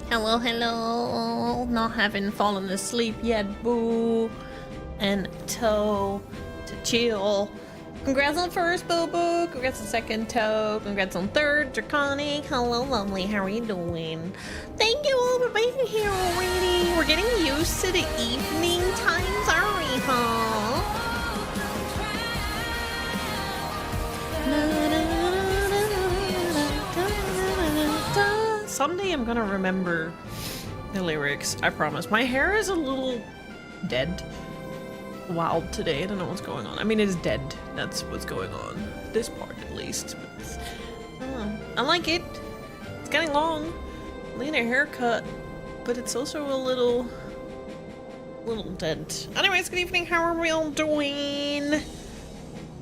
Hello, hello. Not having fallen asleep yet, boo. And toe to chill. Congrats on first, boo boo. Congrats on second, toe. Congrats on third, draconic. Hello, lovely. How are you doing? Thank you all for being here already. We're getting used to the evening times, aren't we, huh? Someday I'm gonna remember the lyrics, I promise. My hair is a little dead. Wild today. I don't know what's going on. I mean, it's dead. That's what's going on. This part, at least. But, I like it. It's getting long. I need a haircut, but it's also a little dead. Anyways, good evening. How are we all doing?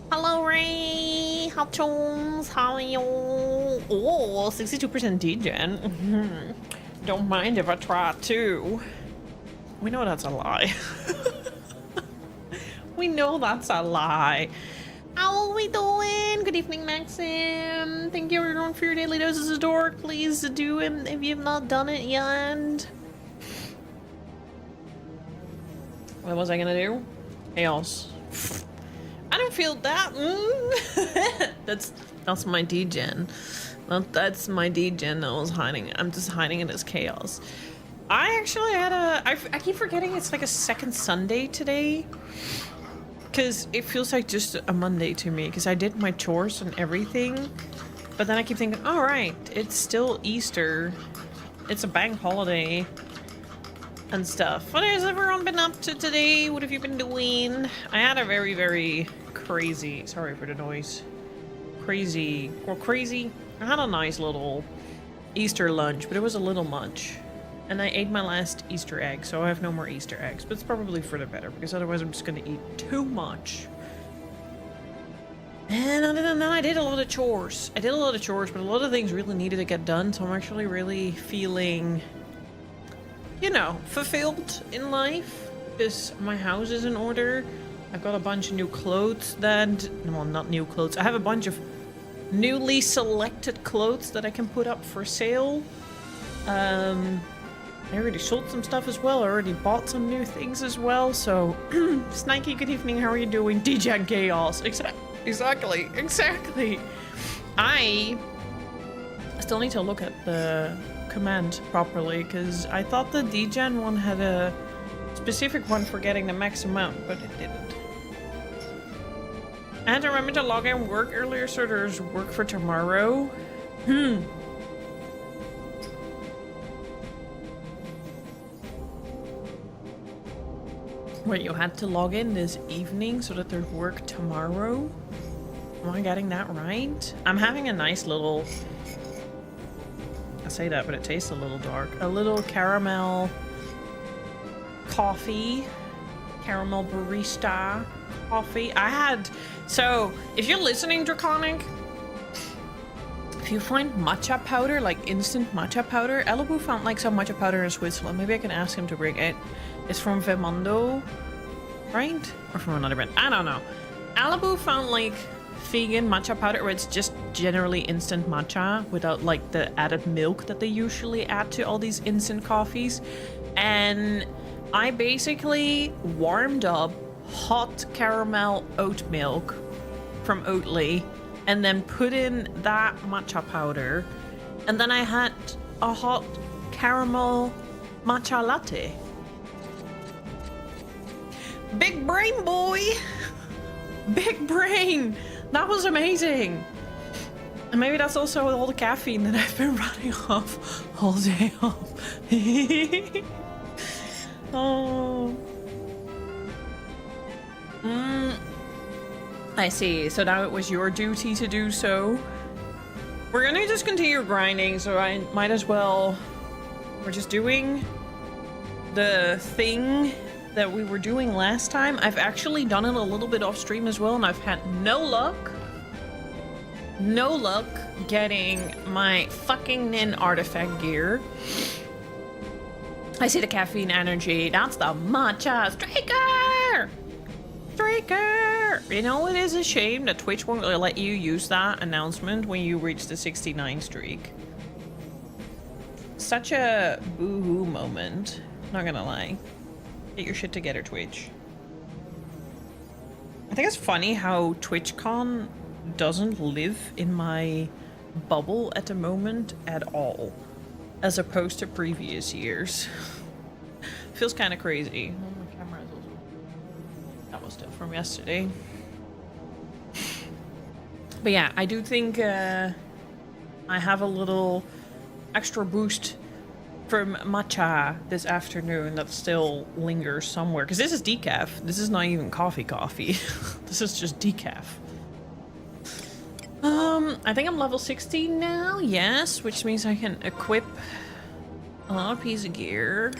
Hello, Ray. How tunes? How are you? Oh, 62% degen. Don't mind if I try too. We know that's a lie. We know that's a lie. How are we doing? Good evening, Maxim. Thank you everyone for your daily doses of dork. Please do it if you've not done it yet. What was I gonna do? Chaos. I don't feel that. That's my degen. That's my degen I was hiding. I'm just hiding it as chaos. I actually had I keep forgetting it's like a second Sunday today. Because it feels like just a Monday to me, because I did my chores and everything. But then I keep thinking, all right, it's still Easter. It's a bank holiday and stuff. What has everyone been up to today? What have you been doing? I had a very, very crazy, sorry for the noise. Crazy. I had a nice little Easter lunch, but it was a little much. And I ate my last Easter egg, so I have no more Easter eggs. But it's probably for the better, because otherwise I'm just going to eat too much. And other than that, I did a lot of chores. But a lot of things really needed to get done, so I'm actually really feeling, you know, fulfilled in life. Because my house is in order. I've got a bunch of new clothes that... well, not new clothes. I have a bunch of newly selected clothes that I can put up for sale. I already sold some stuff as well. I already bought some new things as well. So, Snikey, good evening. How are you doing? DJ Chaos. Exactly. I still need to look at the command properly because I thought the degen one had a specific one for getting the max amount, but it didn't. I had to remember to log in work earlier, so there's work for tomorrow. Wait, you had to log in this evening so that there's work tomorrow? Am I getting that right? I'm having a nice little... I say that, but it tastes a little dark. A little caramel coffee. Caramel barista coffee. So, if you're listening, Draconic, if you find matcha powder, like instant matcha powder, Elibu found like some matcha powder in Switzerland. Maybe I can ask him to bring it. It's from Vemondo, right? Or from another brand. I don't know. Elibu found like vegan matcha powder where it's just generally instant matcha without like the added milk that they usually add to all these instant coffees. And I basically warmed up hot caramel oat milk from Oatly and then put in that matcha powder. And then I had a hot caramel matcha latte. Big brain, boy! Big brain! That was amazing! And maybe that's also all the caffeine that I've been running off all day off. Oh. I see. So now it was your duty to do so. We're gonna just continue grinding, so I might as well... We're just doing the thing that we were doing last time. I've actually done it a little bit off stream as well, and I've had no luck getting my fucking Nin artifact gear. I see the caffeine energy. That's the matcha striker. You know, it is a shame that Twitch won't let you use that announcement when you reach the 69 streak. such a boo-hoo moment. Not gonna lie. Get your shit together, Twitch. I think it's funny how TwitchCon doesn't live in my bubble at the moment at all, as opposed to previous years. Feels kind of crazy. Oh, my camera is also... That was still from yesterday. But yeah, I do think I have a little extra boost from matcha this afternoon that still lingers somewhere. Because this is decaf. This is not even coffee. This is just decaf. I think I'm level 60 now. Yes, which means I can equip a piece of gear.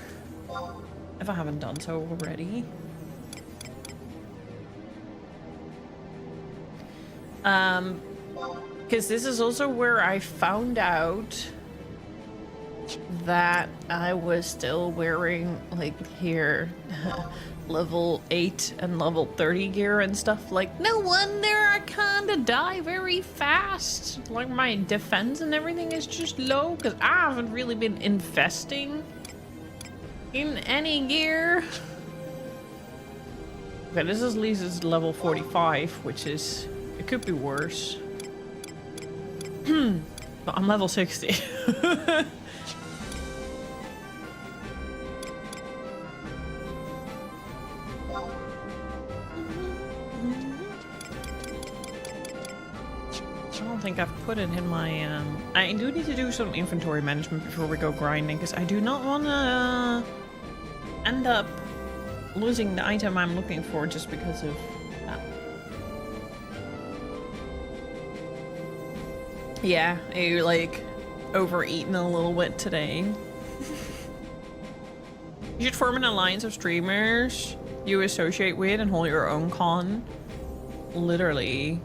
If I haven't done so already. Because this is also where I found out that I was still wearing, like, here, level 8 and level 30 gear and stuff. Like, no wonder I kinda die very fast. Like, my defense and everything is just low, because I haven't really been investing in any gear. Okay, this is at least is level 45, which is... It could be worse. But I'm level 60. I don't think I've put it in my, I do need to do some inventory management before we go grinding, because I do not want to end up losing the item I'm looking for just because of that. Yeah, I, like, overeaten a little bit today. You should form an alliance of streamers you associate with and hold your own con. Literally.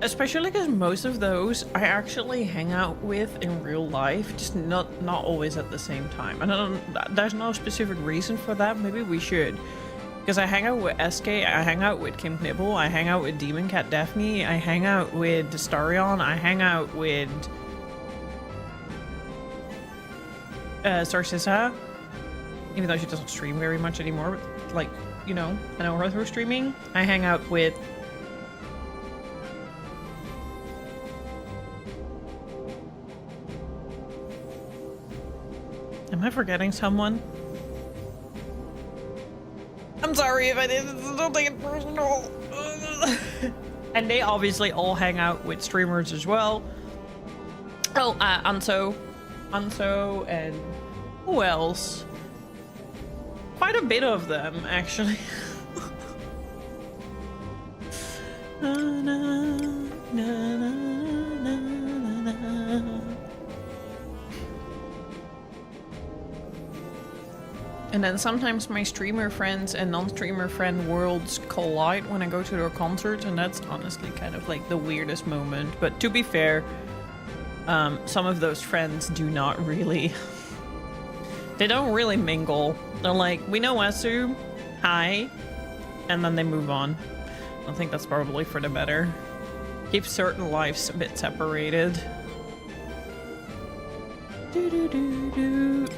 Especially because most of those I actually hang out with in real life, just not always at the same time. And there's no specific reason for that. Maybe we should. Because I hang out with SK, I hang out with Kim Nibble, I hang out with Demon Cat Daphne, I hang out with Destarion, I hang out with Sarcissa. Even though she doesn't stream very much anymore, but, like, you know, I know her through streaming. I hang out with... Am I forgetting someone? I'm sorry if I did. Don't take it personal. And they obviously all hang out with streamers as well. Oh, Anso, and who else? Quite a bit of them, actually. Na, na, na, na, na, na. And then sometimes my streamer friends and non-streamer friend worlds collide when I go to their concerts, and that's honestly kind of like the weirdest moment. But to be fair, some of those friends do not really... They don't really mingle. They're like, we know Esu, hi, and then they move on. I think that's probably for the better. Keep certain lives a bit separated.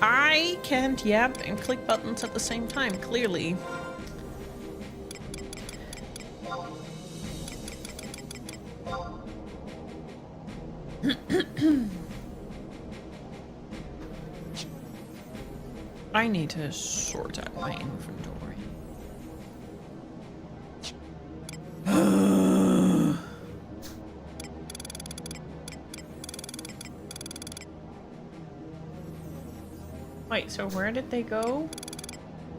I can't yap and click buttons at the same time, clearly. I need to sort out my inventory. Wait, so where did they go?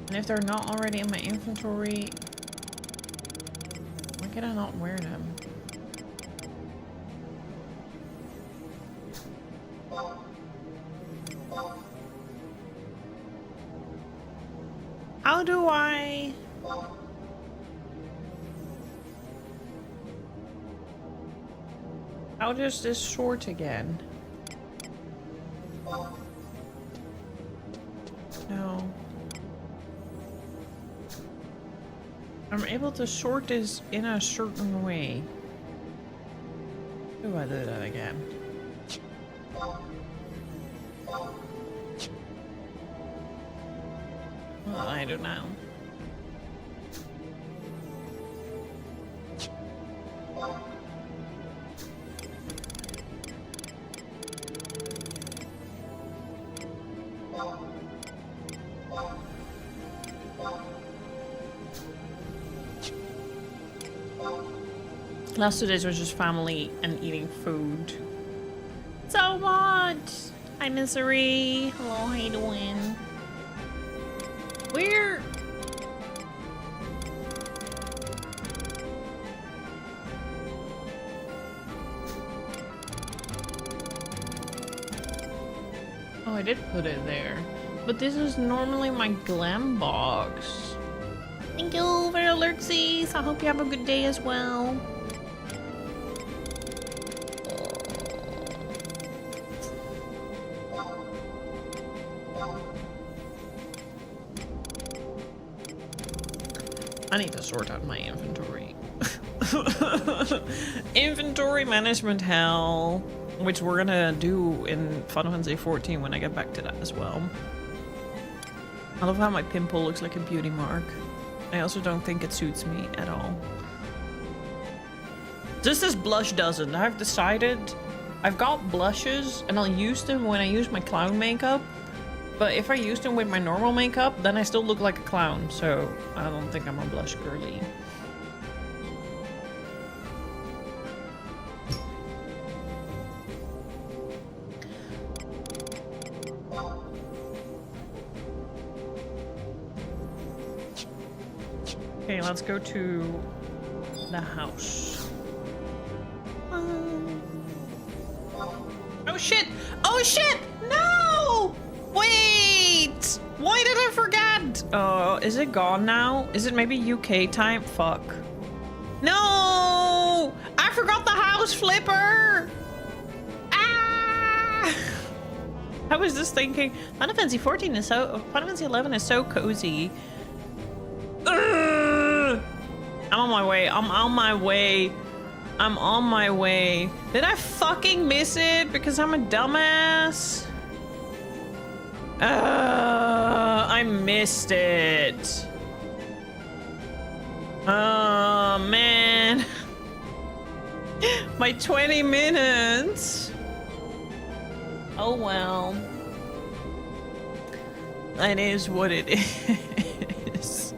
And if they're not already in my inventory, why can I not wear them? How do I... How does this sort again? No. I'm able to sort this in a certain way. How do I do that again? I don't know. Last 2 days was just family and eating food. So much! Hi, Misery. Hello, how you doing? Where? Oh, I did put it there. But this is normally my glam box. Thank you for alertsies. I hope you have a good day as well. I need to sort out my inventory. Inventory management hell, which we're gonna do in Final Fantasy XIV when I get back to that as well. I love how my pimple looks like a beauty mark. I also don't think it suits me at all. Just as blush doesn't. I've decided I've got blushes and I'll use them when I use my clown makeup. But if I use them with my normal makeup, then I still look like a clown, so I don't think I'm a blush girly. Okay, let's go to the house. Oh shit! Oh shit! No! Wait! Why did I forget? Oh, is it gone now? Is it maybe UK time? Fuck. No! I forgot the house flipper! Ah! I was just thinking, Final Fantasy XIV is so, Final Fantasy XI is so cozy. Ugh! I'm on my way. I'm on my way. I'm on my way. Did I fucking miss it because I'm a dumbass? I missed it. Oh, man. My 20 minutes. Oh, well. That is what it is.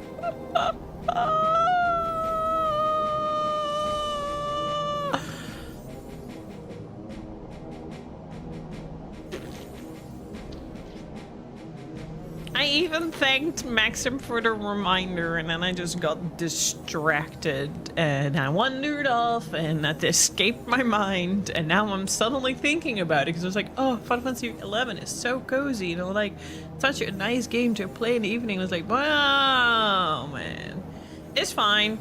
I even thanked Maxim for the reminder, and then I just got distracted and I wandered off and that escaped my mind, and now I'm suddenly thinking about it because I was like, oh, Final Fantasy XI is so cozy, you know, like such a nice game to play in the evening. I was like, wow, man, it's fine.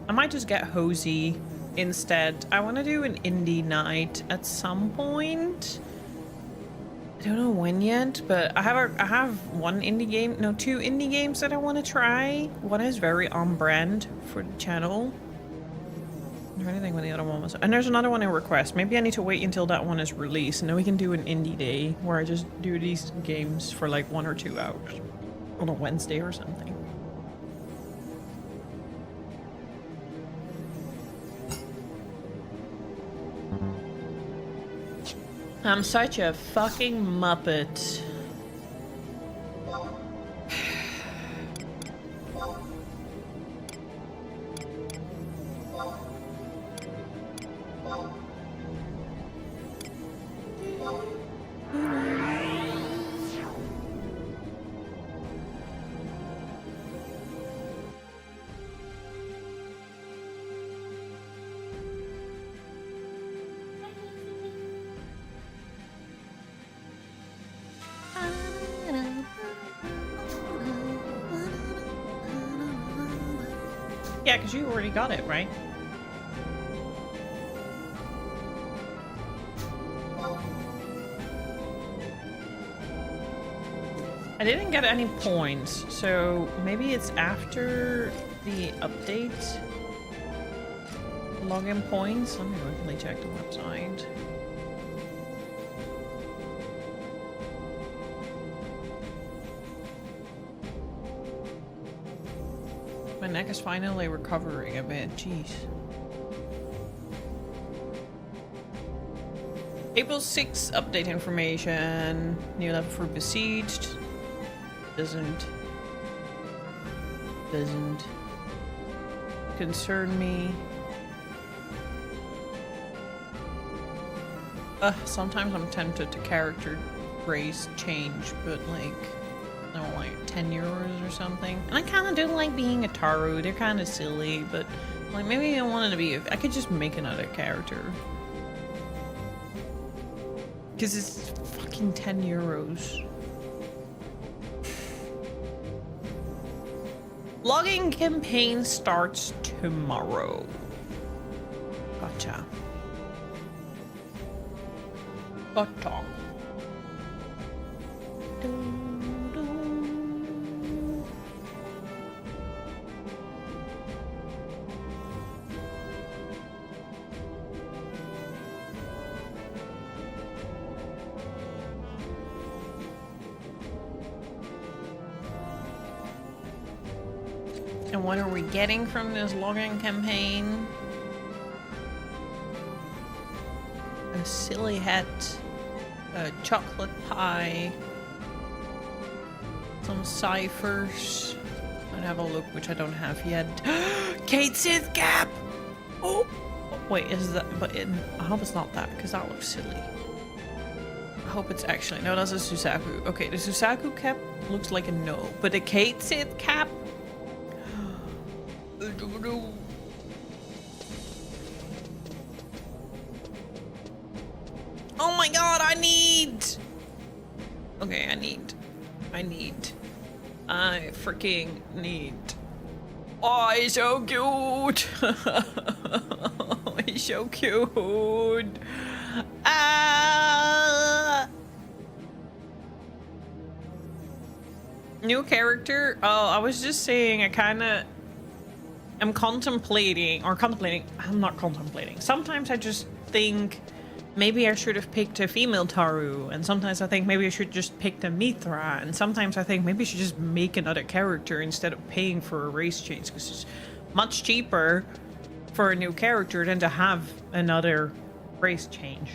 I might just get Hosey instead. I want to do an indie night at some point. I don't know when yet, but I have one indie game, no, 2 indie games that I want to try. One is very on brand for the channel. I'm trying to think when the other one was. And there's another one in request. Maybe I need to wait until that one is released, and then we can do an indie day where I just do these games for like 1 or 2 hours on a Wednesday or something. I'm such a fucking muppet. Yeah, because you already got it, right? I didn't get any points, so maybe it's after the update. Login points. Let me quickly check the website. neck is finally recovering a bit. Jeez. April 6th update information. New level for besieged. Doesn't concern me. Sometimes I'm tempted to character race change, but like, I don't know, like 10 euros or something. And I kind of do like being a Taru. They're kind of silly, but like maybe I wanted to be. I could just make another character. Because it's fucking 10 euros. Logging campaign starts tomorrow. Gotcha. Gotcha. And what are we getting from this logging campaign? A silly hat, a chocolate pie, some ciphers. I'd have a look, which I don't have yet. Kate Sith cap! Oh! Wait, is that, but I hope it's not that, because that looks silly. I hope it's actually, no, that's a Susaku. Okay, the Susaku cap looks like a no, but the Kate Sith cap? Oh my god, I need! Okay, I freaking need. Oh, he's so cute! He's so cute! Ah! New character? Oh, I was just saying, I'm contemplating. I'm not contemplating. Sometimes I just think maybe I should have picked a female Taru, and sometimes I think maybe I should just pick the Mithra, and sometimes I think maybe I should just make another character instead of paying for a race change, because it's much cheaper for a new character than to have another race change.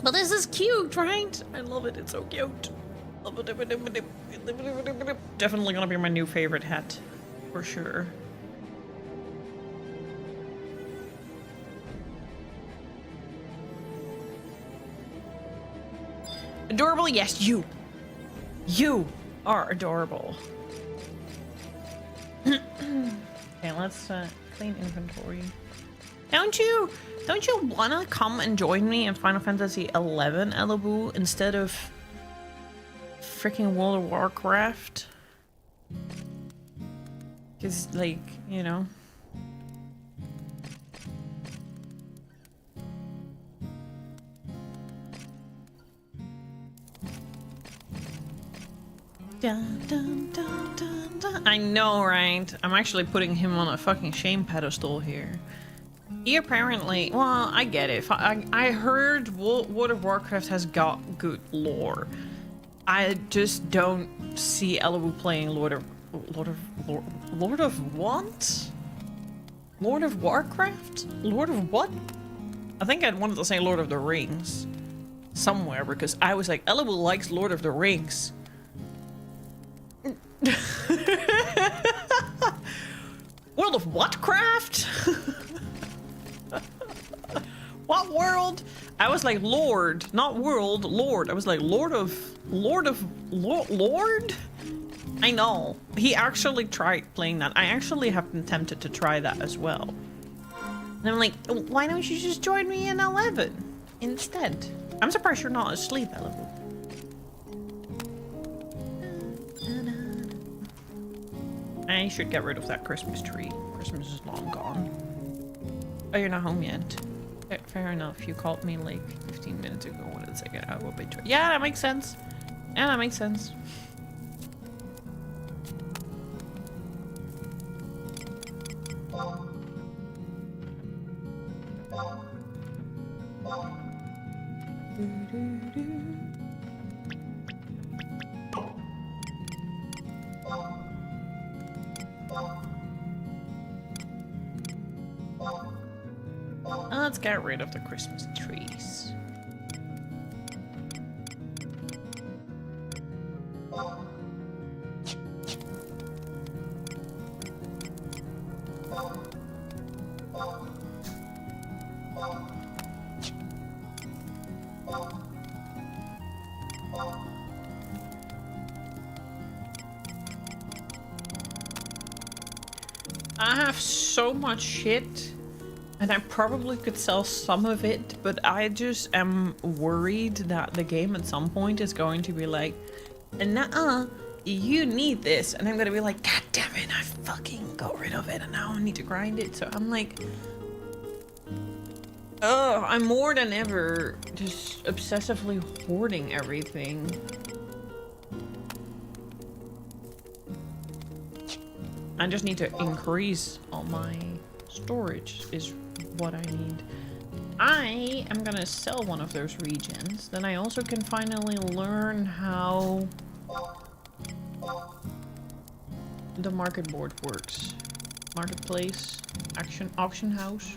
But this is cute, right? I love it. It's so cute. Definitely gonna be my new favorite hat, for sure. Adorable? Yes, you. You are adorable. Okay, let's clean inventory. Don't you wanna come and join me in Final Fantasy XI, Elibu, instead of freaking World of Warcraft? Cause like, you know. Dun, dun, dun, dun, dun. I know, right? I'm actually putting him on a fucking shame pedestal here. He apparently, well, I get it. I heard World of Warcraft has got good lore. I just don't see Elibu playing Lord of what? Lord of Warcraft? Lord of what? I think I'd wanted to say Lord of the Rings somewhere, because I was like, Elibu likes Lord of the Rings. World of what craft? What world? I was like Lord, not world, Lord. I was like Lord. I know. He actually tried playing that. I actually have been tempted to try that as well. And I'm like, why don't you just join me in 11 instead? I'm surprised you're not asleep, Elibu. I should get rid of that Christmas tree. Christmas is long gone. Oh, you're not home yet. Fair enough. You called me like 15 minutes ago. What did it say? I will be. Yeah, that makes sense. Yeah, that makes sense. Let's get rid of the Christmas trees. I have so much shit, and I probably could sell some of it, but I just am worried that the game at some point is going to be like, nuh-uh, you need this, and I'm gonna be like, god damn it, I fucking got rid of it, and now I need to grind it. So I'm like, oh, I'm more than ever just obsessively hoarding everything. I just need to increase all my storage is what I need. I am gonna sell one of those regions. Then I also can finally learn how the market board works. Marketplace, auction house.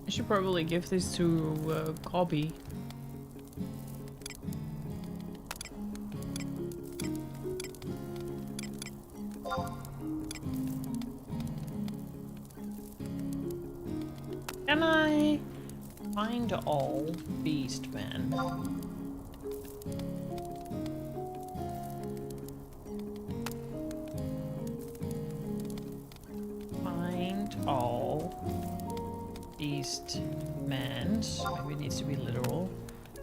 I should probably give this to Cobby. Can I find all beastmen? Find all beastmen. Maybe it needs to be literal.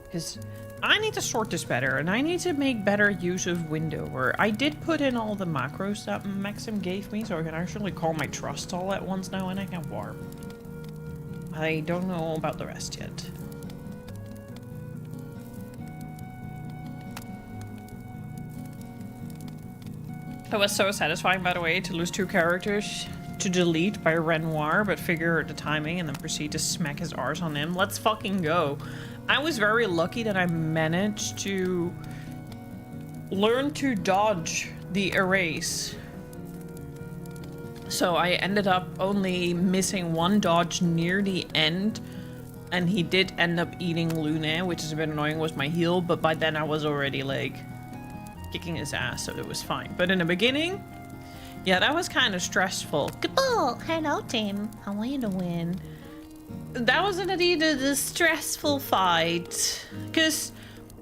Because I need to sort this better, and I need to make better use of windower. I did put in all the macros that Maxim gave me, so I can actually call my trust all at once now, and I can warp. I don't know about the rest yet. It was so satisfying, by the way, to lose 2 characters to delete by Renoir, but figure the timing and then proceed to smack his arse on him. Let's fucking go. I was very lucky that I managed to learn to dodge the erase. So I ended up only missing 1 dodge near the end, and he did end up eating Luna, which is a bit annoying, was my heal, but by then I was already like kicking his ass, so it was fine. But in the beginning, yeah, that was kind of stressful. Oh, hello, Tim. How are you doing? That was indeed a stressful fight, because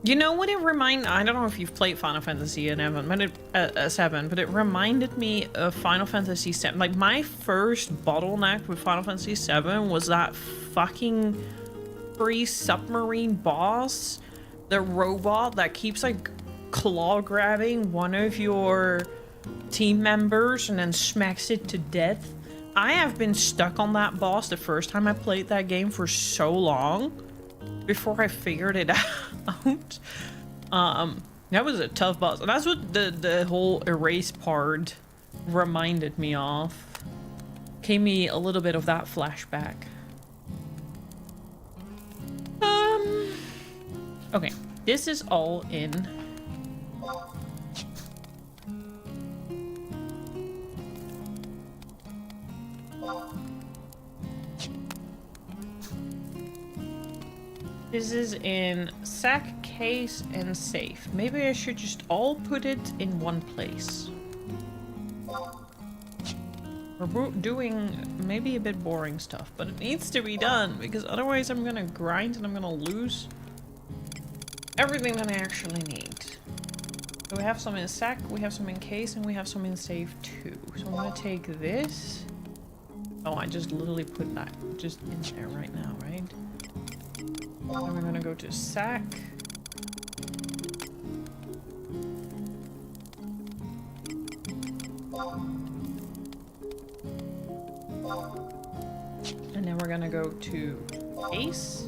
you know what it reminded? I don't know if you've played Final Fantasy XI, but it reminded me of Final Fantasy VII. Like, my first bottleneck with Final Fantasy VII was that fucking free submarine boss, the robot that keeps like claw grabbing one of your team members and then smacks it to death. I have been stuck on that boss the first time I played that game for so long before I figured it out. That was a tough boss, and that's what the whole erase part reminded me of. Gave me a little bit of that flashback. Okay, this is all in. This is in sack, case, and safe. Maybe I should just all put it in one place. We're doing maybe a bit boring stuff, but it needs to be done, because otherwise I'm gonna grind and I'm gonna lose everything that I actually need. So we have some in sack, we have some in case, and we have some in safe too. So I'm gonna take this. Oh, I just literally put that just in there right now, right? Then we're gonna go to sack. And then we're gonna go to Ace.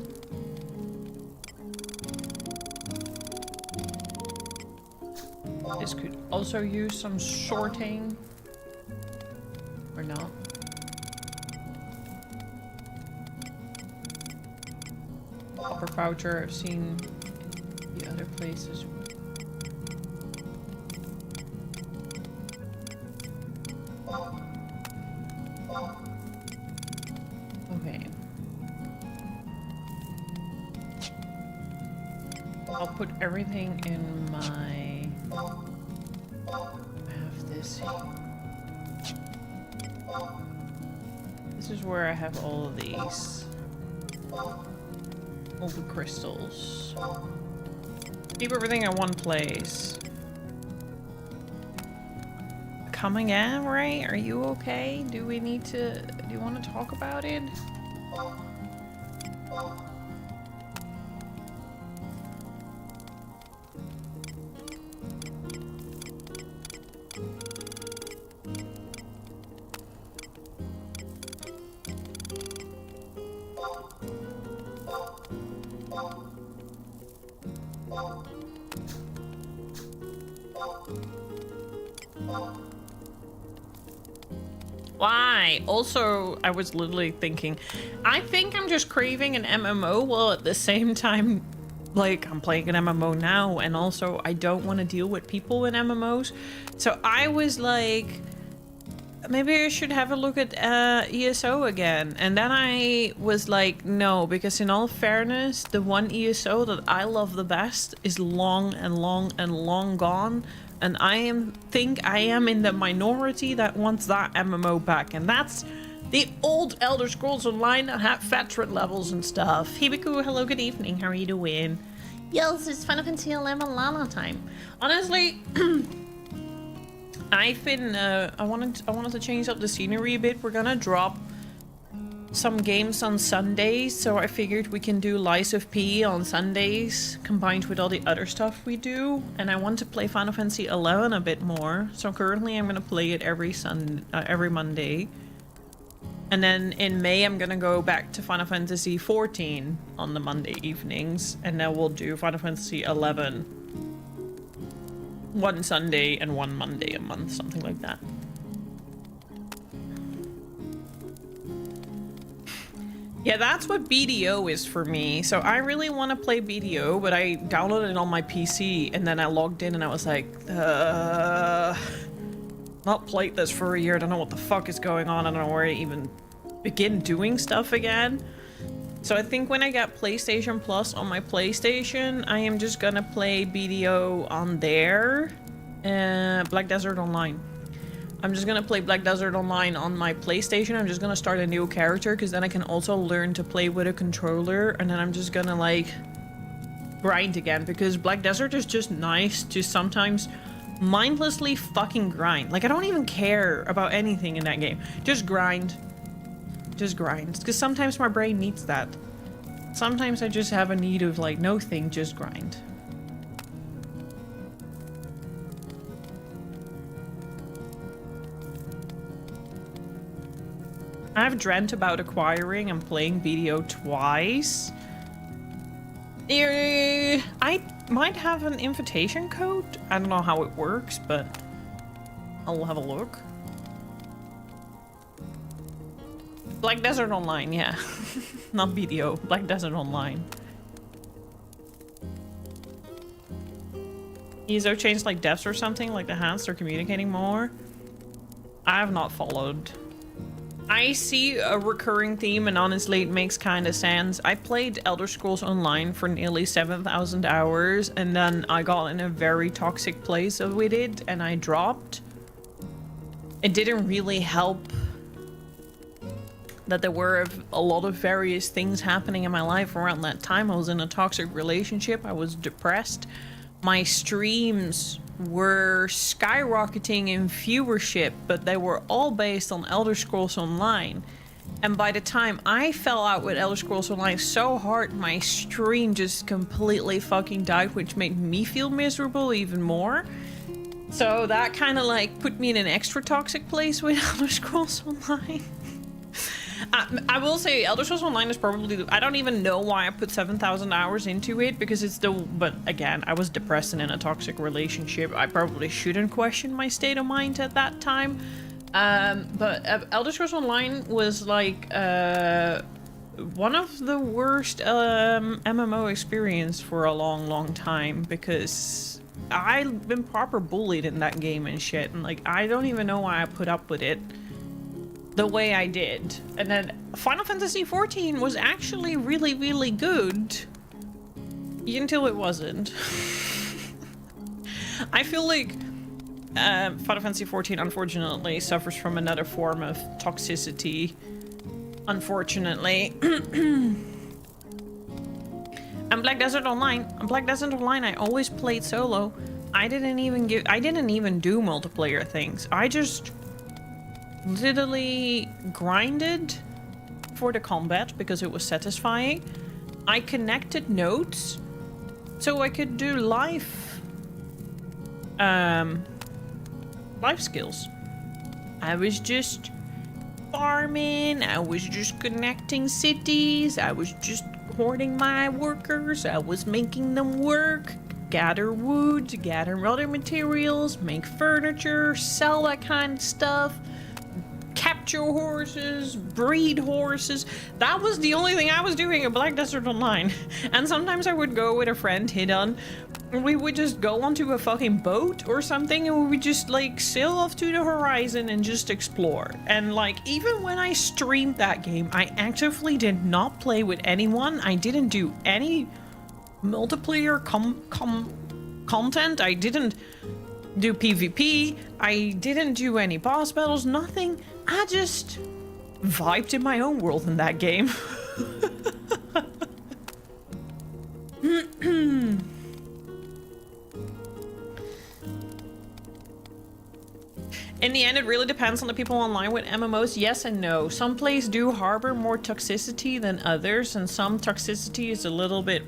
This could also use some sorting. Or not. Upper voucher, I've seen the other places. Okay. I'll put everything in my... I have this here. This is where I have all of these. All the crystals. Keep everything in one place. Come again, Ray? Are you okay? Do we need to... Do you want to talk about it? Why? Also, I was literally thinking, I think I'm just craving an MMO while at the same time, like, I'm playing an MMO now, and also I don't want to deal with people in MMOs. So I was like, maybe I should have a look at ESO again. And then I was like, no, because in all fairness, the one ESO that I love the best is long and long and long gone. And I think I am in the minority that wants that MMO back. And that's the old Elder Scrolls Online that have veteran levels and stuff. Hibiku, hello, good evening. How are you doing? Yes, it's Final Fantasy 11 Lala time. Honestly, I've been, I wanted to change up the scenery a bit. We're gonna drop some games on Sundays, so I figured we can do Lies of P on Sundays combined with all the other stuff we do. And I want to play Final Fantasy 11 a bit more, so currently I'm gonna play it every Monday. And then in May I'm gonna go back to Final Fantasy 14 on the Monday evenings, and then we'll do Final Fantasy 11 one Sunday and one Monday a month, something like that. Yeah, that's what BDO is for me. So I really want to play BDO, but I downloaded it on my PC and then I logged in and I was like, not played this for a year. I don't know what the fuck is going on. I don't know where to even begin doing stuff again. So I think when I get PlayStation Plus on my PlayStation, I am just gonna play BDO on there. Black Desert Online. I'm just gonna play Black Desert Online on my PlayStation. I'm just gonna start a new character because then I can also learn to play with a controller, and then I'm just gonna like grind again because Black Desert is just nice to sometimes mindlessly fucking grind. Like I don't even care about anything in that game. Just grind. Just grind. Because sometimes my brain needs that. Sometimes I just have a need of like no thing, just grind. I've dreamt about acquiring and playing BDO twice. I might have an invitation code. I don't know how it works, but I'll have a look. Black Desert Online, yeah. Not BDO, Black Desert Online. ESO changed like deaths or something, like the hands are communicating more. I have not followed. I see a recurring theme and honestly it makes kind of sense. I played Elder Scrolls Online for nearly 7,000 hours and then I got in a very toxic place with it and I dropped. It didn't really help that there were a lot of various things happening in my life around that time. I was in a toxic relationship. I was depressed. My streams were skyrocketing in viewership, but they were all based on Elder Scrolls Online. And by the time I fell out with Elder Scrolls Online so hard, my stream just completely fucking died, which made me feel miserable even more. So that kind of like put me in an extra toxic place with Elder Scrolls Online. I will say Elder Scrolls Online is probably, I don't even know why I put 7,000 hours into it, because it's but again, I was depressed and in a toxic relationship. I probably shouldn't question my state of mind at that time. But Elder Scrolls Online was like one of the worst MMO experience for a long time, because I've been proper bullied in that game and shit, and like I don't even know why I put up with it the way I did. And then Final Fantasy XIV was actually really good until it wasn't. I feel like Final Fantasy XIV unfortunately suffers from another form of toxicity, unfortunately. And Black Desert Online. On Black Desert Online, I always played solo. I didn't even do multiplayer things. I just literally grinded for the combat because it was satisfying. I connected nodes so I could do life skills. I was just farming, I was just connecting cities, I was just hoarding my workers, I was making them work, gather wood, gather other materials, make furniture, sell that kind of stuff, capture horses, breed horses. That was the only thing I was doing in Black Desert Online. And sometimes I would go with a friend, Hidan, and we would just go onto a fucking boat or something, and we would just like sail off to the horizon and just explore. And like, even when I streamed that game, I actively did not play with anyone. I didn't do any multiplayer content. I didn't do PvP. I didn't do any boss battles, nothing. I just vibed in my own world in that game. In the end, it really depends on the people online with MMOs. Yes and no. Some plays do harbor more toxicity than others, and some toxicity is a little bit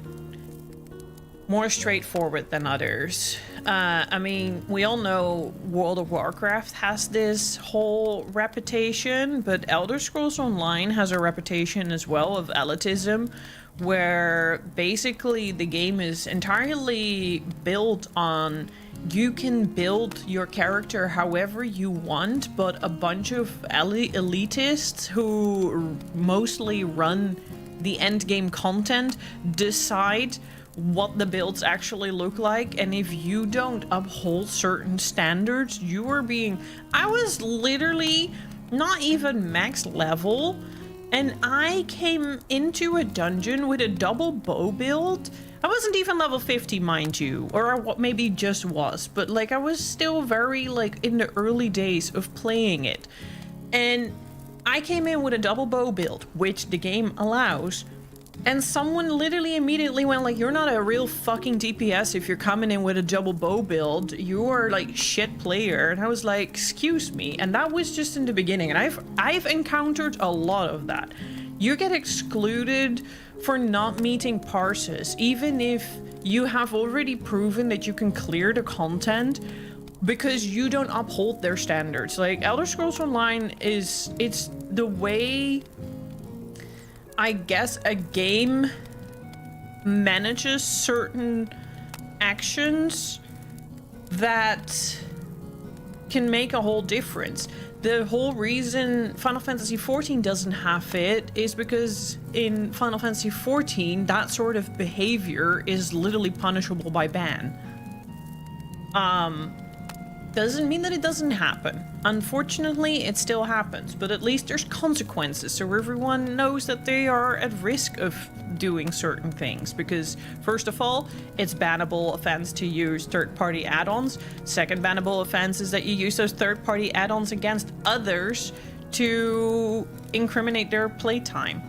more straightforward than others. I mean, we all know World of Warcraft has this whole reputation, but Elder Scrolls Online has a reputation as well of elitism, where basically the game is entirely built on you can build your character however you want, but a bunch of elitists who mostly run the end game content decide what the builds actually look like, and if you don't uphold certain standards, you are being... I was literally not even max level, and I came into a dungeon with a double bow build. I wasn't even level 50, mind you, or maybe just was, but like I was still very like in the early days of playing it. And I came in with a double bow build, which the game allows, and someone literally immediately went like, you're not a real fucking DPS if you're coming in with a double bow build. You're like shit player. And I was like, excuse me. And that was just in the beginning. And I've encountered a lot of that. You get excluded for not meeting parses, even if you have already proven that you can clear the content, because you don't uphold their standards. Like Elder Scrolls Online it's the way I guess a game manages certain actions that can make a whole difference. The whole reason Final Fantasy XIV doesn't have it is because in Final Fantasy XIV, that sort of behavior is literally punishable by ban. Doesn't mean that it doesn't happen. Unfortunately, it still happens, but at least there's consequences, so everyone knows that they are at risk of doing certain things, because first of all, it's bannable offense to use third-party add-ons. Second bannable offense is that you use those third-party add-ons against others to incriminate their playtime.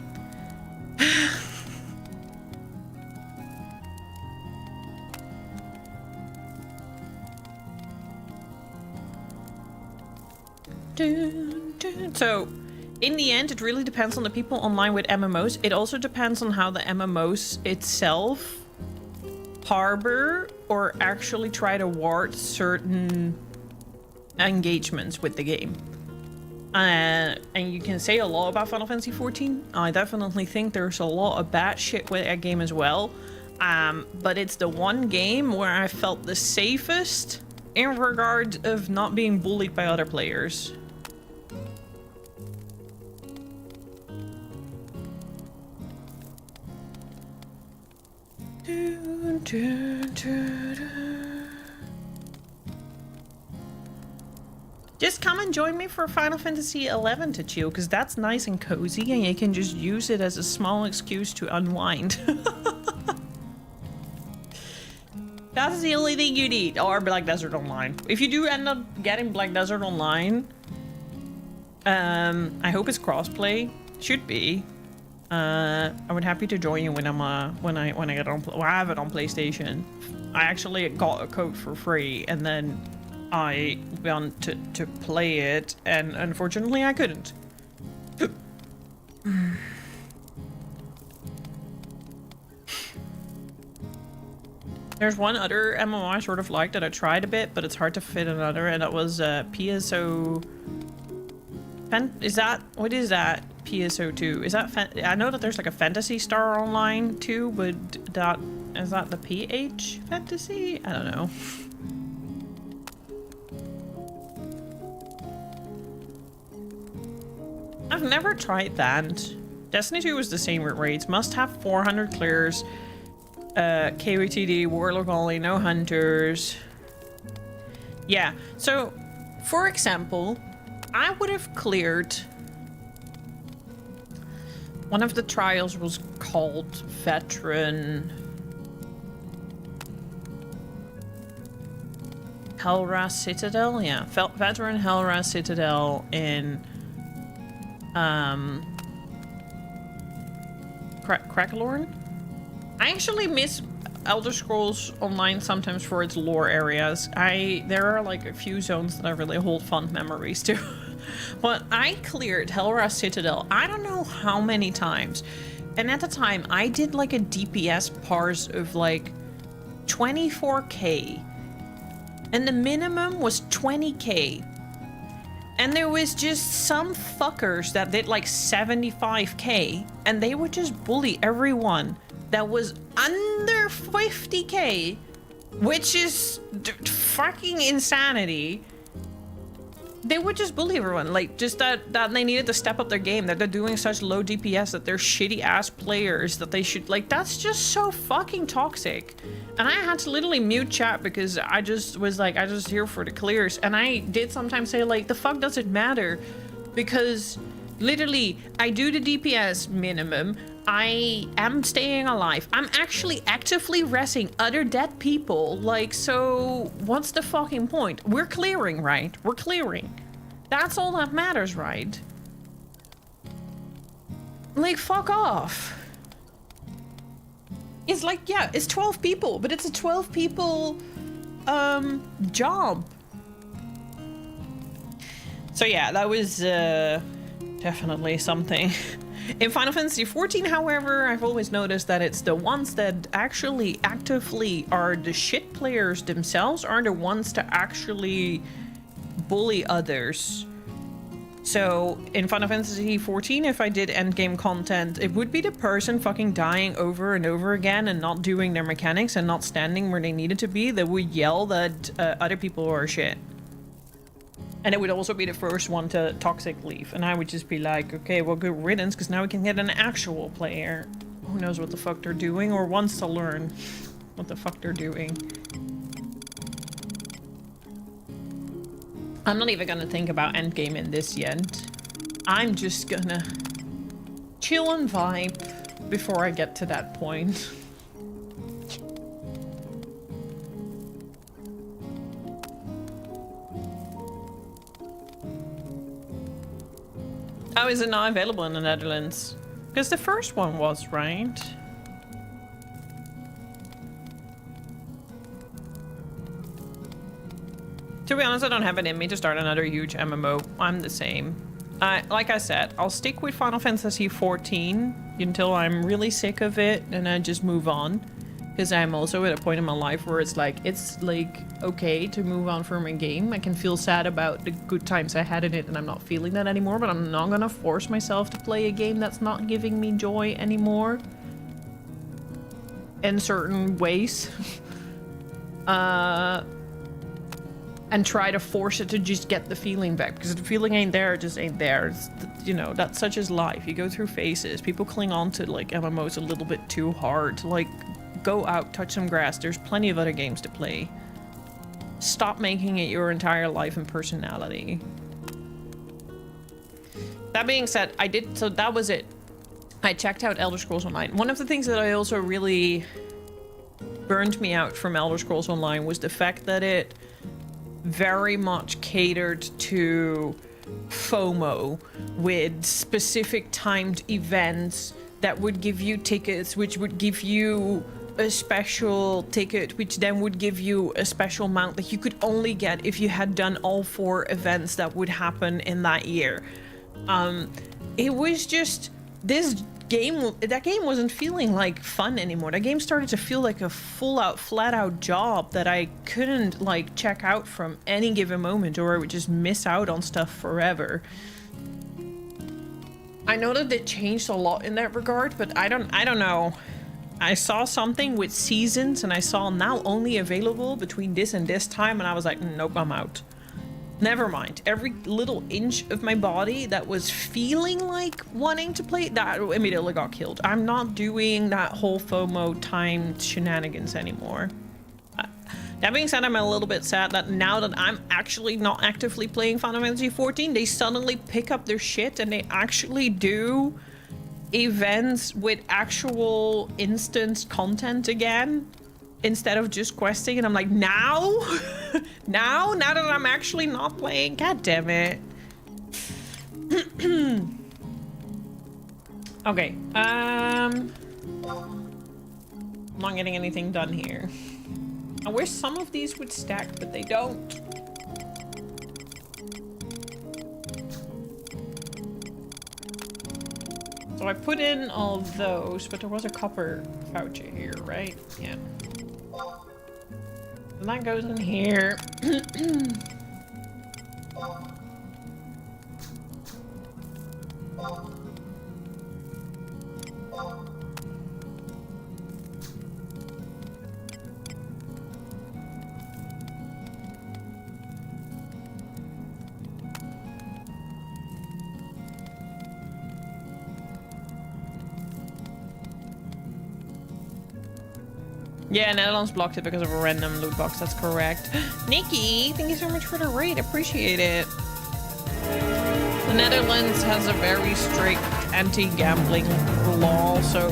So, in the end, it really depends on the people online with MMOs. It also depends on how the MMOs itself harbor or actually try to ward certain engagements with the game. And you can say a lot about Final Fantasy XIV. I definitely think there's a lot of bad shit with that game as well. But it's the one game where I felt the safest in regard of not being bullied by other players. Just come and join me for Final Fantasy XI to chill, because that's nice and cozy, and you can just use it as a small excuse to unwind. That's the only thing you need, or Black Desert Online. If you do end up getting Black Desert Online, I hope it's crossplay. Should be. I would happy to join you when I get on. Well, I have it on PlayStation. I actually got a code for free, and then I wanted to play it, and unfortunately I couldn't. There's one other MMO I sort of liked that I tried a bit, but it's hard to fit another, and that was PSO. Is that, what is that? PSO2. Is that I know that there's like a Fantasy Star Online too, but that is that the PH Fantasy? I don't know. I've never tried that. Destiny 2 was the same with raids. Must have 400 clears. KWTD, Warlock only, no hunters. Yeah, so for example, I would have cleared. One of the trials was called Veteran Helra Citadel. Yeah, Veteran Helra Citadel in Cracklorn. I actually miss Elder Scrolls Online sometimes for its lore areas. There are like a few zones that I really hold fond memories to. But I cleared Helra Citadel I don't know how many times. And at the time I did like a DPS parse of like 24k. And the minimum was 20k. And there was just some fuckers that did like 75k. And they would just bully everyone that was under 50k. Which is fucking insanity. They would just bully everyone, like just that they needed to step up their game, that they're doing such low DPS, that they're shitty ass players, that they should, like, that's just so fucking toxic. And I had to literally mute chat because I just was like, I just here for the clears. And I did sometimes say like, the fuck does it matter? Because literally I do the DPS minimum. I am staying alive. I'm actually actively resing other dead people. Like, so what's the fucking point? We're clearing, right? We're clearing. That's all that matters, right? Like, fuck off. It's like, yeah, it's 12 people, but it's a 12 people job. So yeah, that was definitely something. In Final Fantasy XIV, however, I've always noticed that it's the ones that actually actively are the shit players themselves are the ones to actually bully others. So in Final Fantasy XIV, if I did endgame content, it would be the person fucking dying over and over again and not doing their mechanics and not standing where they needed to be that would yell that other people are shit. And it would also be the first one to toxic leave. And I would just be like, okay, well, good riddance, because now we can get an actual player who knows what the fuck they're doing or wants to learn what the fuck they're doing. I'm not even gonna think about endgame in this yet. I'm just gonna chill and vibe before I get to that point. How is it not available in the Netherlands? Because the first one was, right? To be honest, I don't have it in me to start another huge MMO. I'm the same. Like I said, I'll stick with Final Fantasy XIV until I'm really sick of it and I just move on. Because I'm also at a point in my life where it's like okay to move on from a game. I can feel sad about the good times I had in it and I'm not feeling that anymore, but I'm not gonna force myself to play a game that's not giving me joy anymore. In certain ways. And try to force it to just get the feeling back, because the feeling ain't there, it just ain't there. It's, you know, that's such as life. You go through phases. People cling on to like MMOs a little bit too hard. Like, go out, touch some grass. There's plenty of other games to play. Stop making it your entire life and personality. That being said, so that was it. I checked out Elder Scrolls Online. One of the things that I also really burned me out from Elder Scrolls Online was the fact that it very much catered to FOMO with specific timed events that would give you tickets, which would give you a special ticket, which then would give you a special mount that you could only get if you had done all 4 events that would happen in that year. It was just this game, that game wasn't feeling like fun anymore. That game started to feel like a full-out, flat-out job that I couldn't like check out from any given moment, or I would just miss out on stuff forever. I know that they changed a lot in that regard, but I don't know. I saw something with seasons and I saw now only available between this and this time, and I was like, nope, I'm out. Never mind. Every little inch of my body that was feeling like wanting to play, that immediately got killed. I'm not doing that whole FOMO timed shenanigans anymore. That being said, I'm a little bit sad that now that I'm actually not actively playing Final Fantasy XIV, they suddenly pick up their shit and they actually do events with actual instance content again, instead of just questing, and I'm like, now? now that I'm actually not playing? God damn it. Okay, I'm not getting anything done here. I wish some of these would stack, but they don't. So I put in all of those, but there was a copper voucher here, right? Yeah. And that goes in here. Yeah, Netherlands blocked it because of a random loot box. That's correct. Nikki, thank you so much for the raid. Appreciate it. The Netherlands has a very strict anti-gambling law, so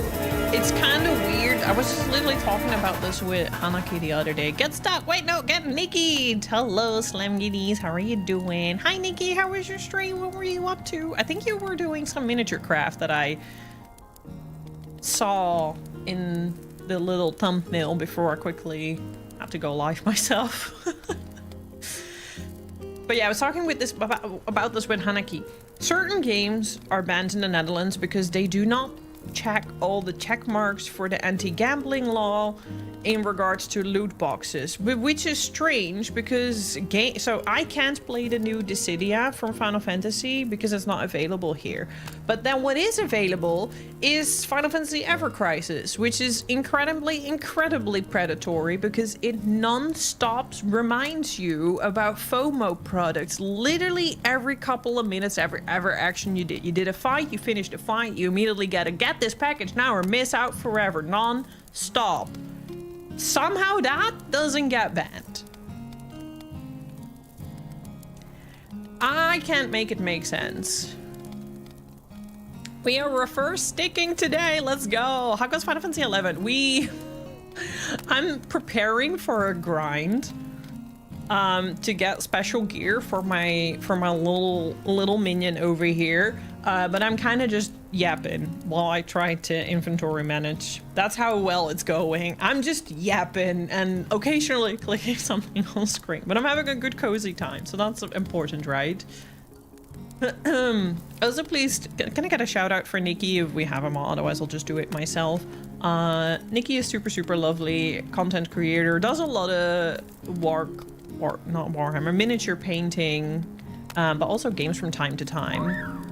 it's kind of weird. I was just literally talking about this with Hanaki the other day. Get stuck. Wait, no, get Nikki. Hello, Slam Giddies. How are you doing? Hi, Nikki. How was your stream? What were you up to? I think you were doing some miniature craft that I saw in the little thumbnail before I quickly had to go live myself. But yeah, I was talking with this about this with Hanaki. Certain games are banned in the Netherlands because they do not check all the check marks for the anti-gambling law in regards to loot boxes, which is strange because so I can't play the new Dissidia from Final Fantasy because it's not available here. But then what is available is Final Fantasy Ever Crisis, which is incredibly predatory because it non-stop reminds you about FOMO products. Literally every couple of minutes, every action you did. You did a fight, you finished a fight, you immediately get this package now or miss out forever, non-stop. Somehow that doesn't get banned. I can't make it make sense. We are reverse sticking today. Let's go. How goes Final Fantasy XI? I'm preparing for a grind to get special gear for my little minion over here. But I'm kind of just yapping while I try to inventory manage. That's how well it's going. I'm just yapping and occasionally clicking something on screen, but I'm having a good cozy time, so that's important, right? Also, please, can I get a shout out for Nikki if we have him all? Otherwise, I'll just do it myself. Nikki is super lovely content creator, does a lot of not Warhammer, miniature painting, but also games from time to time.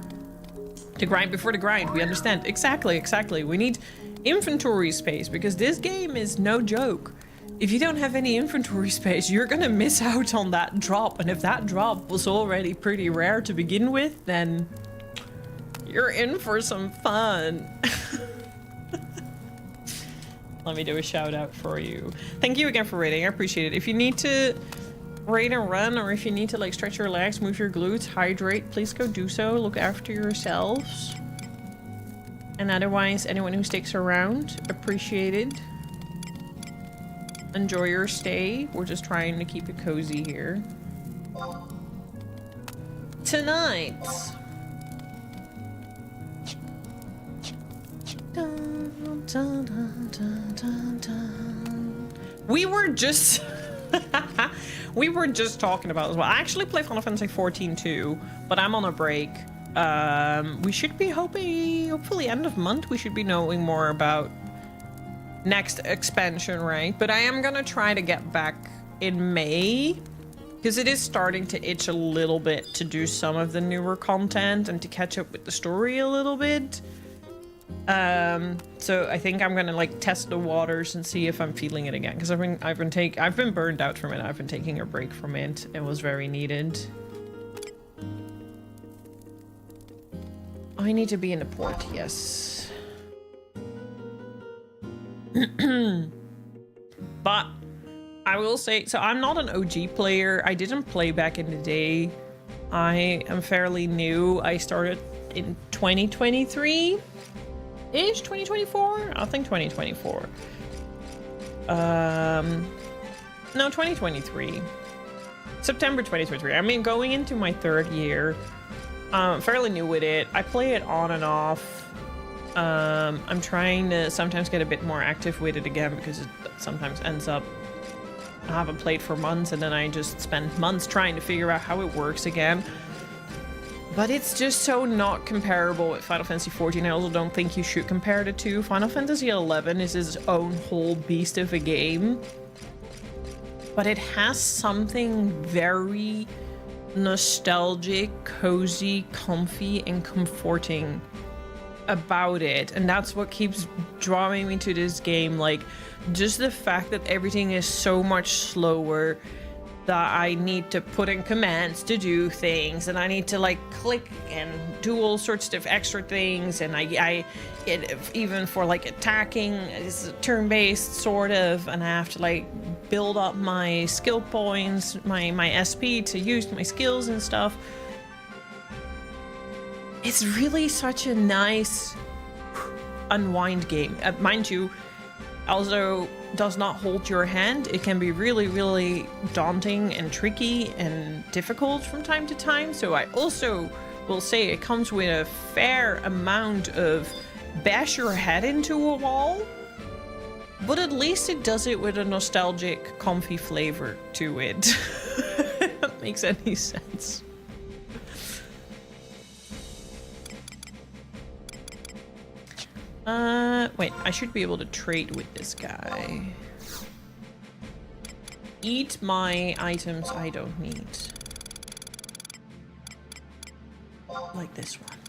The grind before the grind, we understand. Exactly. We need inventory space because this game is no joke. If you don't have any inventory space, you're gonna miss out on that drop. And if that drop was already pretty rare to begin with, then you're in for some fun. Let me do a shout out for you. Thank you again for raiding. I appreciate it. If you need to raid and run, or if you need to like stretch your legs, move your glutes, hydrate, please go do so. Look after yourselves. And otherwise, anyone who sticks around, appreciated. Enjoy your stay. We're just trying to keep it cozy here. Tonight. Dun, dun, dun, dun, dun, dun. We were just we were just talking about as well. I actually play Final Fantasy XIV too, but I'm on a break. We should be hopefully end of month we should be knowing more about next expansion, right? But I am gonna try to get back in May because it is starting to itch a little bit to do some of the newer content and to catch up with the story a little bit. So I think I'm gonna like test the waters and see if I'm feeling it again because I've been burned out from it. I've been taking a break from it. It was very needed. I need to be in the port, yes. But I will say, so I'm not an OG player. I didn't play back in the day. I am fairly new. I started in 2023. Is 2024? I think 2024. No, 2023. September 2023. I mean, going into my third year. Fairly new with it. I play it on and off. I'm trying to sometimes get a bit more active with it again because it sometimes ends up I haven't played for months and then I just spend months trying to figure out how it works again. But it's just so not comparable with Final Fantasy XIV. I also don't think you should compare the two. Final Fantasy XI is its own whole beast of a game. But it has something very nostalgic, cozy, comfy, and comforting about it. And that's what keeps drawing me to this game. Like, just the fact that everything is so much slower, that I need to put in commands to do things, and I need to like click and do all sorts of extra things, and even for like attacking, it's turn-based sort of, and I have to like build up my skill points, my SP to use my skills and stuff. It's really such a nice unwind game. Mind you, also does not hold your hand. It can be really daunting and tricky and difficult from time to time. So I also will say it comes with a fair amount of bash your head into a wall, but at least it does it with a nostalgic, comfy flavor to it. If that makes any sense. Wait, I should be able to trade with this guy. Eat my items I don't need. Like this one.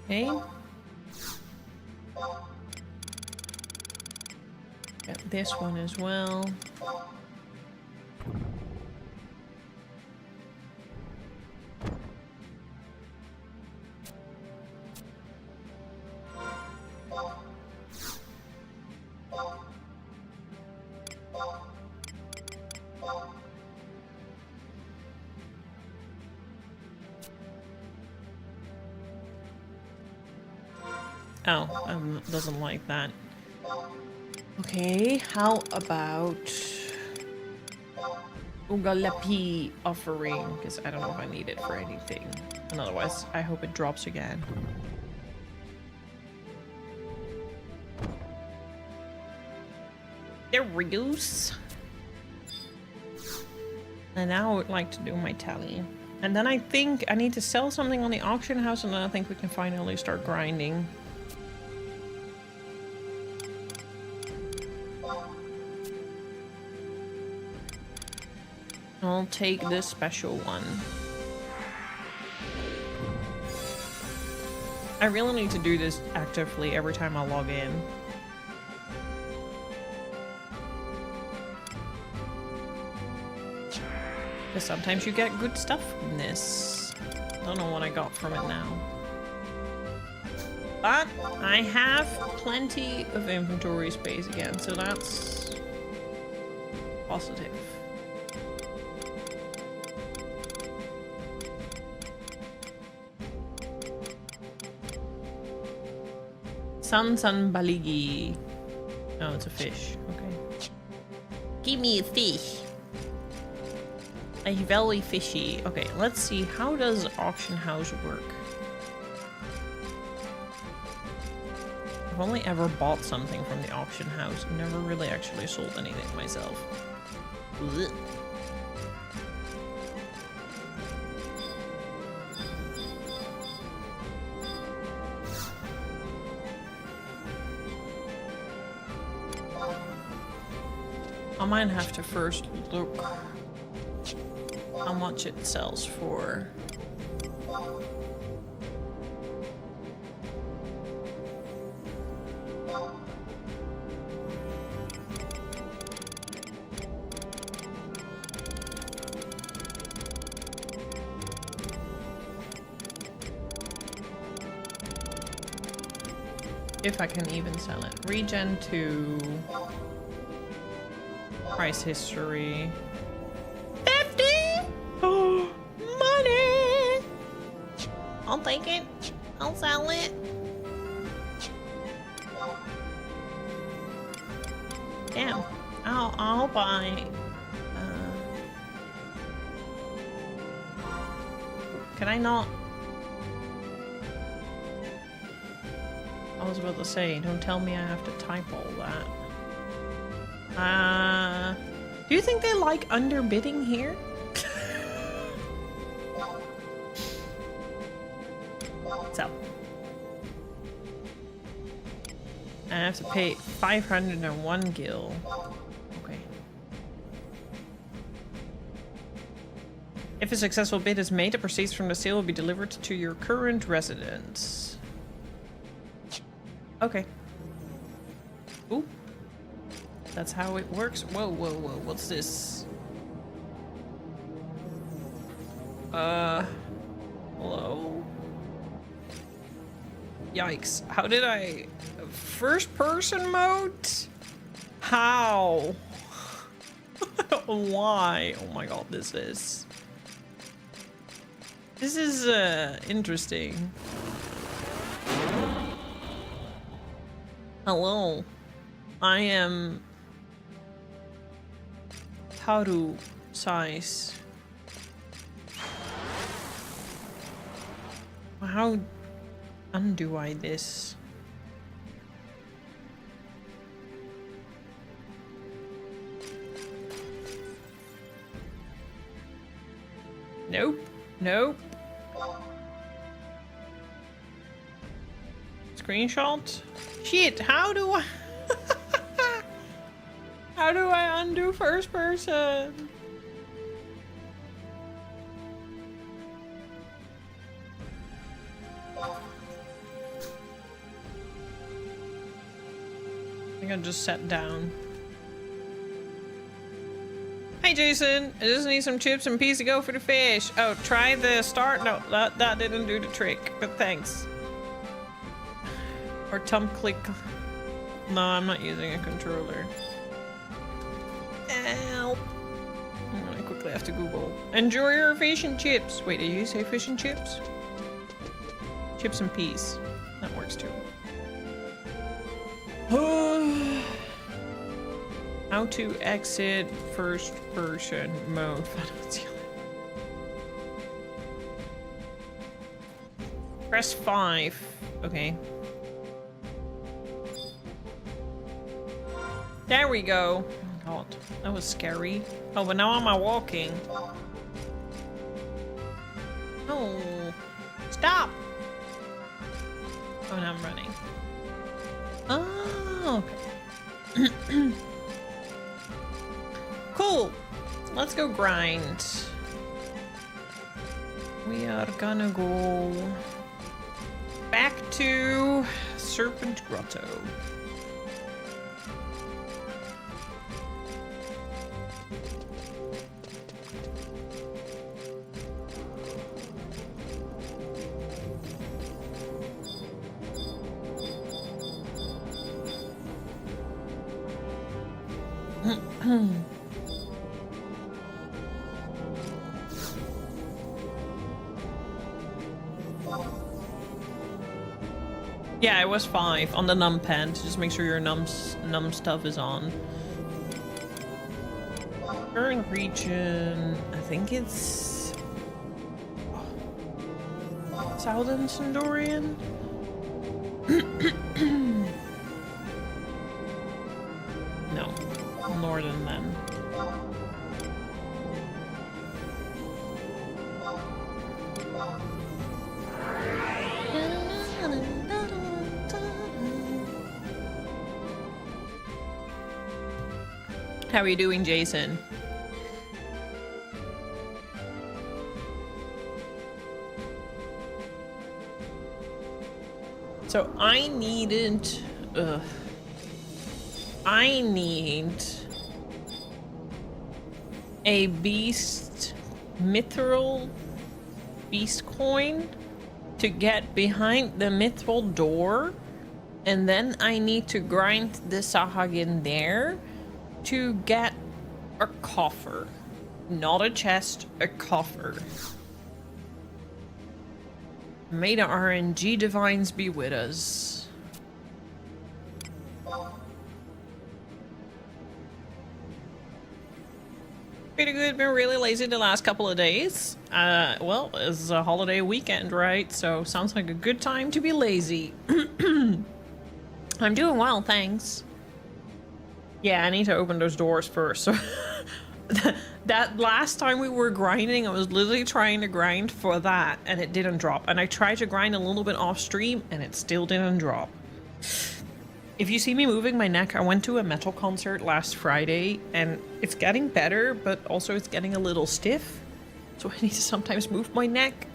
Okay. Got this one as well. Oh, doesn't like that. Okay, how about Ugalapi offering? Because I don't know if I need it for anything. And otherwise, I hope it drops again. There we go. And now I would like to do my tally. And then I think I need to sell something on the auction house, and then I think we can finally start grinding. I'll take this special one. I really need to do this actively every time I log in. Because sometimes you get good stuff from this. Don't know what I got from it now. But I have plenty of inventory space again, so that's positive. San baligi. Oh, it's a fish. Okay. Give me a fish. A very fishy. Okay, let's see. How does auction house work? I've only ever bought something from the auction house. I've never really actually sold anything myself. Blech. I might have to first look how much it sells for. If I can even sell it. Regen 2. Price history. 50! Oh, money! I'll take it. I'll sell it. Damn. I'll buy. Can I not? I was about to say, don't tell me I have to type all that. Do you think they like underbidding here? So. I have to pay 501 gil. Okay. If a successful bid is made, the proceeds from the sale will be delivered to your current residence. Okay. Ooh. That's how it works. Whoa, whoa, whoa. What's this? Hello? Yikes. How did I... First person mode? How? Why? Oh my god, this is... This is, interesting. Hello. I am... Taru size. How undo I this? Nope. Nope. Screenshot? Shit, how do I... How do I undo first person? I think I just sat down. Hey Jason, I just need some chips and peas to go for the fish. Oh, try the start? No, that didn't do the trick, but thanks. Or thumb click. No, I'm not using a controller. Help. I'm gonna quickly have to Google. Enjoy your fish and chips. Wait, did you say fish and chips? Chips and peas. That works too. How to exit first person mode. Vana'Diel. Press 5. Okay. There we go. God, that was scary. Oh, but now am I walking? No. Stop! Oh, now I'm running. Oh, okay. Cool. Let's go grind. We are gonna go back to Serpent Grotto. Yeah, it was 5 on the num pen. Just make sure your num stuff is on. Current region, I think it's Southern Sindorian. No, Northern then. How are you doing, Jason? So I need a beast mithril beast coin to get behind the mithril door, and then I need to grind the Sahagin there to get a coffer. Not a chest, a coffer. May the RNG divines be with us. Pretty good. Been really lazy the last couple of days. Well, it's a holiday weekend, right? So sounds like a good time to be lazy. I'm doing well, thanks. Yeah, I need to open those doors first. So that last time we were grinding, I was literally trying to grind for that and it didn't drop. And I tried to grind a little bit off stream and it still didn't drop. If you see me moving my neck, I went to a metal concert last Friday and it's getting better, but also it's getting a little stiff. So I need to sometimes move my neck.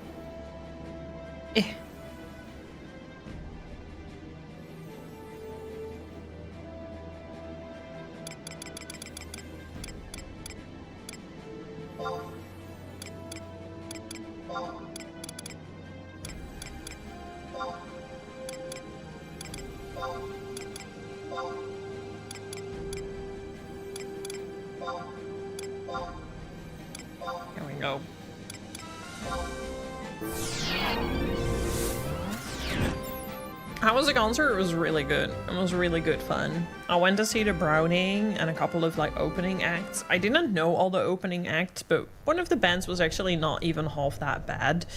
How was the concert? It was really good. It was really good fun. I went to see the Browning and a couple of like opening acts. I didn't know all the opening acts, but one of the bands was actually not even half that bad.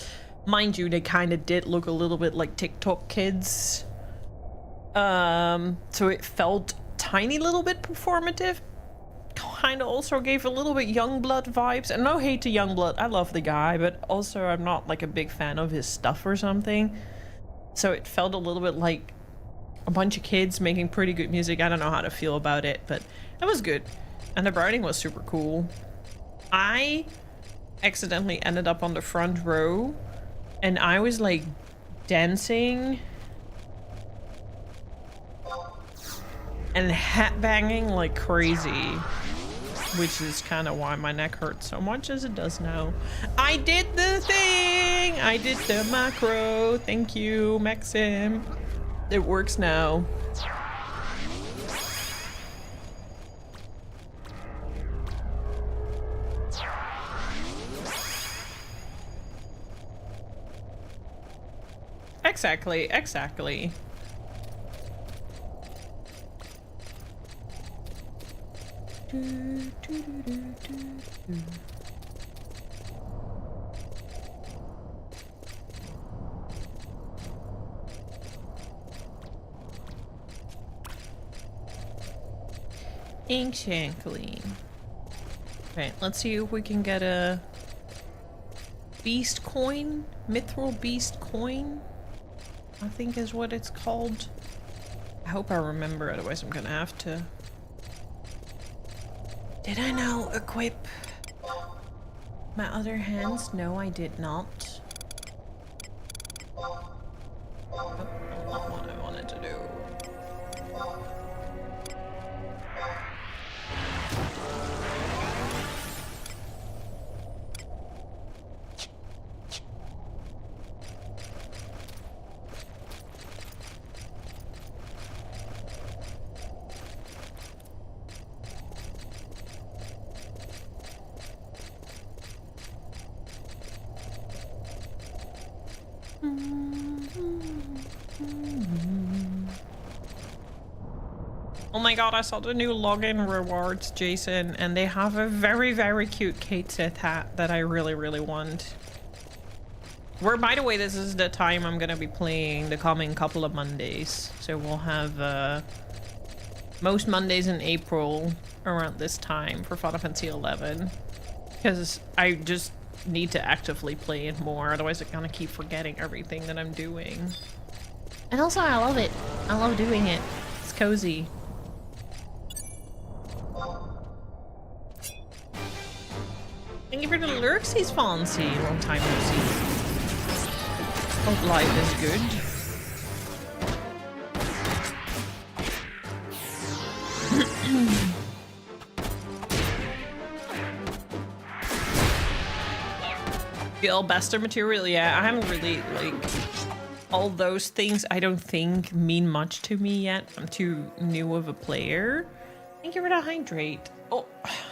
Mind you, they kind of did look a little bit like TikTok kids. So it felt tiny little bit performative. Kind of also gave a little bit Youngblood vibes. And no hate to Youngblood, I love the guy, but also I'm not like a big fan of his stuff or something. So it felt a little bit like a bunch of kids making pretty good music. I don't know how to feel about it, but it was good. And the Browning was super cool. I accidentally ended up on the front row and I was like dancing and hat banging like crazy, which is kind of why my neck hurts so much as it does now. I did the thing! I did the macro. Thank you, Maxim. It works now. Exactly, exactly. Exactly. Okay, let's see if we can get a beast coin. Mithril beast coin, I think is what it's called. I hope I remember, otherwise I'm gonna have to. Did I now equip my other hands? No, I did not. Oh, not what I wanted to do. Oh my god, I saw the new login rewards, Jason, and they have a very, very cute Kate Sith hat that I really, really want. Where, by the way, this is the time I'm gonna be playing the coming couple of Mondays. So we'll have most Mondays in April around this time for Final Fantasy XI. Because I just need to actively play it more, otherwise I'm gonna keep forgetting everything that I'm doing. And also, I love it. I love doing it. It's cozy. Thank you for the lurks, he's fancy. Long time no see. Hope life is good. The alabaster material, yeah, I haven't really, like, all those things I don't think mean much to me yet. I'm too new of a player. Thank you for the hydrate. Oh,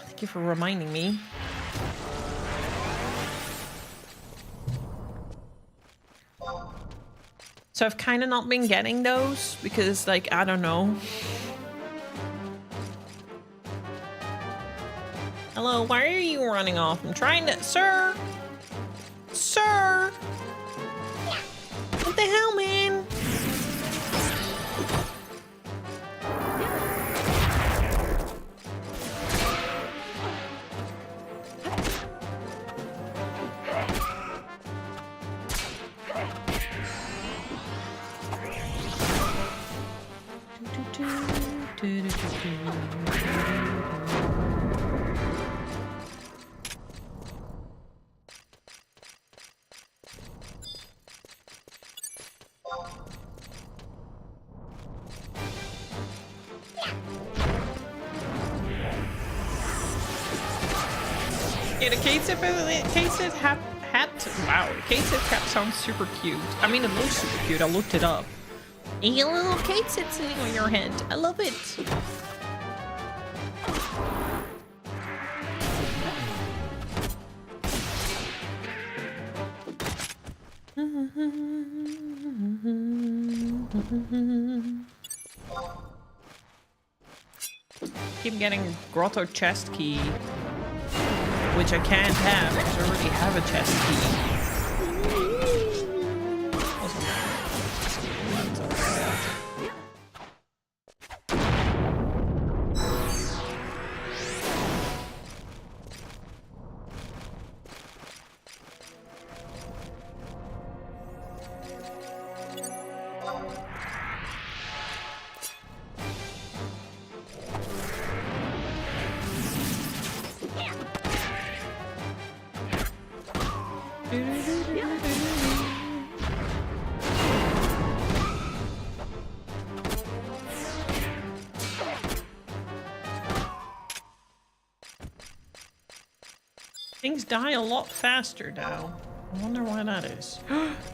thank you for reminding me. So I've kind of not been getting those because, like, I don't know. Hello, why are you running off? I'm trying to... Sir! Sir! What the hell, man? Yeah, the K-Sith hat, wow, the K-Sith cap sounds super cute. I mean, it looks super cute, I looked it up. And you got a little K-Sith sitting on your head. I love it. Keep getting grotto chest key, which I can't have because I already have a chest key. Things die a lot faster now. I wonder why that is.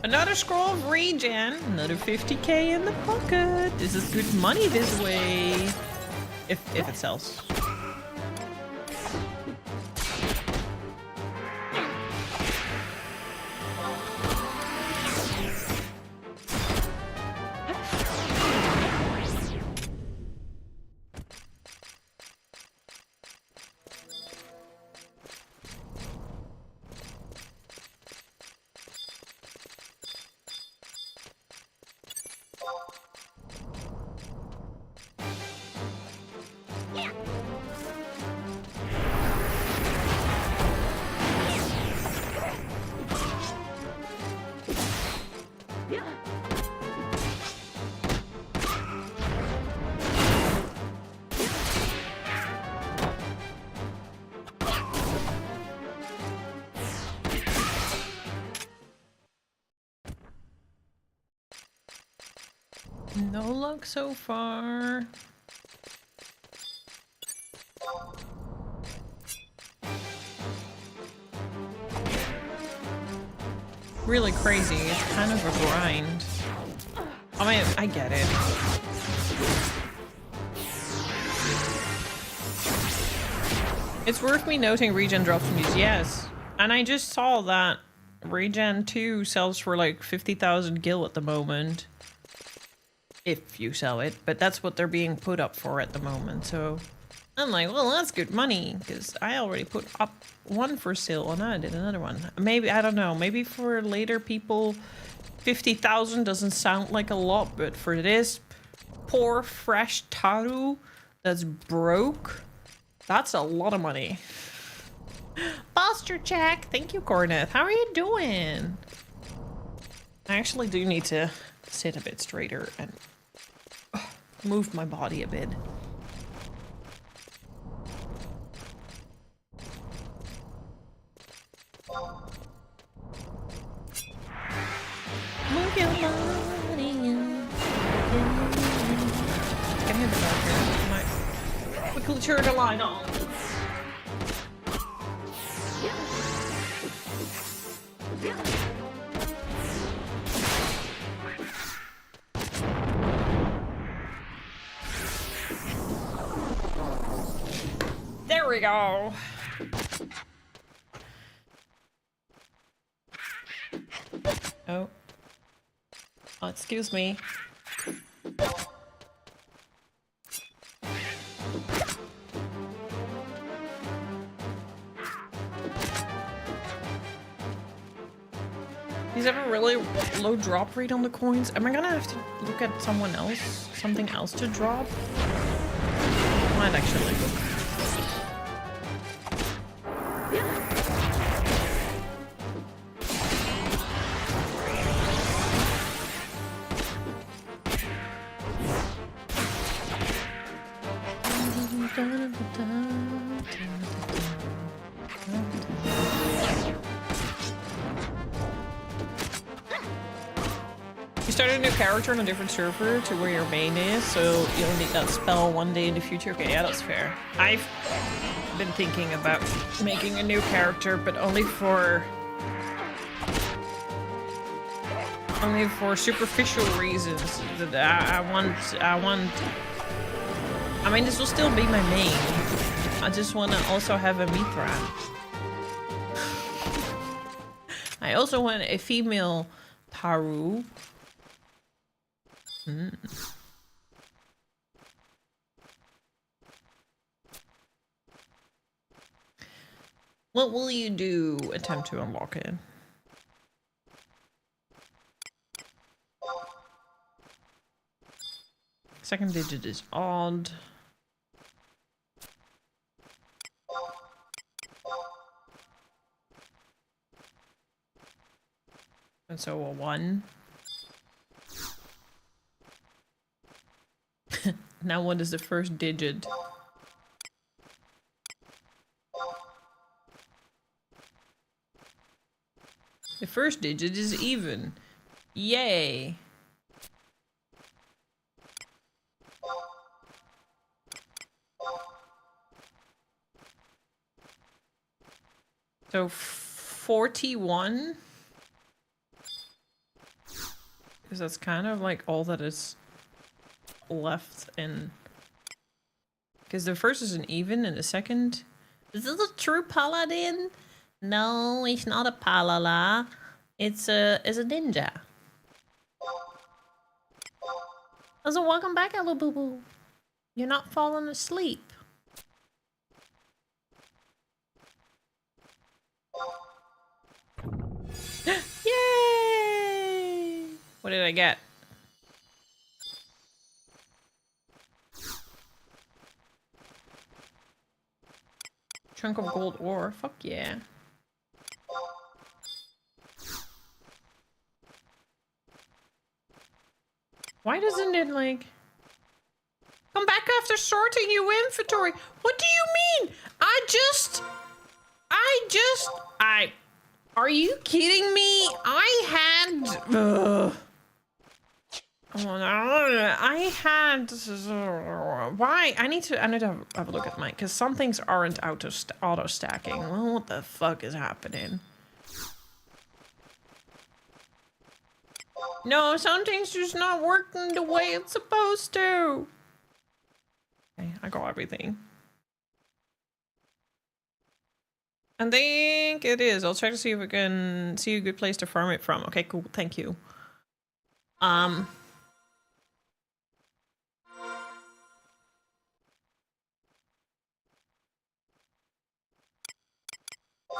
Another scroll of regen. Another 50k in the pocket. This is good money this way. If it sells. No luck so far. Really crazy. It's kind of a grind. I mean, I get it. It's worth me noting regen drops from these, yes. And I just saw that regen 2 sells for like 50,000 gil at the moment. If you sell it, but that's what they're being put up for at the moment, so... I'm like, well, that's good money, because I already put up one for sale, and I did another one. Maybe, I don't know, maybe for later people, 50,000 doesn't sound like a lot, but for this poor, fresh Taru that's broke, that's a lot of money. Posture check! Thank you, Corneth. How are you doing? I actually do need to sit a bit straighter and move my body a bit. Move your body. It's getting a bit dark here. I might quickly turn the light on. There we go. Oh. Oh, excuse me. These have a really low drop rate on the coins. Am I gonna have to look at someone else? Something else to drop? Might actually look. You start a new character on a different server to where your main is, so you'll need that spell one day in the future. Okay, yeah, that's fair. I've been thinking about making a new character, but only for superficial reasons. That I mean, this will still be my main. I just want to also have a Mithra. I also want a female Taru. What will you do? Attempt to unlock it. Second digit is odd. And so a 1. Now what is the first digit? The first digit is even. Yay! So 41? Because that's kind of like all that is left in... Because the first is an even and the second... Is this a true paladin? No, it's not a palala. It's a ninja. So welcome back, Hello Boo Boo. You're not falling asleep. Yay! What did I get? Chunk of gold ore. Fuck yeah. Why doesn't it like... Come back after sorting your inventory. What do you mean? Are you kidding me? I had... I had why I need to have a look at mine because some things aren't auto stacking. Well, what the fuck is happening? No, something's just not working the way it's supposed to. Okay, I got everything. I think it is. I'll check to see if we can see a good place to farm it from. Okay, cool. Thank you.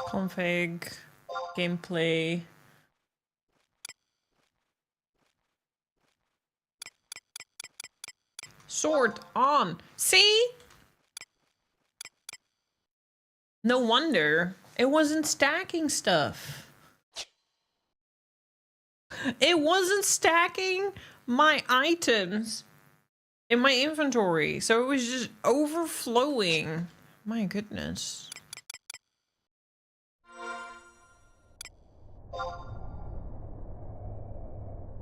Config, gameplay. Sword on. See? No wonder. It wasn't stacking stuff. It wasn't stacking my items in my inventory. So it was just overflowing. My goodness.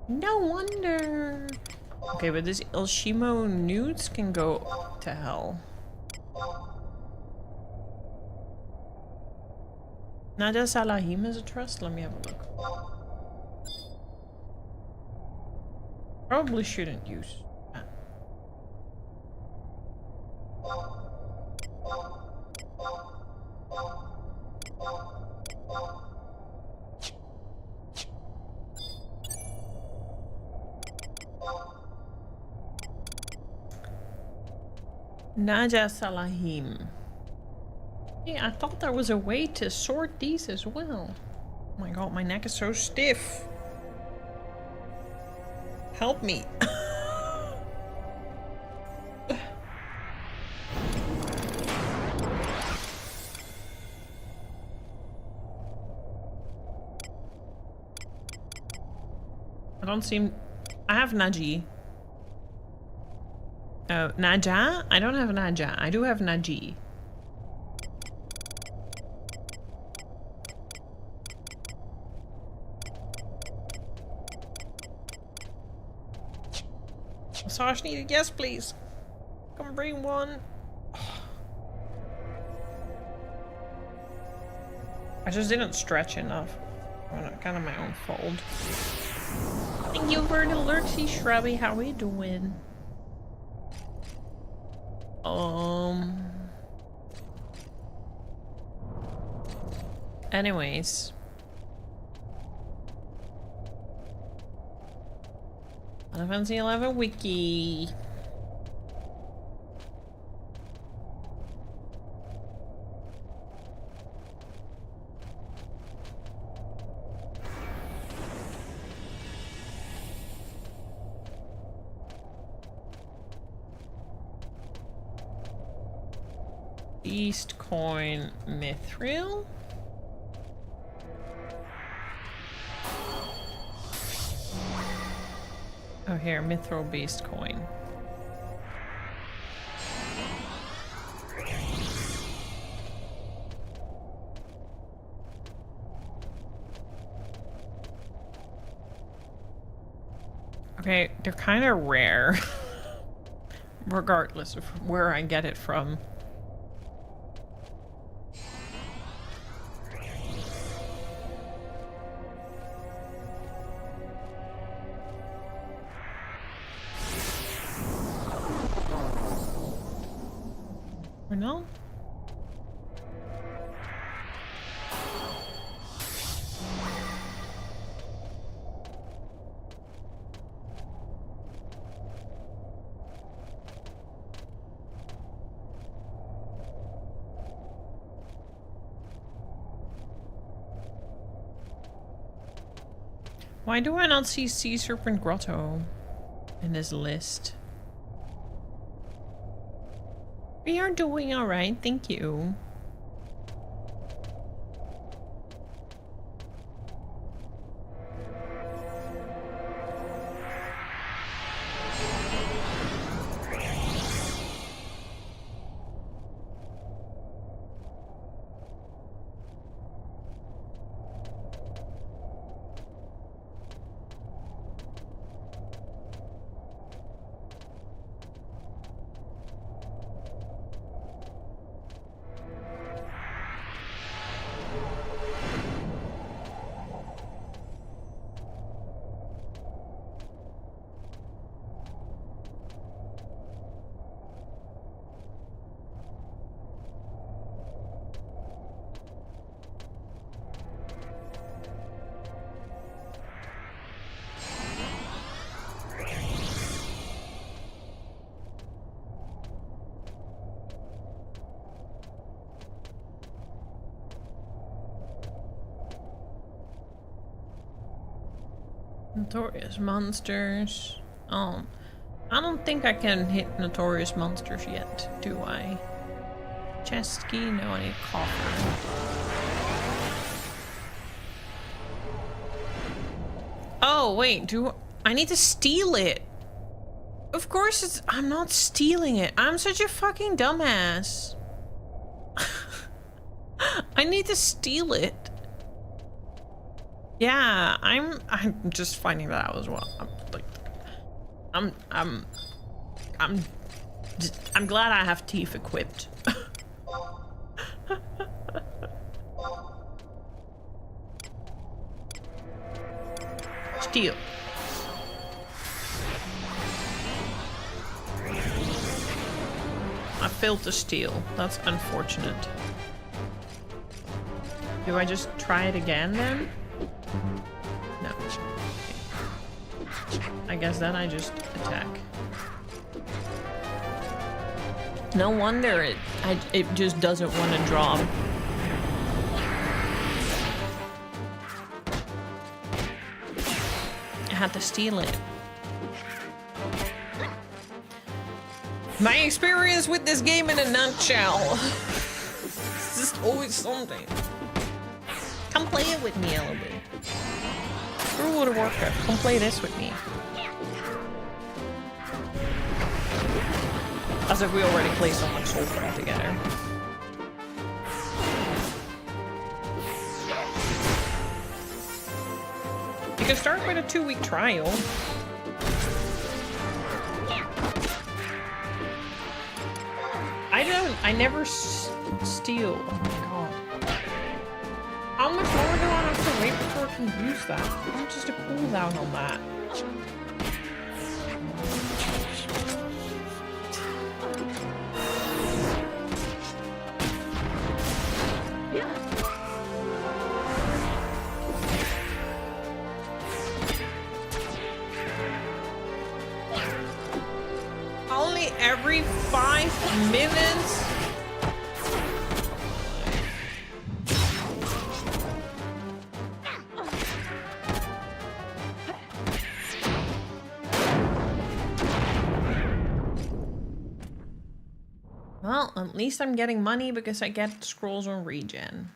No wonder. Okay, but this Elshimo nudes can go to hell. Nadia Salahim is a trust? Let me have a look. Probably shouldn't use that. Nadia Salahim. Yeah, I thought there was a way to sort these as well. Oh my god, my neck is so stiff. Help me. I don't seem... I have Naji. Oh, Naja? I don't have Naja. I do have Naji. Massage needed. Yes, please. Come bring one. I just didn't stretch enough. Kind of my own fault. Thank you for the lurksy, Shrubby. How we doing? Anyways. FFXIV wiki. Beast coin mithril. Oh, here, mithril beast coin. Okay, they're kind of rare. Regardless of where I get it from. Or no? Why do I not see Sea Serpent Grotto in this list? We are doing alright, thank you. Notorious monsters. Oh, I don't think I can hit notorious monsters yet, do I? Chest key? No, I need coffer. Oh, wait, I need to steal it? Of course I'm not stealing it. I'm such a fucking dumbass. I need to steal it. Yeah, I'm just finding that out as well. I'm glad I have teeth equipped. Steal. I failed to steal. That's unfortunate. Do I just try it again then? No. Okay. I guess then I just attack. No wonder it just doesn't want to drop. I had to steal it. My experience with this game in a nutshell. It's just always something. Come play it with me, Eloise. Screw World of Warcraft. Come play this with me. As if we already play so much Soulfront together. You can start with a 2-week trial. I never steal. Oh my god. How much more do I have to wait before I can use that? How much is the cooldown on that? Only every 5 minutes? Well, at least I'm getting money because I get scrolls on regen.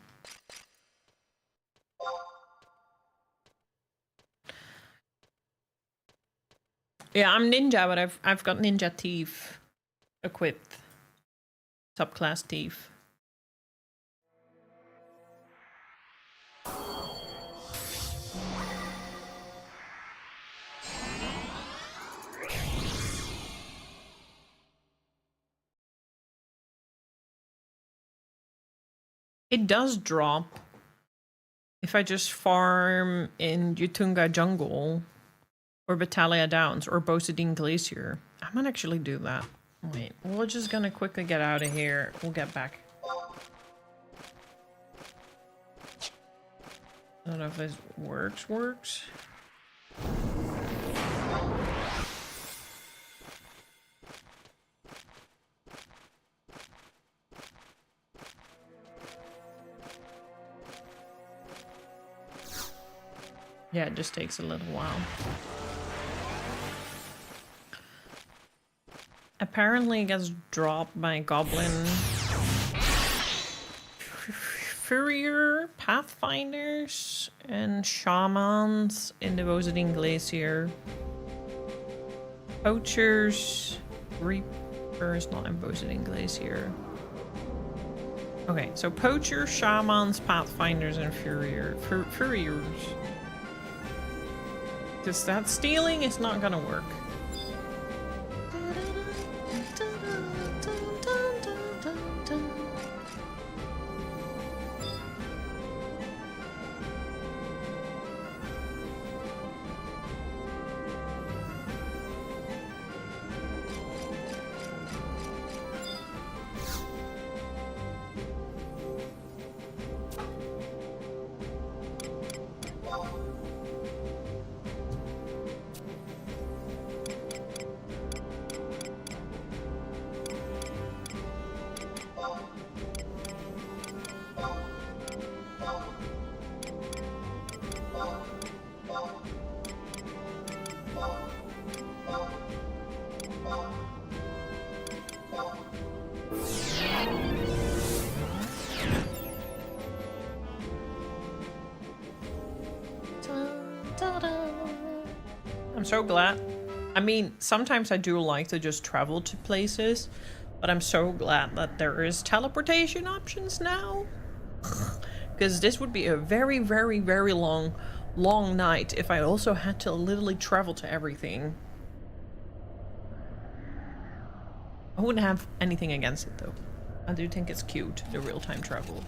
Yeah, I'm ninja, but I've got ninja teeth equipped. Subclass teeth. It does drop if I just farm in Yutunga Jungle or Battalia Downs or Bosadine Glacier. I might actually do that. Wait, we're just gonna quickly get out of here. We'll get back. I don't know if this works. Yeah, it just takes a little while. Apparently it gets dropped by Goblin Furrier, Pathfinders, and Shamans in the Bosadine Glacier. Poachers, Reapers, not in Bosadine Glacier. Okay, so Poacher, Shamans, Pathfinders, and Furriers. Because that stealing is not gonna work. so glad. I mean, sometimes I do like to just travel to places, but I'm so glad that there is teleportation options now. Because this would be a very, very, very long night if I also had to literally travel to everything. I wouldn't have anything against it though. I do think it's cute, the real-time travel.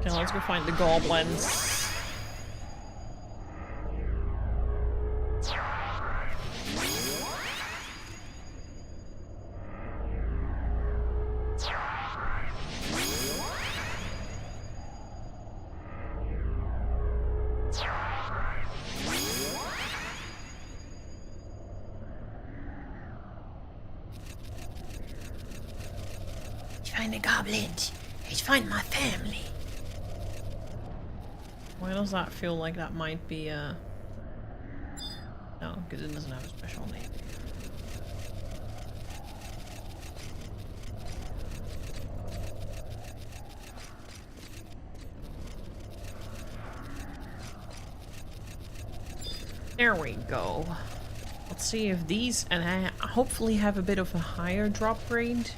Okay, let's go find the goblins. Find the goblins. Let's find my family. Why does that feel like that might be a... No, because it doesn't have a special name. There we go. Let's see if these, and I hopefully have a bit of a higher drop rate.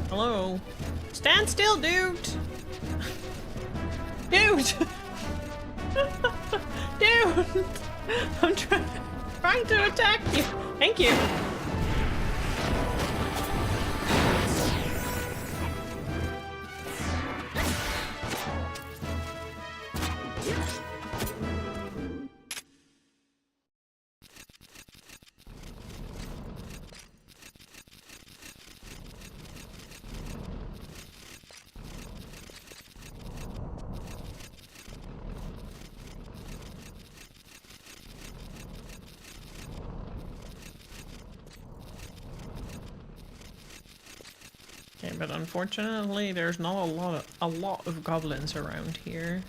Hello? Stand still, dude! Dude! Dude! I'm trying to attack you. Thank you. Okay, but unfortunately, there's not a lot of goblins around here.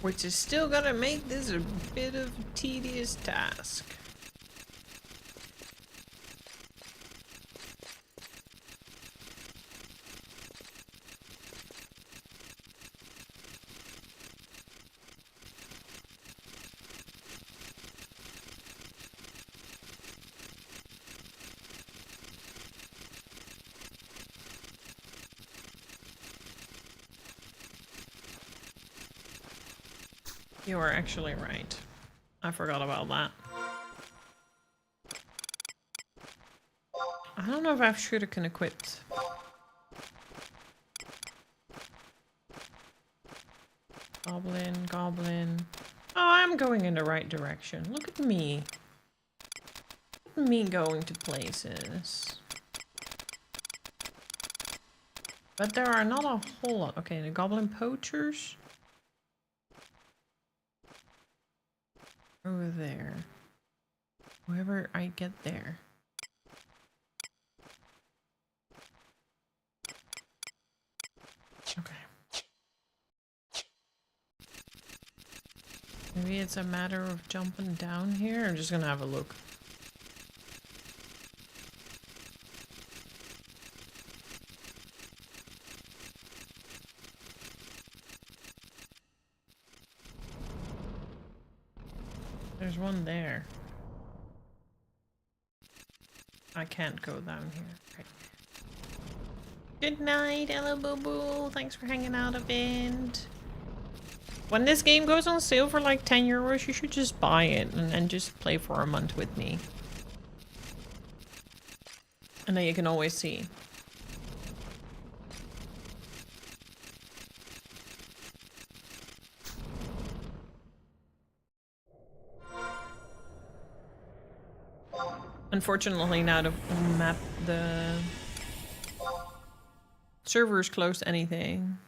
Which is still gonna make this a bit of a tedious task. You are actually right. I forgot about that. I don't know if I should have can equip. Goblin, goblin. Oh, I'm going in the right direction. Look at me. Look at me going to places. But there are not a whole lot. Okay, the goblin poachers. Over there. Whoever I get there. Okay. Maybe it's a matter of jumping down here. I'm just gonna have a look. There's one there. I can't go down here. Okay. Good night, Ella Boo Boo. Thanks for hanging out a bit. When this game goes on sale for like 10 euros, you should just buy it and just play for a month with me. And then you can always see. Unfortunately, now the servers closed anything.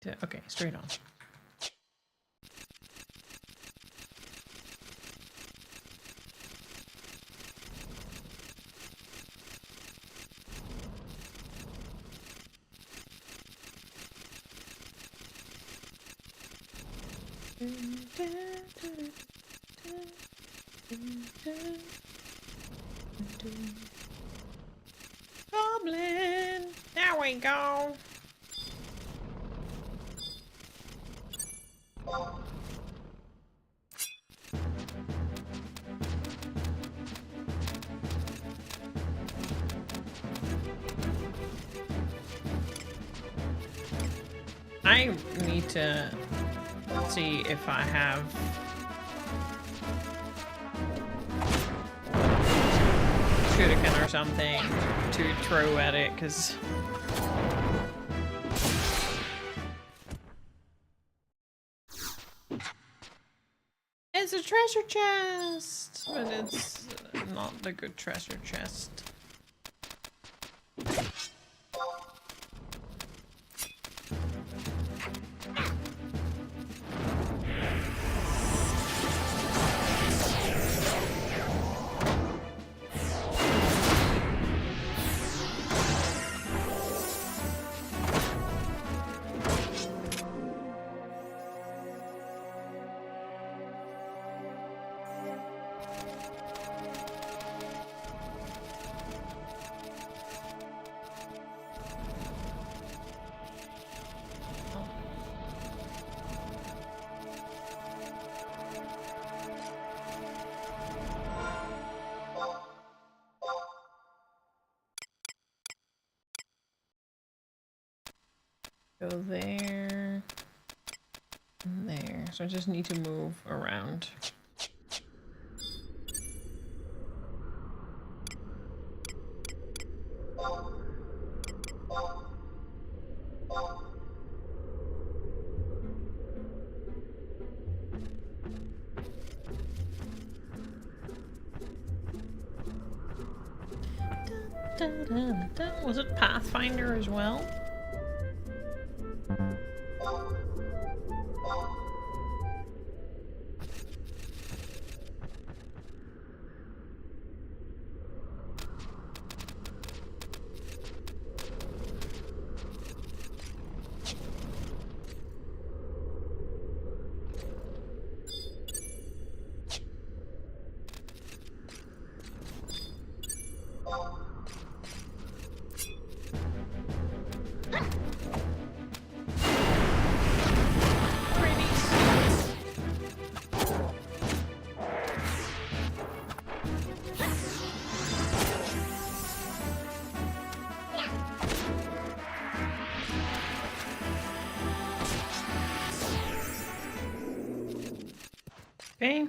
to... Okay, straight on. Goblin! There we go! I need to see if I have shuriken or something to throw at it, because it's a treasure chest, but it's not the good treasure chest. Go there, and there. So I just need to move around. Was it Pathfinder as well? Okay.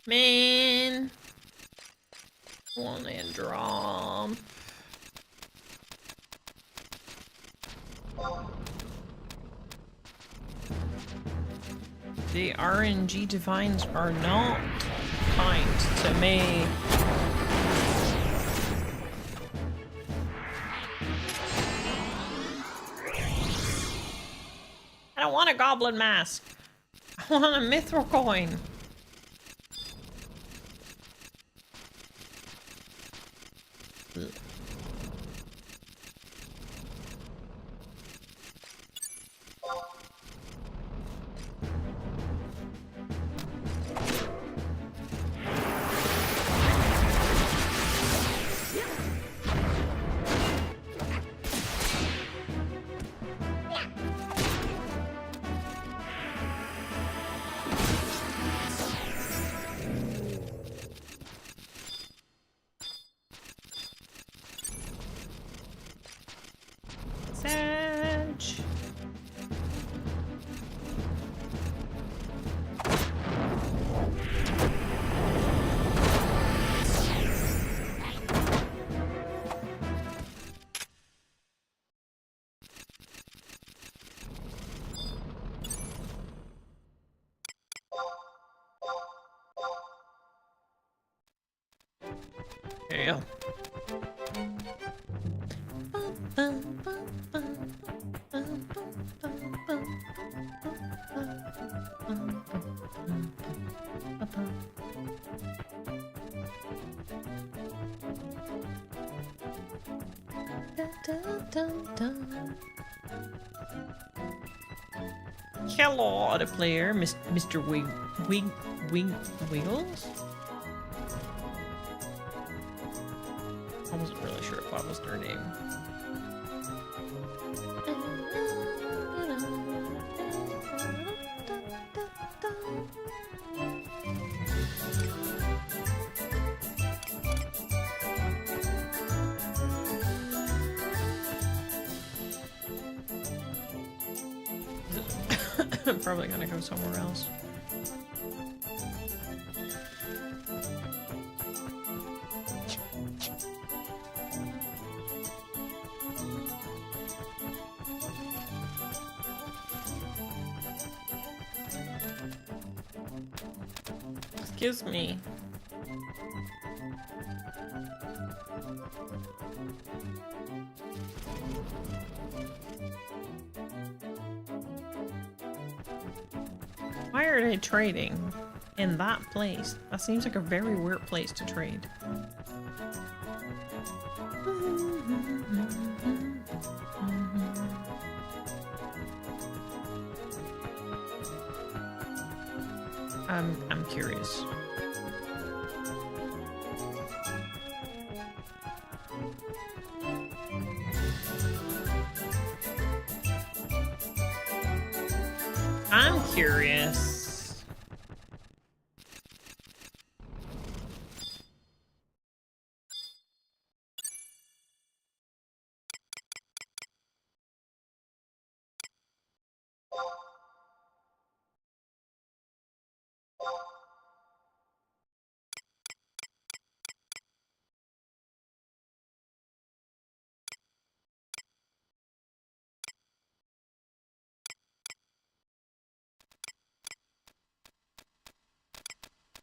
Man, one and draw. The RNG divines are not kind to me. I don't want a goblin mask. I want a mithril coin. Vana'Diel. Hello, other player, Mr. Wiggles? I wasn't really sure if that was their name. I'm probably gonna go somewhere else. Excuse me. Why are they trading in that place? That seems like a very weird place to trade. I'm curious. I'm curious.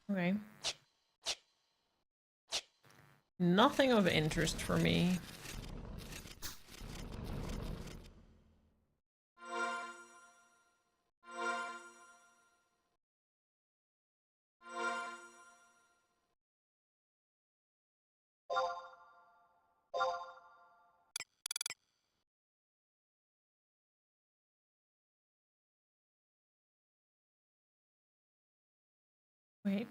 Okay. Nothing of interest for me. Wait.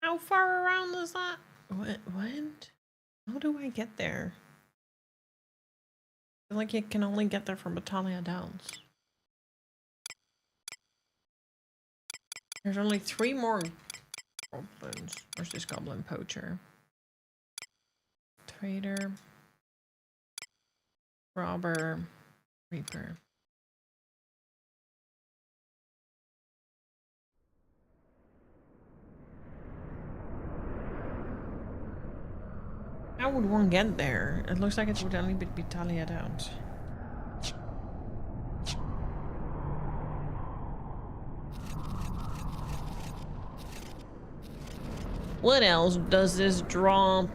How far around is that? What? How do I get there? I feel like you can only get there from Battaglia Downs. There's only 3 more goblins. Where's this goblin poacher? Trader. Robber. Reaper. How would one get there? It looks like it would only be Battaglia Downs. What else does this drop?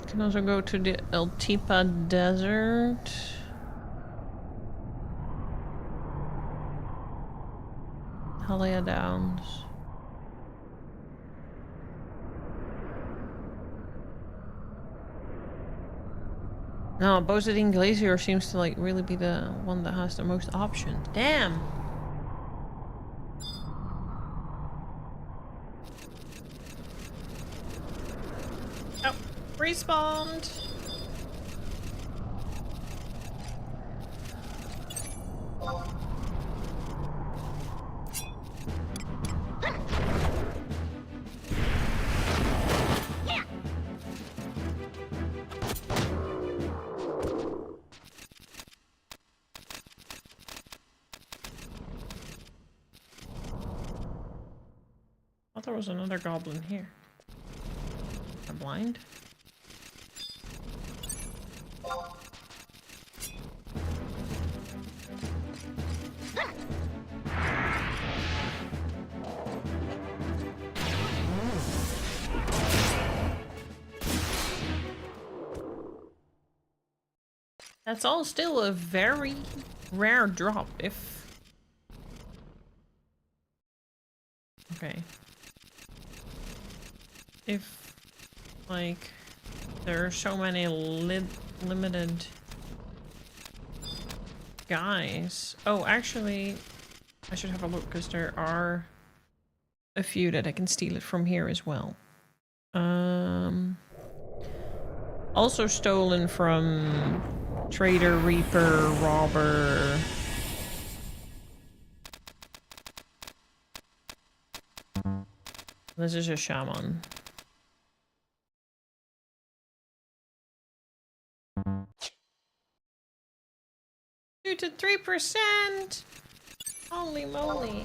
Can also go to the El Tipa Desert. Himalaya Downs. No, Bosadine Glacier seems to like really be the one that has the most options. Damn! Oh, respawned! I thought there was another goblin here. I'm blind. That's all still a very rare drop, if... Okay. If, like, there are so many limited guys. Oh, actually, I should have a look, because there are a few that I can steal it from here as well. Also stolen from Trader, Reaper, Robber. This is a shaman. Due to 3%! Holy moly.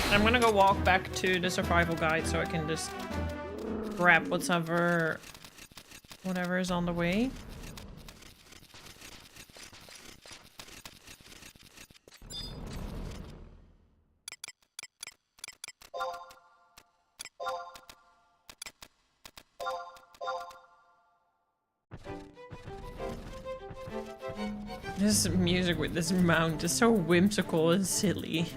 I'm gonna go walk back to the survival guide so I can just grab whatever is on the way. This music with this mount is so whimsical and silly.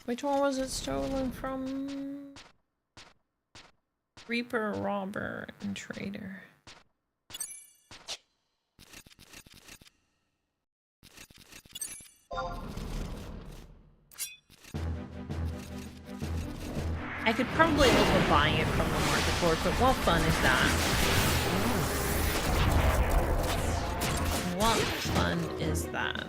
Which one was it stolen from? Reaper, Robber, and Trader. I could probably look at buying it from the market court, but what fun is that? What fun is that?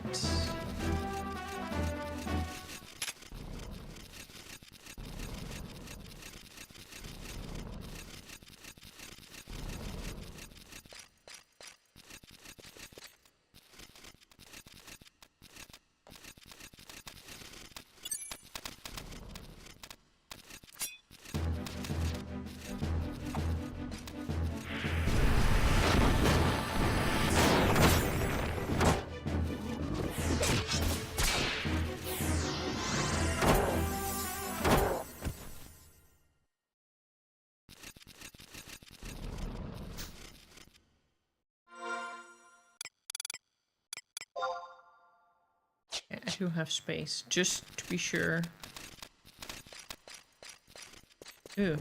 I do have space, just to be sure. Ew.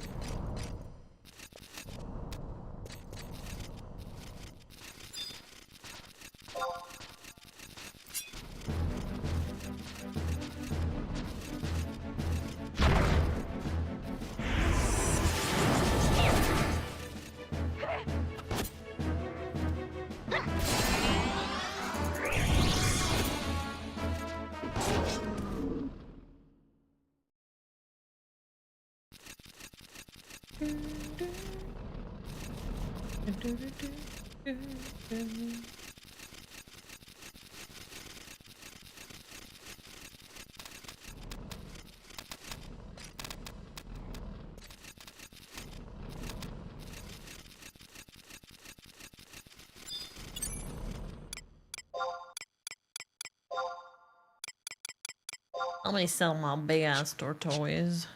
Let me sell my big ass tortoise.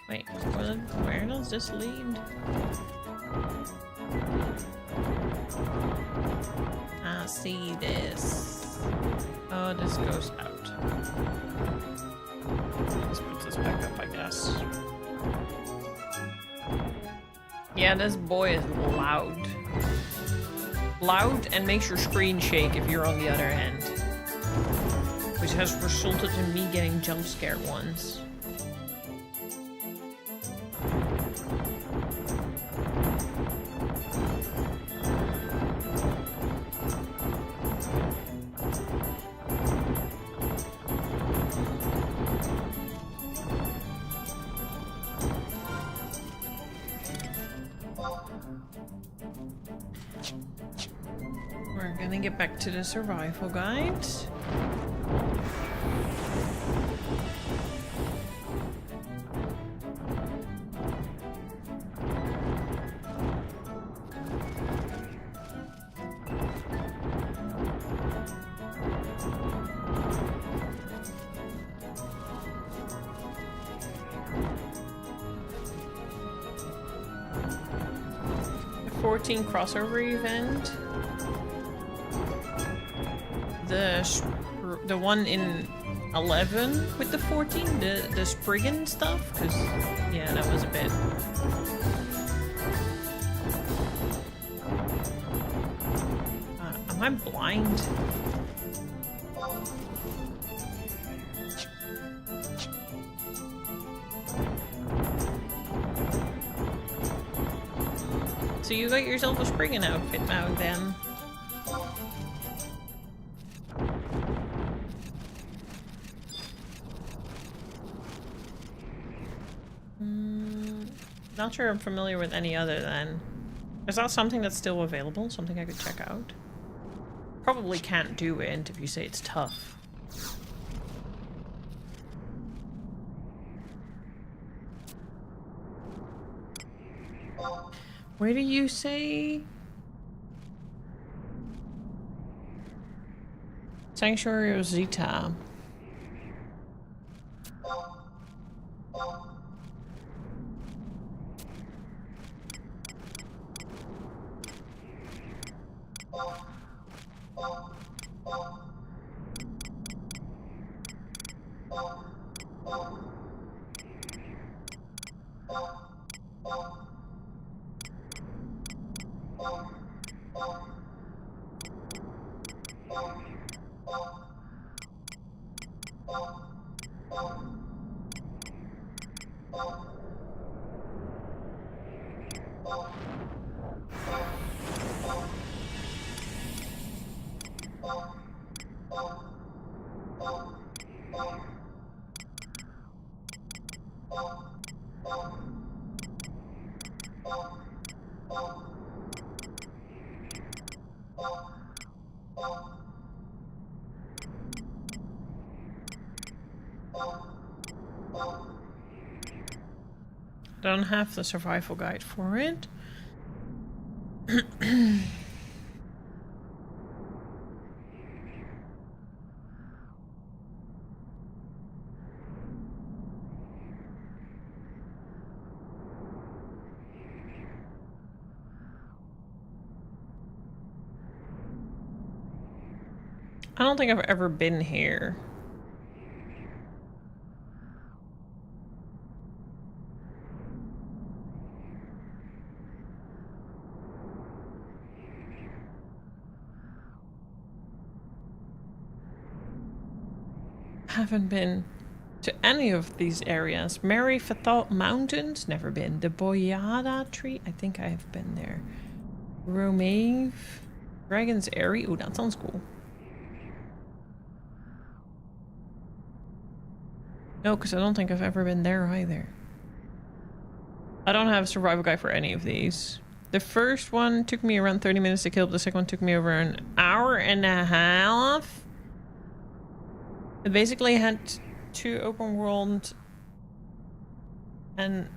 Wait, where does this lead? I see this. Oh, this goes out. Let's put this back up, I guess. Yeah, this boy is loud. Loud and makes your screen shake if you're on the other end. Which has resulted in me getting jump scared once. We're gonna get back to the survival guide. The 14 crossover event. The one in 11 with the 14, the Spriggan stuff, because yeah, that was a bit. Am I blind? So you got yourself a Spriggan outfit now, then. Not sure I'm familiar with any other then. Is that something that's still available? Something I could check out? Probably can't do it if you say it's tough. Where do you say? Sanctuary of Zita. Don't have the survival guide for it. I don't think I've ever been here. Haven't been to any of these areas. Mary Fatal Mountains, never been. The Boyada Tree, I think I have been there. Romave, Dragon's Airy, ooh, that sounds cool. No, because I don't think I've ever been there either. I don't have a survival guide for any of these. The first one took me around 30 minutes to kill, but the second one took me over an hour and a half. I basically had 2 open world and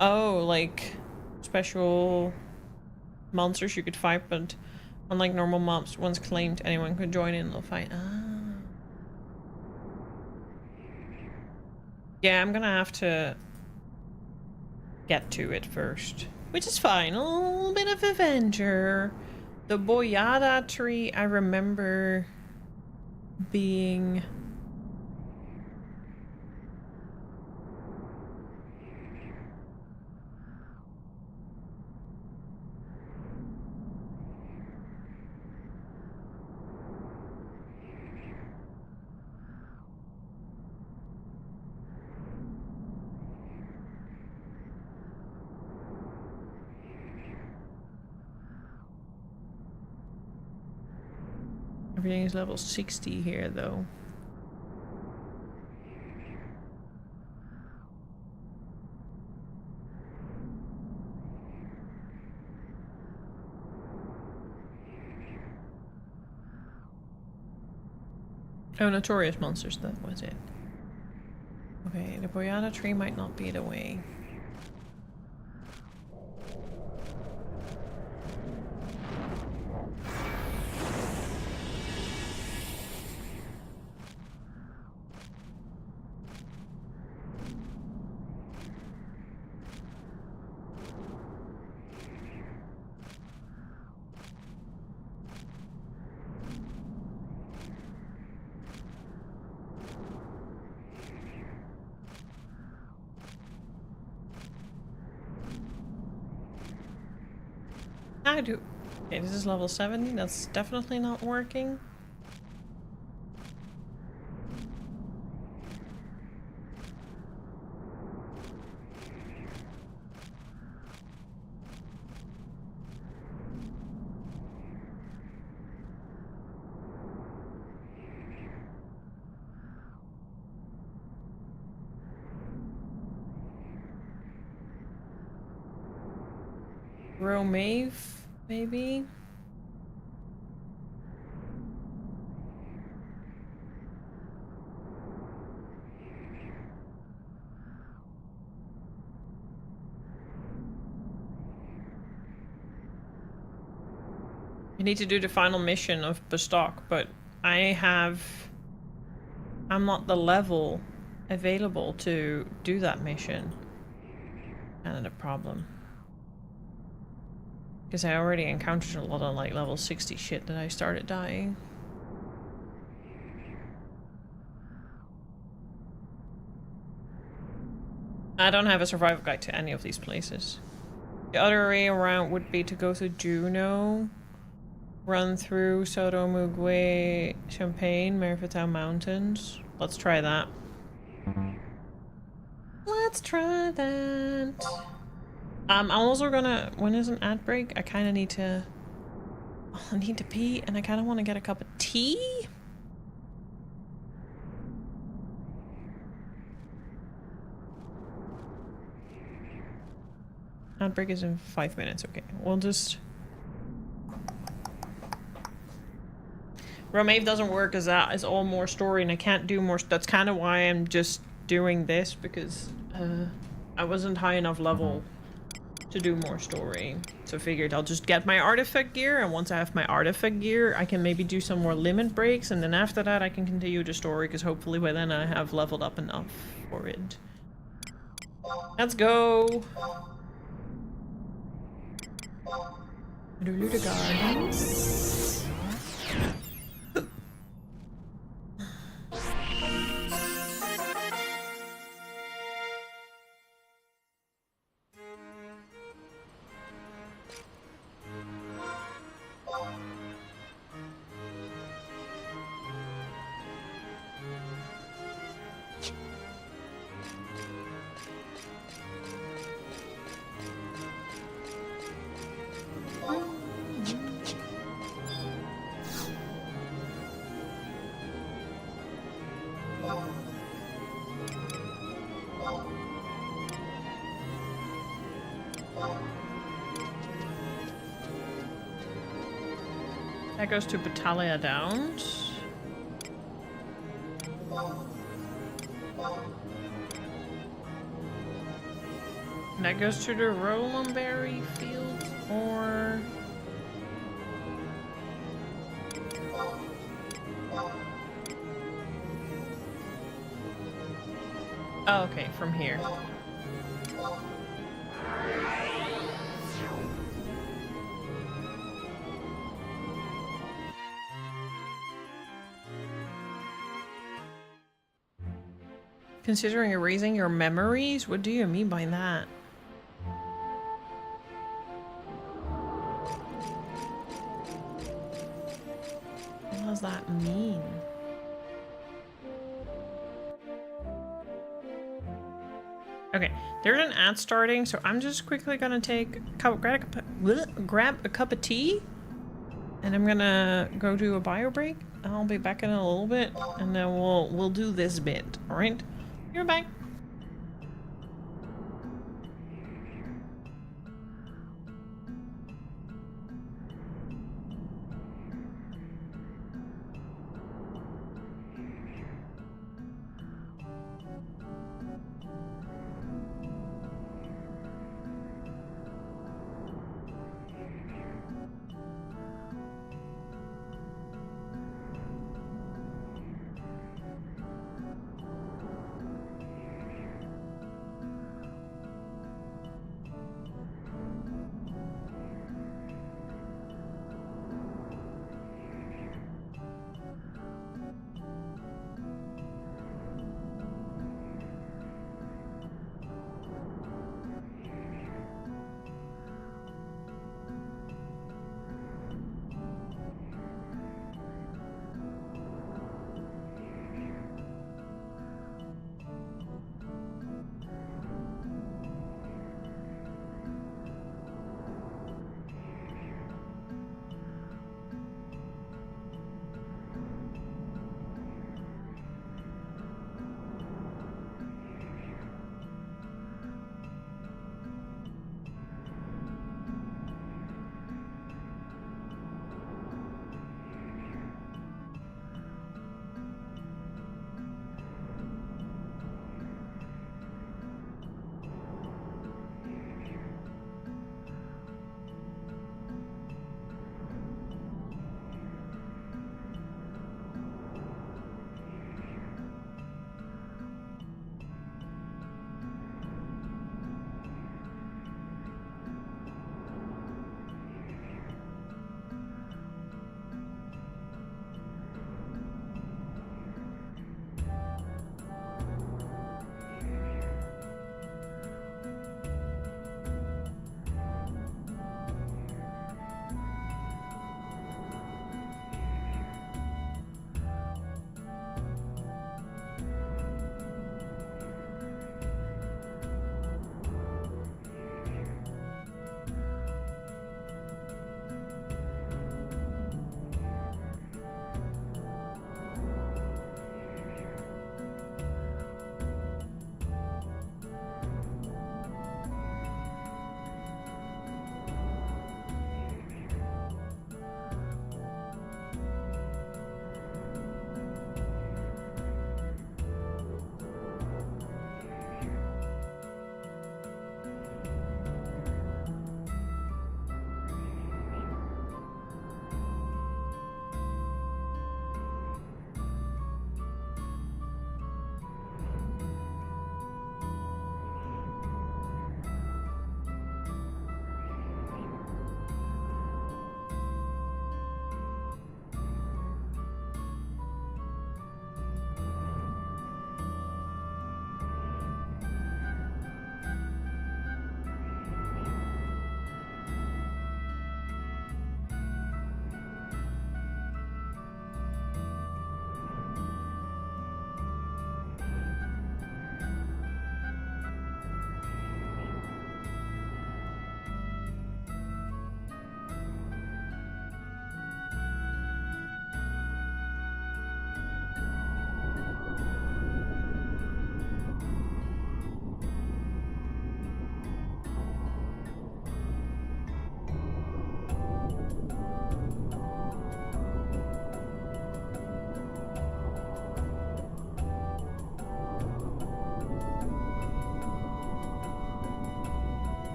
oh, like special monsters you could fight, but unlike normal mobs, once claimed, anyone could join in the fight. Ah. Yeah, I'm gonna have to get to it first, which is fine. A little bit of adventure. The Boyada Tree, I remember being everything is level 60 here though. Oh, notorious monsters, that was it. Okay, the Boyada Tree might not be the way. I do. Okay, this is level 70. That's definitely not working. Romave, maybe? You need to do the final mission of Bestock, but I'm not the level available to do that mission. Kind of the problem. Because I already encountered a lot of like level 60 shit that I started dying. I don't have a survival guide to any of these places. The other way around would be to go to Juneau, run through Soto Mugwe, Champagne, Merifatown Mountains. Let's try that. Let's try that. I'm also gonna, when is an ad break? I kind of need to, I need to pee and I kind of want to get a cup of tea. Ad break is in 5 minutes. Okay, we'll just. Romave doesn't work as that is all more story and I can't do more. That's kind of why I'm just doing this because I wasn't high enough level to do more story. So I figured I'll just get my artifact gear, and once I have my artifact gear, I can maybe do some more limit breaks, and then after that I can continue the story, because hopefully by then I have leveled up enough for it. Let's go! Luluda Gardens. That goes to Batalha Downs. And that goes to the Rolandberry Fields, or... Oh, okay, from here. Considering erasing your memories? What do you mean by that? What does that mean? Okay, there's an ad starting, so I'm just quickly gonna grab a cup of tea, and I'm gonna go do a bio break. I'll be back in a little bit, and then we'll do this bit. All right, you're back.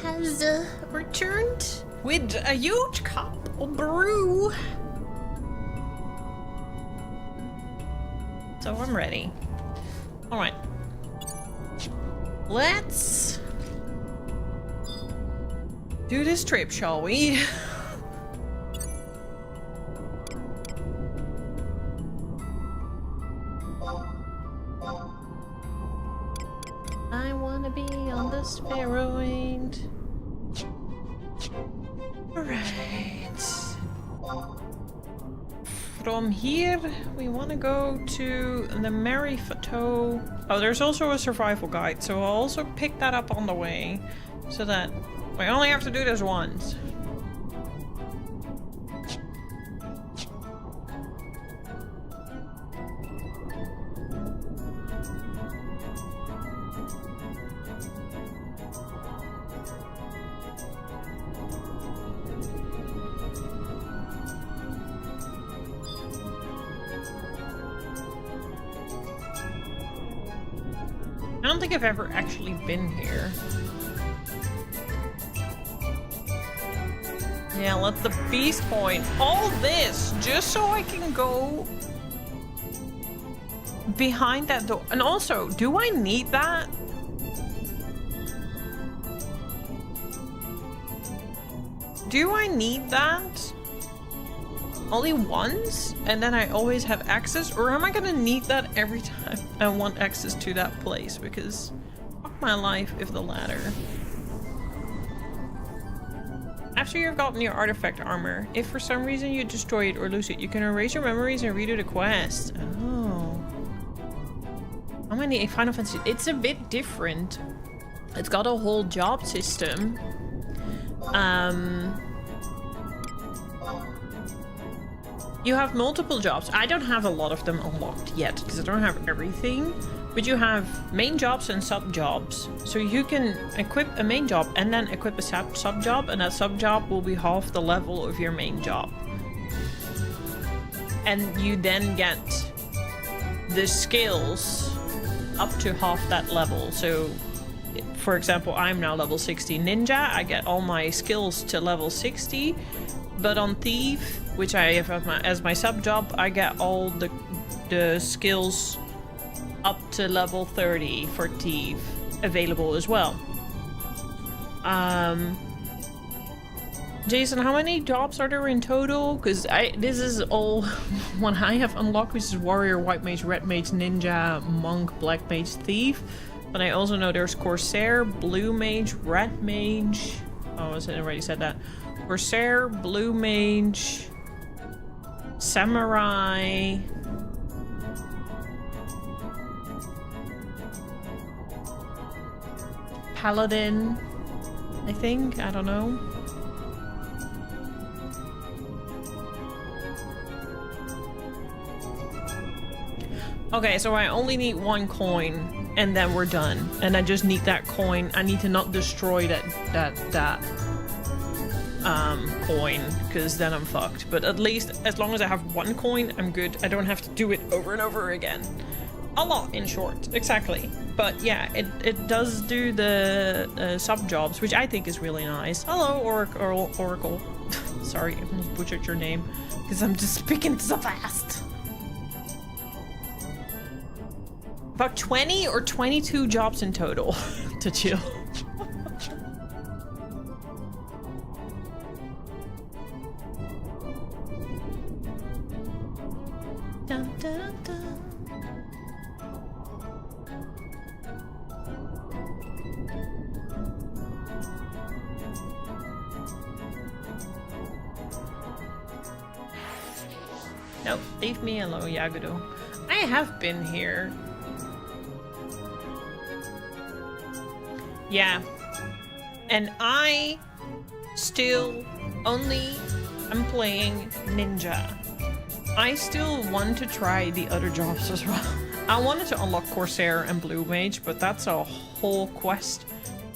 has returned. With a huge cup of brew. So I'm ready. Alright. Let's do this trip, shall we? I wanna be on the spheroid. Alright. From here, we want to go to the Mary Fateau. Oh, there's also a survival guide, so I'll also pick that up on the way, so that we only have to do this once. I don't think I've ever actually been here. Yeah, let the beast point. All this just so I can go behind that door. And also, do I need that? Do I need that? Only once? And then I always have access? Or am I gonna need that every time I want access to that place? Because fuck my life if the latter. After you've gotten your artifact armor, if for some reason you destroy it or lose it, you can erase your memories and redo the quest. Oh. How many Final Fantasy? It's a bit different. It's got a whole job system. You have multiple jobs. I don't have a lot of them unlocked yet because I don't have everything. But you have main jobs and sub jobs. So you can equip a main job and then equip a sub job, and that sub job will be half the level of your main job. And you then get the skills up to half that level. So for example, I'm now level 60 ninja. I get all my skills to level 60. But on Thief, which I have as my sub job, I get all the skills up to level 30 for Thief available as well. Jason, how many jobs are there in total? Because this is all what I have unlocked, which is Warrior, White Mage, Red Mage, Ninja, Monk, Black Mage, Thief. But I also know there's Corsair, Blue Mage, Red Mage. Oh, I already said that. Corsair, Blue Mage, Samurai, Paladin, I think. I don't know. Okay, so I only need one coin, and then we're done. And I just need that coin. I need to not destroy that coin, because then I'm fucked. But at least as long as I have one coin, I'm good. I don't have to do it over and over again. A lot, in short. Exactly. But yeah, it does do the sub jobs, which I think is really nice. Hello, Oracle. Sorry, I almost butchered your name because I'm just speaking so fast. About 20 or 22 jobs in total to chill. Dun, dun, dun. Nope, leave me alone, Yagudo. I have been here. Yeah. And I still only am playing Ninja. I still want to try the other jobs as well. I wanted to unlock Corsair and Blue Mage, but that's a whole quest.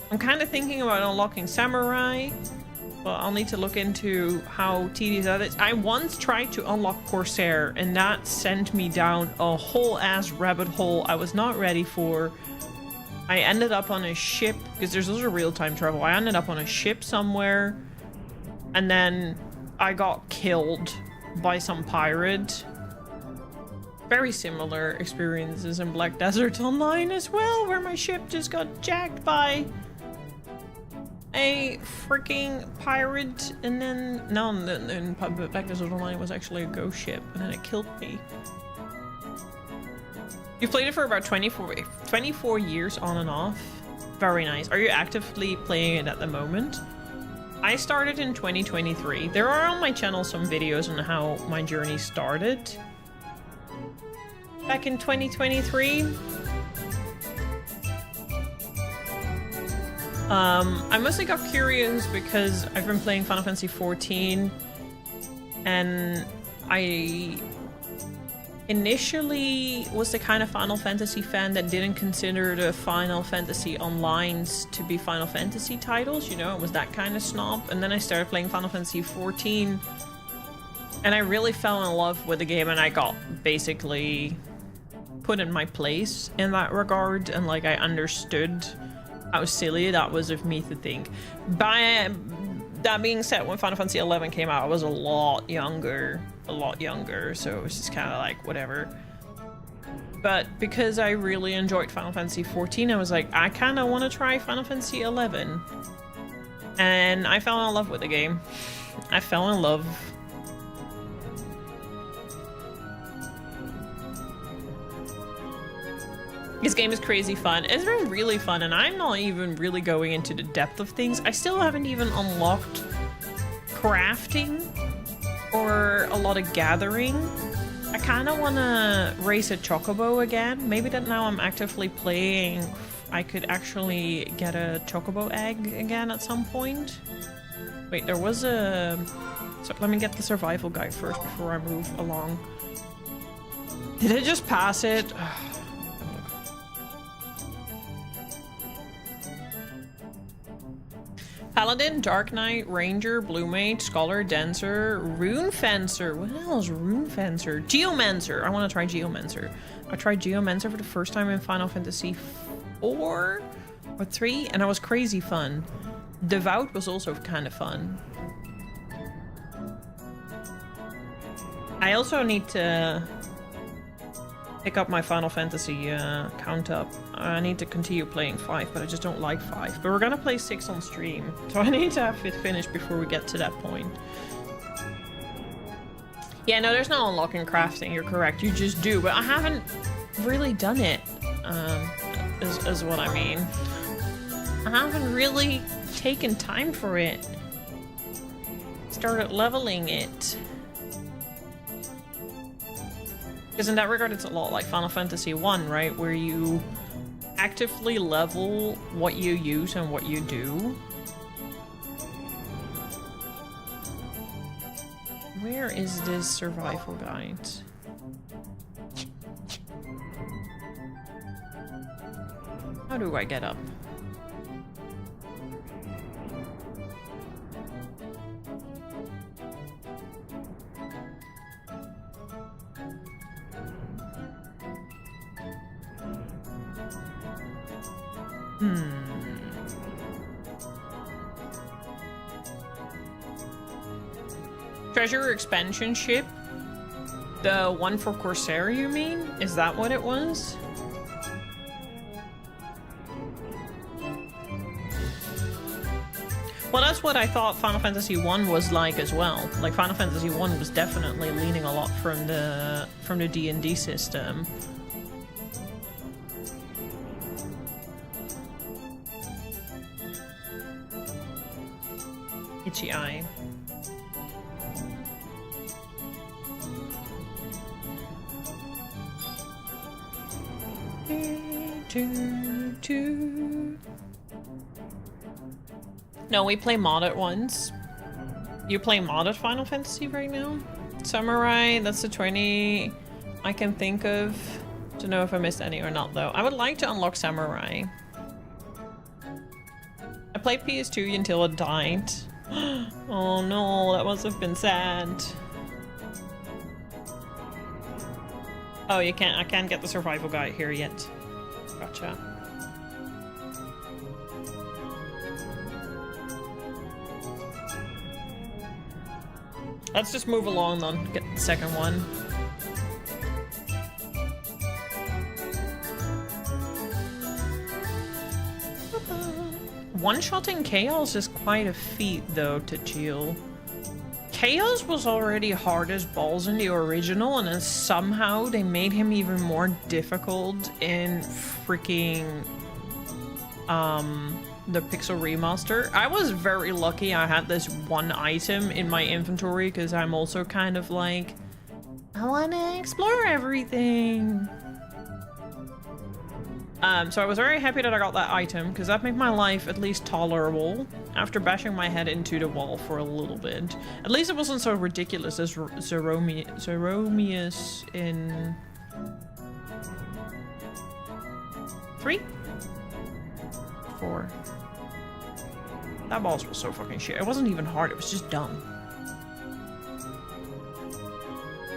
I'm kind of thinking about unlocking Samurai, but I'll need to look into how tedious that is. I once tried to unlock Corsair, and that sent me down a whole ass rabbit hole I was not ready for. I ended up on a ship, because there's also real-time travel. I ended up on a ship somewhere, and then I got killed by some pirate. Very similar experiences in Black Desert Online as well, where my ship just got jacked by a freaking pirate, and then in Black Desert Online it was actually a ghost ship, and then it killed me. You've played it for about 24 years on and off. Very nice. Are you actively playing it at the moment? I started in 2023. There are on my channel some videos on how my journey started back in 2023. I mostly got curious because I've been playing Final Fantasy XIV, and I initially was the kind of Final Fantasy fan that didn't consider the Final Fantasy Onlines to be Final Fantasy titles, you know, it was that kind of snob. And then I started playing Final Fantasy XIV, and I really fell in love with the game, and I got basically put in my place in that regard, and like I understood how silly that was of me to think. By that being said, when Final Fantasy XI came out, I was a lot younger, so it was just kind of like whatever. But because I really enjoyed Final Fantasy XIV, I was like, I kind of want to try Final Fantasy XI, and I fell in love with the game. I fell in love. This game is crazy fun. It's been really fun, and I'm not even really going into the depth of things. I still haven't even unlocked crafting or a lot of gathering. I kind of want to race a chocobo again. Maybe that now I'm actively playing, I could actually get a chocobo egg again at some point. Wait, there was a... So let me get the survival guide first before I move along. Did I just pass it? Paladin, Dark Knight, Ranger, Blue Mage, Scholar, Dancer, Rune Fencer. What the hell is Rune Fencer? Geomancer. I want to try Geomancer. I tried Geomancer for the first time in Final Fantasy IV or 3, and it was crazy fun. Devout was also kind of fun. I also need to pick up my Final Fantasy count up. I need to continue playing 5, but I just don't like 5. But we're gonna play 6 on stream, so I need to have it finished before we get to that point. Yeah, no, there's no unlocking crafting, you're correct. You just do, but I haven't really done it, is what I mean. I haven't really taken time for it. Started leveling it. Because in that regard, it's a lot like Final Fantasy I, right? Where you actively level what you use and what you do. Where is this survival guide? How do I get up? Treasure expansion ship? The one for Corsair, you mean? Is that what it was? Well, that's what I thought Final Fantasy I was like as well. Like, Final Fantasy I was definitely leaning a lot from the D&D system. Itchy eye. No, we play modded ones. You play modded Final Fantasy right now? Samurai, that's the 20 I can think of. Don't know if I missed any or not though. I would like to unlock Samurai. I played PS2 until it died. Oh no, that must have been sad. Oh, you can't, I can't get the survival guide here yet. Gotcha. Let's just move along then. Get the second one. One-shotting Chaos is quite a feat, though, to Jill. Chaos was already hard as balls in the original, and then somehow they made him even more difficult in freaking the Pixel Remaster. I was very lucky I had this one item in my inventory, because I'm also kind of like, I want to explore everything. So I was very happy that I got that item, because that made my life at least tolerable after bashing my head into the wall for a little bit. At least it wasn't so ridiculous as Zeromius in 3? 4. That boss was so fucking shit. It wasn't even hard, it was just dumb.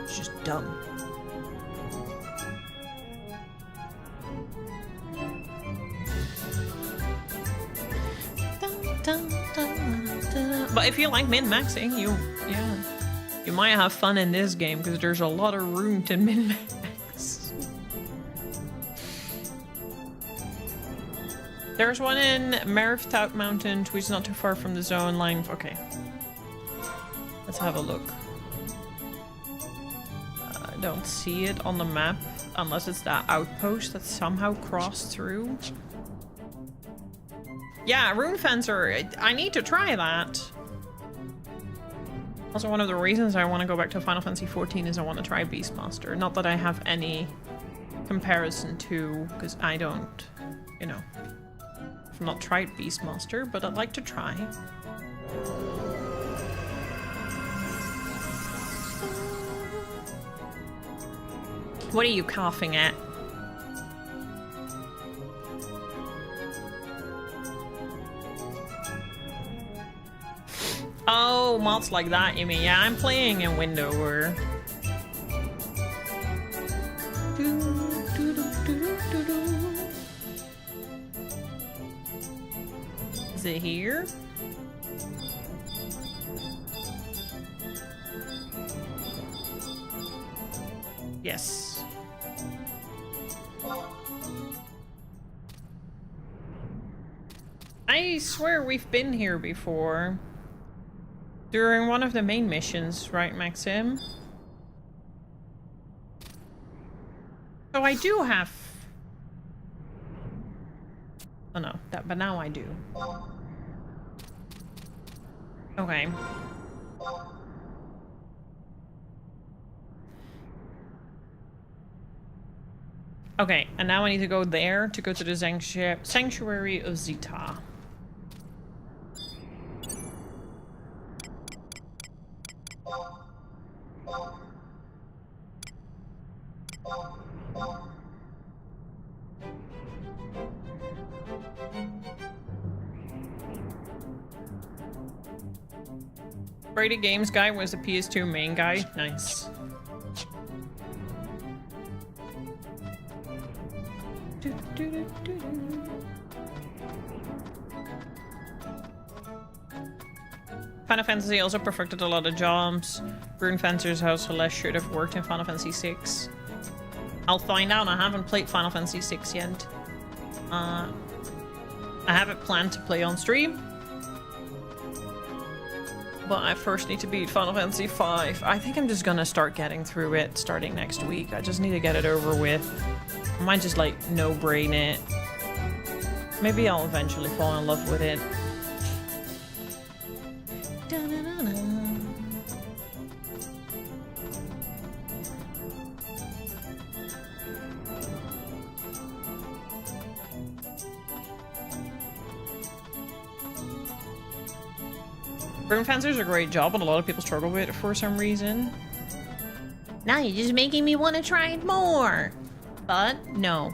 It's just dumb. But if you like min-maxing, you might have fun in this game because there's a lot of room to min-max. There's one in Meriftout Mountain, which is not too far from the zone line. Okay, let's have a look. I don't see it on the map unless it's that outpost that's somehow crossed through. Yeah, Rune Fencer. I need to try that. Also, one of the reasons I want to go back to Final Fantasy XIV is I want to try Beastmaster. Not that I have any comparison to, because I don't, you know, I've not tried Beastmaster, but I'd like to try. What are you coughing at? Oh, mods like that, you mean? Yeah, I'm playing in Windower. Is it here? Yes. I swear we've been here before. During one of the main missions, right, Maxim? So I do have... Oh no, but now I do. Okay. Okay, and now I need to go there to go to the Sanctuary of Zita. Brady Games guy was the PS2 main guy. Nice. Final Fantasy also perfected a lot of jobs. Rune Fencer's House of Less should have worked in Final Fantasy VI. I'll find out. I haven't played Final Fantasy VI yet. I have it planned to play on stream. But I first need to beat Final Fantasy V. I think I'm just gonna start getting through it starting next week. I just need to get it over with. I might just like no-brain it. Maybe I'll eventually fall in love with it. Rune Fencer's a great job, but a lot of people struggle with it for some reason. Now you're just making me want to try it more. But no.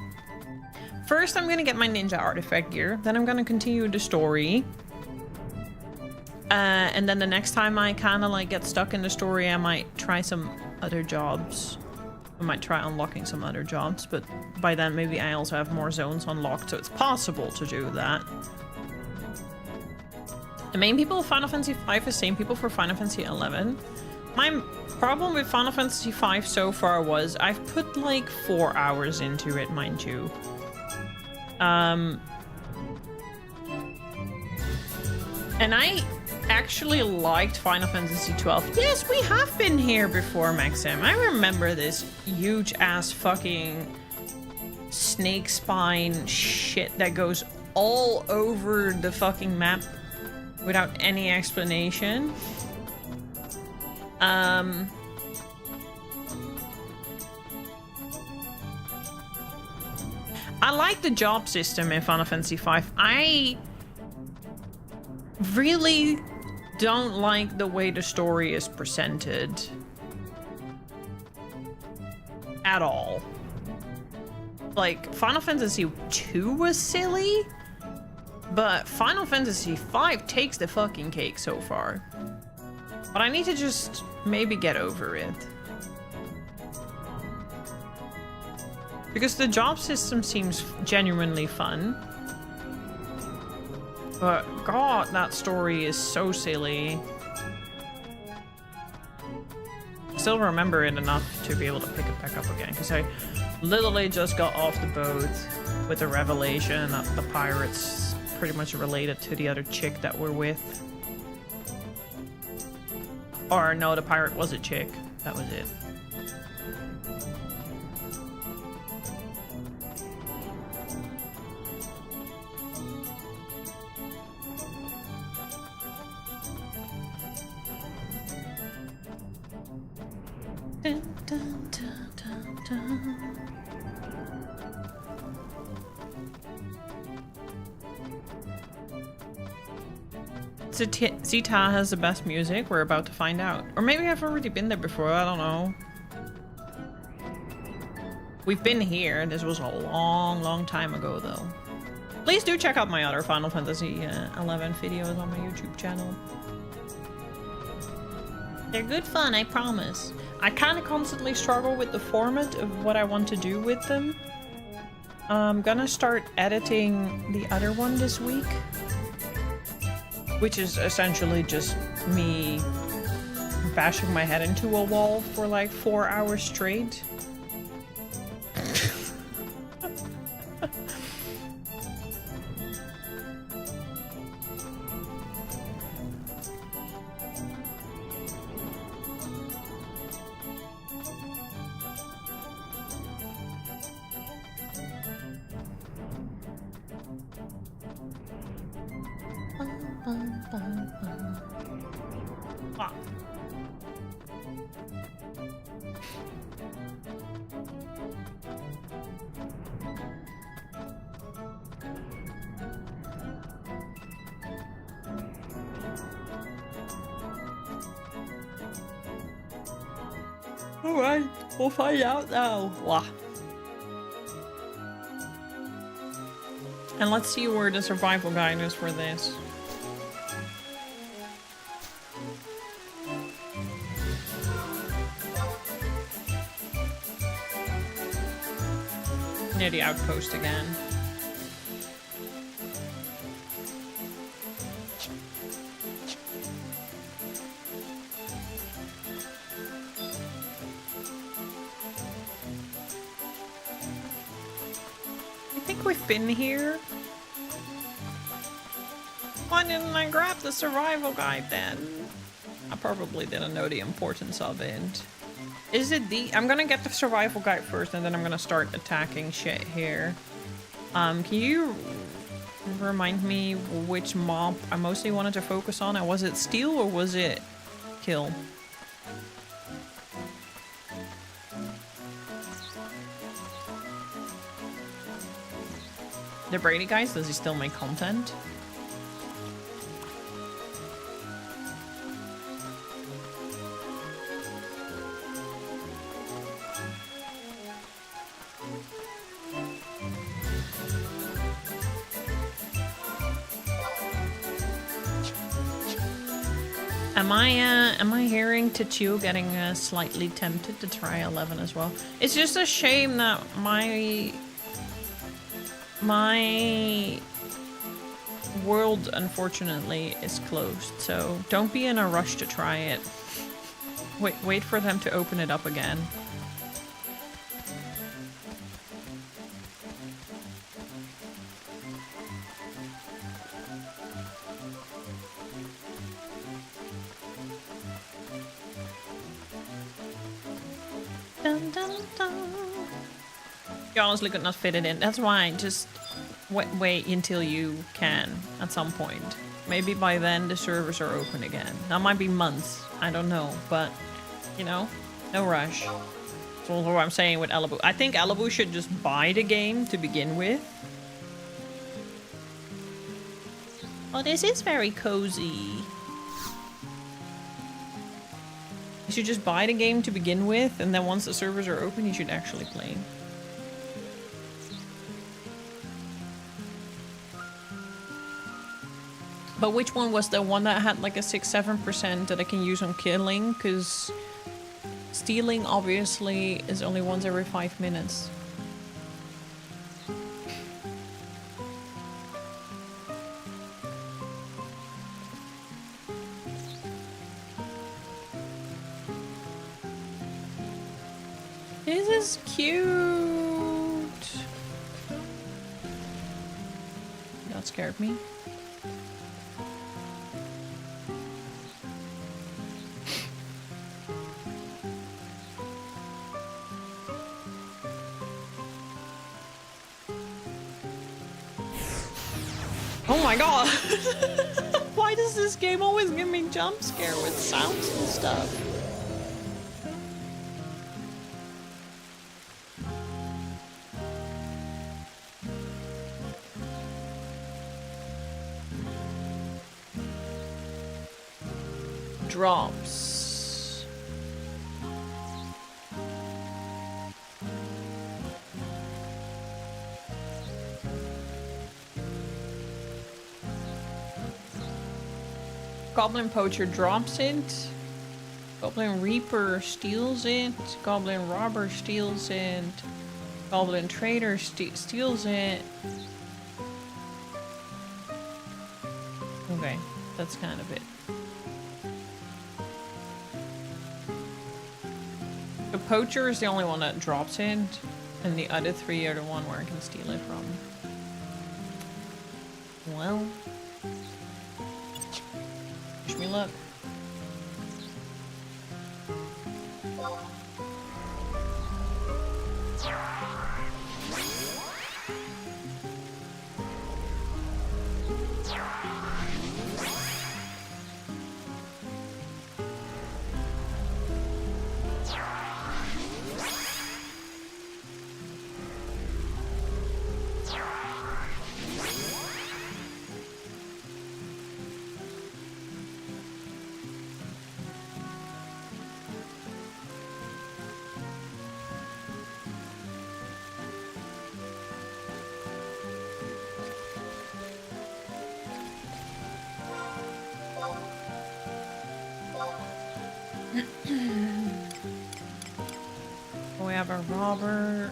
First, I'm gonna get my ninja artifact gear. Then I'm gonna continue the story. And then the next time I kind of like get stuck in the story, I might try some other jobs. I might try unlocking some other jobs, but by then maybe I also have more zones unlocked, so it's possible to do that. The main people of Final Fantasy V is the same people for Final Fantasy XI. My problem with Final Fantasy V so far was I've put like 4 hours into it, mind you. And I actually liked Final Fantasy XII. Yes, we have been here before, Maxim. I remember this huge ass fucking snake spine shit that goes all over the fucking map without any explanation. I like the job system in Final Fantasy V. I really don't like the way the story is presented at all. Like, Final Fantasy II was silly, but Final Fantasy V takes the fucking cake so far. But I need to just maybe get over it. Because the job system seems genuinely fun. But god, that story is so silly. I still remember it enough to be able to pick it back up again. Because I literally just got off the boat with the revelation that the pirate's pretty much related to the other chick that we're with. Or no, the pirate was a chick. That was it. Dun, dun, dun, dun, dun. Zita has the best music. We're about to find out. Or maybe I've already been there before. I don't know. We've been here. This was a long, long time ago, though. Please do check out my other Final Fantasy XI videos on my YouTube channel. They're good fun, I promise. I kind of constantly struggle with the format of what I want to do with them. I'm gonna start editing the other one this week. Which is essentially just me bashing my head into a wall for like 4 hours straight. Alright, we'll find out now. Wow. And let's see where the survival guide is for this. Near the outpost again. We've been here. Why didn't I grab the survival guide then? I probably didn't know the importance of it. Is it the... I'm gonna get the survival guide first and then I'm gonna start attacking shit here. Can you remind me which mob I mostly wanted to focus on? Was it steal or was it kill? The Brady guys, does he still make content? Am I hearing Tichu getting slightly tempted to try 11 as well? It's just a shame that my world, unfortunately, is closed, so don't be in a rush to try it. Wait for them to open it up again. Dun, dun, dun. You honestly could not fit it in. That's why just wait until you can at some point. Maybe by then the servers are open again. That might be months. I don't know, but you know, no rush. That's also what I'm saying with Alibu. I think Alibu should just buy the game to begin with. Oh, this is very cozy. You should just buy the game to begin with, and then once the servers are open, you should actually play. But which one was the one that had like a 6-7% that I can use on killing? Because stealing obviously is only once every 5 minutes. This is cute. That scared me. Oh my god! Why does this game always give me jump scare with sounds and stuff? Drops. Goblin Poacher drops it. Goblin Reaper steals it. Goblin Robber steals it. Goblin Trader steals it. Okay, that's kind of it. The Poacher is the only one that drops it, and the other three are the one where I can steal it from. Well, wish me luck. We have a robber,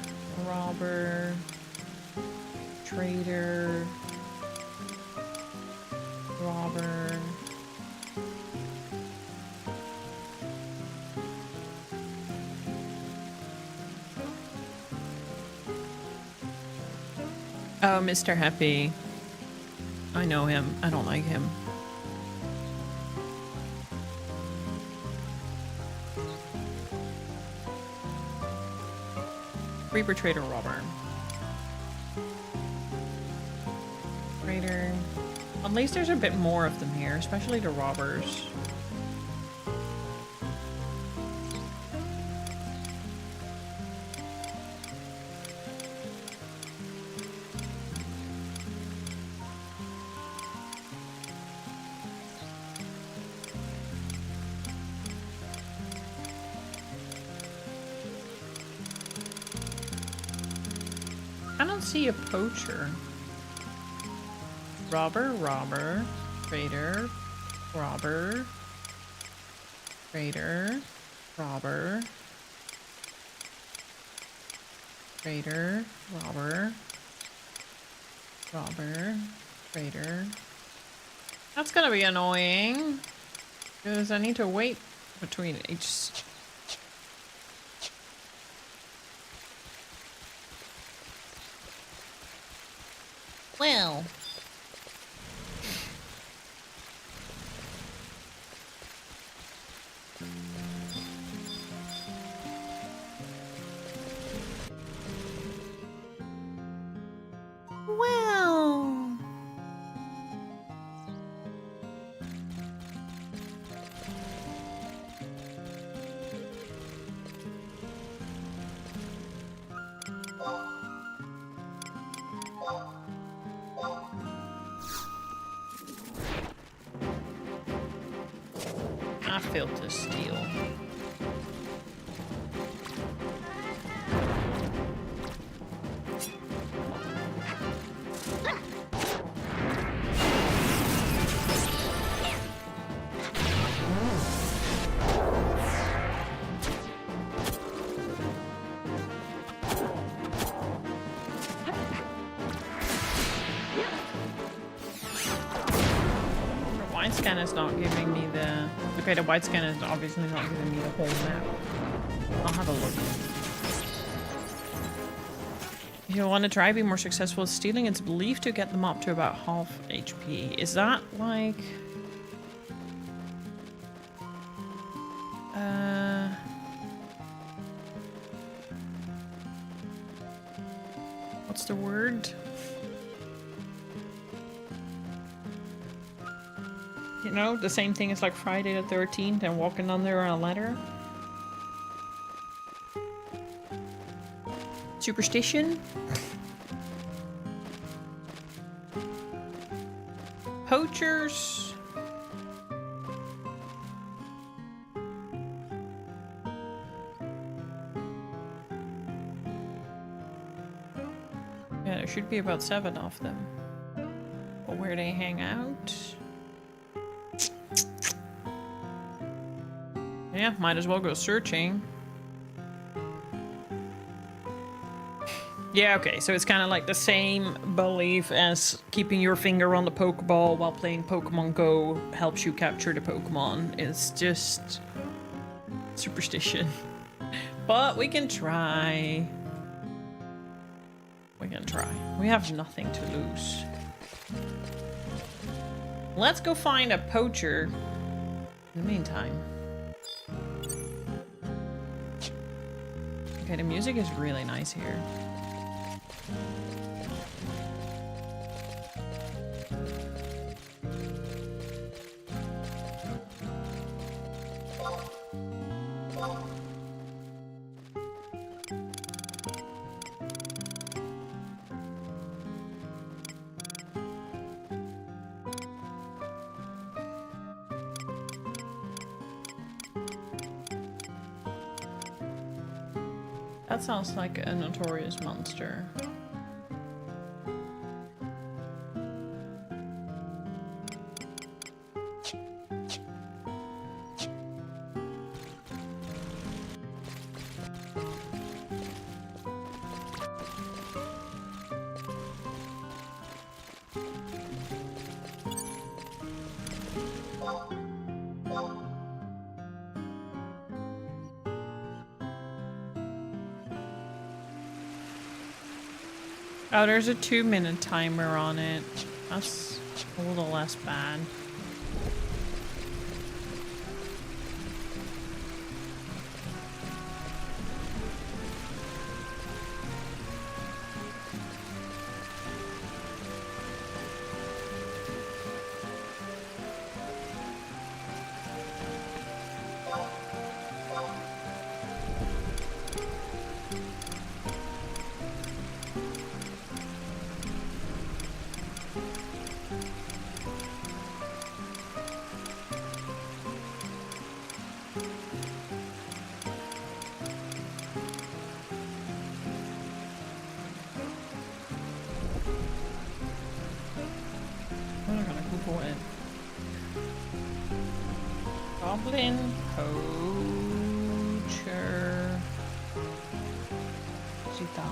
trader, robber. Oh, Mr. Happy. I know him. I don't like him. Reaper, trader, robber. Trader. At least there's a bit more of them here, especially the robbers. I don't see a poacher. Robber, robber, trader, robber, trader, robber, trader, robber, robber, trader. That's gonna be annoying, because I need to wait between each. Well. Well. I felt the steel. White scanner's not giving me the... Okay, the white scanner's obviously not giving me the whole map. I'll have a look. If you want to try be more successful at stealing, it's believed to get them up to about half HP. Is that like... What's the word? You know, the same thing as like Friday the 13th and walking under a ladder. Superstition? Poachers? Yeah, there should be about 7 of them. But where they hang out? Yeah, might as well go searching. Yeah, okay, so it's kind of like the same belief as keeping your finger on the Pokeball while playing Pokemon Go helps you capture the Pokemon. It's just superstition. But we can try. We can try. We have nothing to lose. Let's go find a poacher in the meantime. Okay, the music is really nice here. That sounds like a notorious monster. Oh, there's a 2-minute timer on it. That's a little less bad. Goblin poacher. Zita.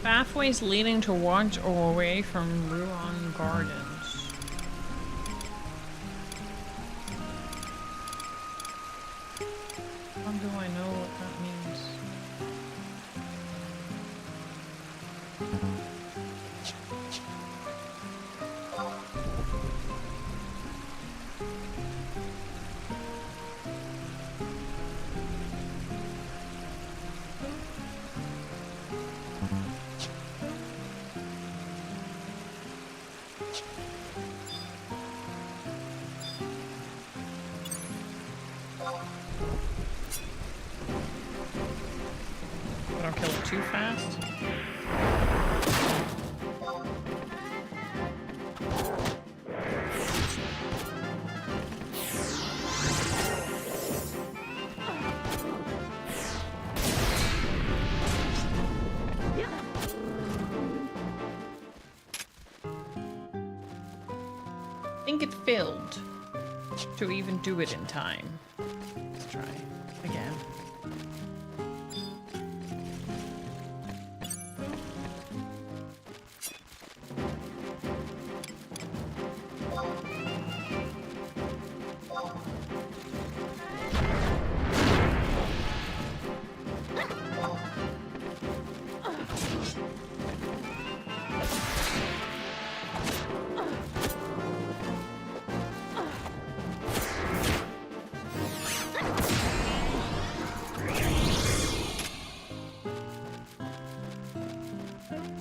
Pathways leading towards or away from Ruan Gardens. How do I know what that means? I don't kill it too fast. I think it failed to even do it in time. Let's try again.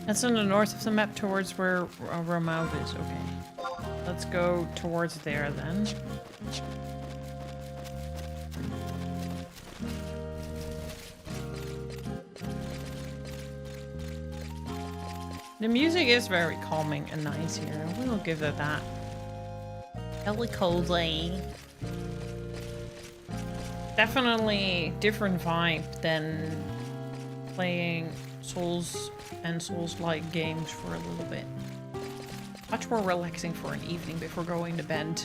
That's in the north of the map towards where Romauv is. Okay. Let's go towards there then. The music is very calming and nice here. I will give it that. Really cozy. Definitely different vibe than playing Souls and Souls-like games for a little bit. Much more relaxing for an evening before going to bed.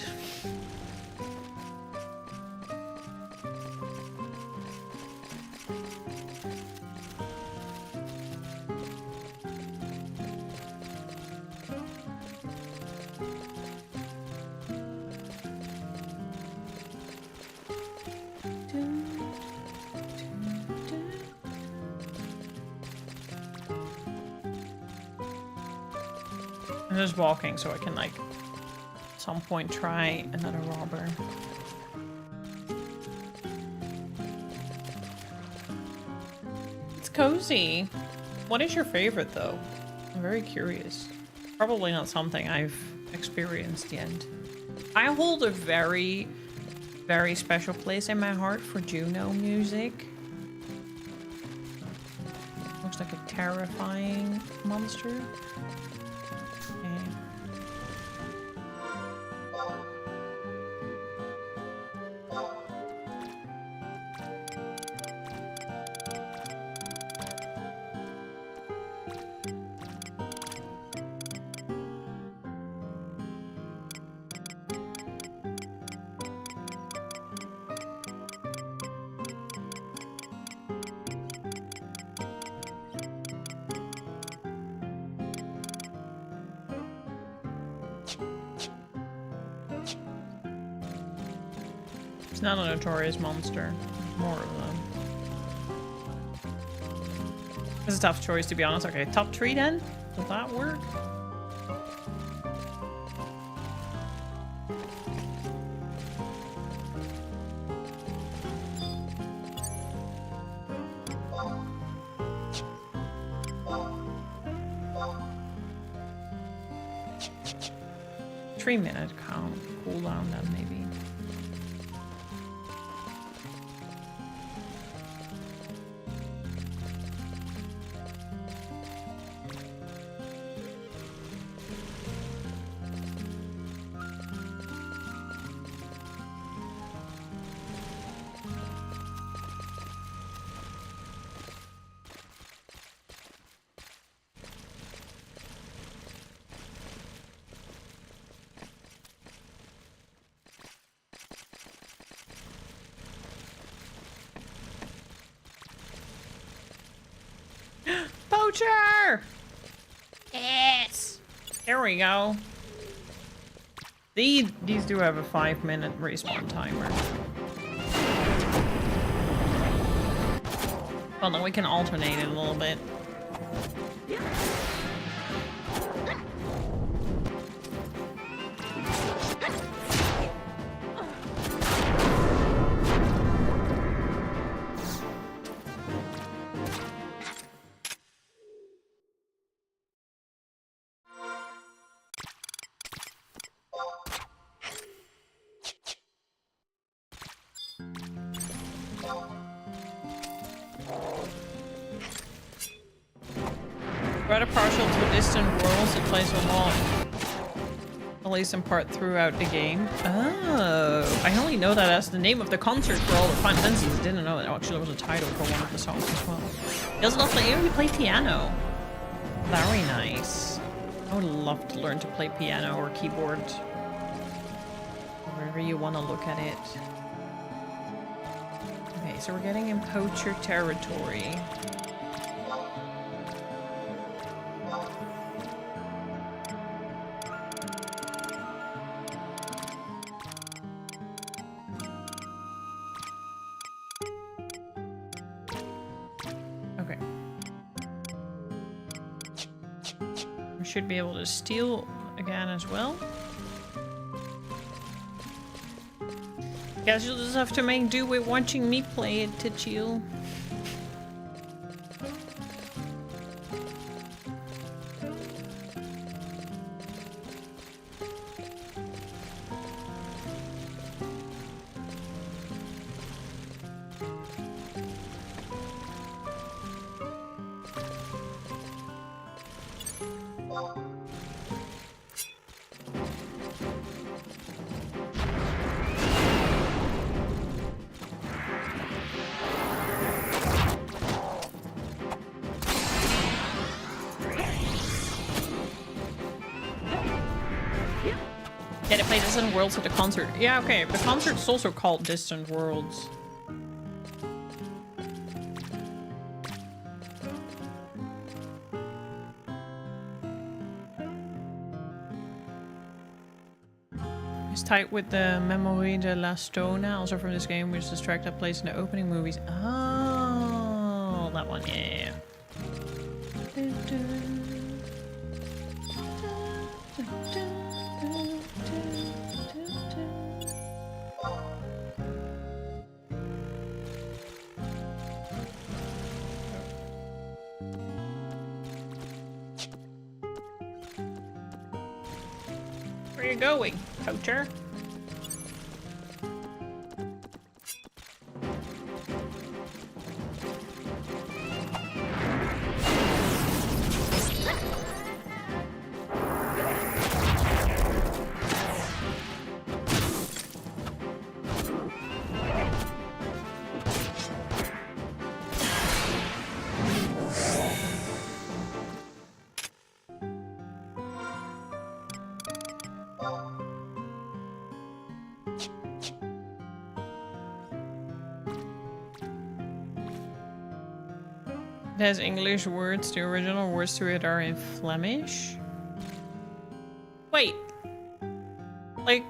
I'm just walking so I can, like, at some point try another robber. It's cozy. What is your favorite, though? I'm very curious. Probably not something I've experienced yet. I hold a very, very special place in my heart for Juno music. Looks like a terrifying monster. 's not a notorious monster. More of them. It's a tough choice, to be honest. Okay, top 3 then? Does that work? Three-minute cooldown then, maybe. Poacher! Yes. There we go. These do have a 5-minute respawn timer. Well, then we can alternate it a little bit. Rather partial to distant worlds, it plays a lot. At least in part throughout the game. Oh, I only know that as the name of the concert for all the Final Fantasies. I didn't know it actually was a title for one of the songs as well. He does love playing. You play piano. Very nice. I would love to learn to play piano or keyboard. Wherever you want to look at it. Okay, so we're getting in poacher territory. Okay. We should be able to steal again as well. Guess you'll just have to make do with watching me play it to chill. Yeah, they play Distant Worlds at the concert. Yeah, okay. The concert's also called Distant Worlds. It's tied with the Memory de la Stona, also from this game, which is the track that plays in the opening movies. Oh, that one, yeah. Where are you going, poacher? It has English words. The original words to it are in Flemish. Wait. Like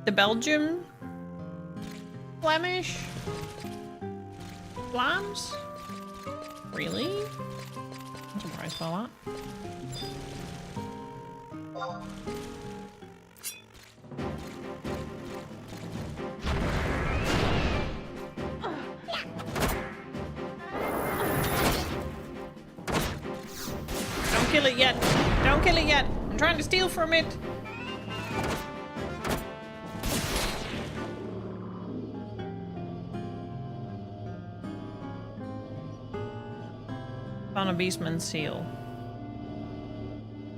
the Belgium Flemish? Flams? Really? I'm surprised by that. Don't kill it yet. Don't kill it yet. I'm trying to steal from it. Found a beastman seal.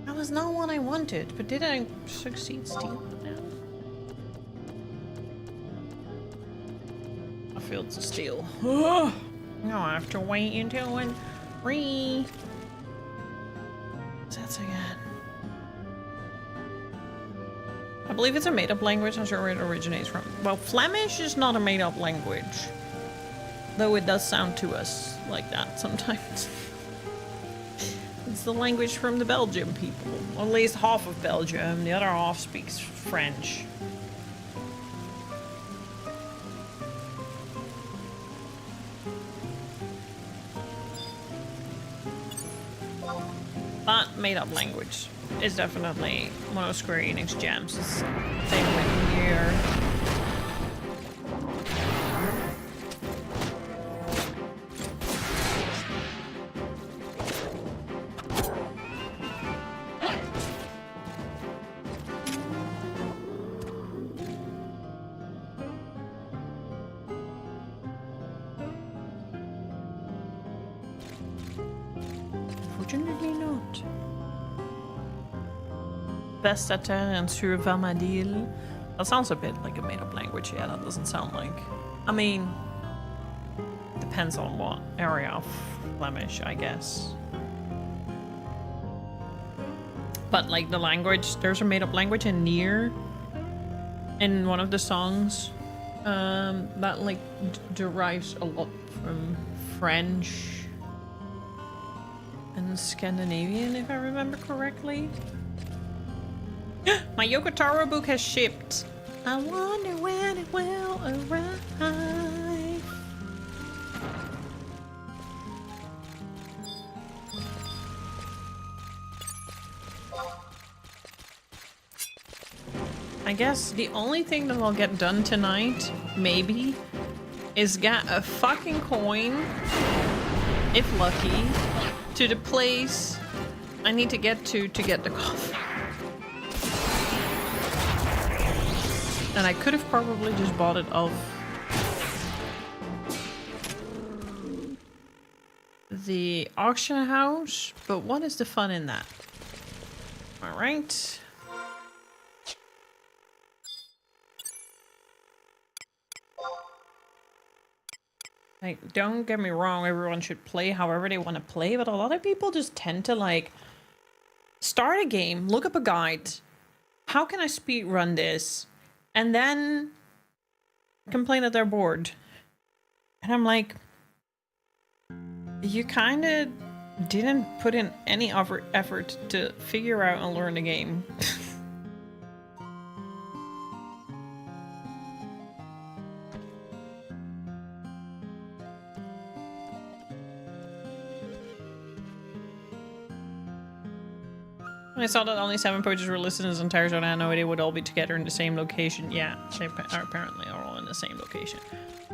That was not what I wanted, but did I succeed stealing it now? I failed to steal. No, I have to wait until when That's again. I believe it's a made-up language. I'm sure where it originates from. Well, Flemish is not a made-up language, though it does sound to us like that sometimes. it's the language from the Belgian people. Or at least half of Belgium. The other half speaks French. But made-up language is definitely one of Square Enix gems. It's same with here. Unfortunately not. Bestatin sur Vana'Diel. That sounds a bit like a made-up language. Yeah, that doesn't sound like... I mean... Depends on what area of Flemish, I guess. But like the language, there's a made-up language in Nier. In one of the songs. That like derives a lot from French. And Scandinavian, if I remember correctly. My Yokotaro book has shipped. I wonder when it will arrive. I guess the only thing that I'll get done tonight, maybe, is get a fucking coin, if lucky, to the place I need to get to get the coffee. And I could have probably just bought it off the auction house, but what is the fun in that? All right. Like, don't get me wrong, everyone should play however they want to play, but a lot of people just tend to like start a game, look up a guide, how can I speed run this, and then complain that they're bored. And I'm like, you kind of didn't put in any effort to figure out and learn the game. I saw that only 7 poachers were listed in this entire zone. I had no idea would all be together in the same location. Yeah, they are apparently all in the same location.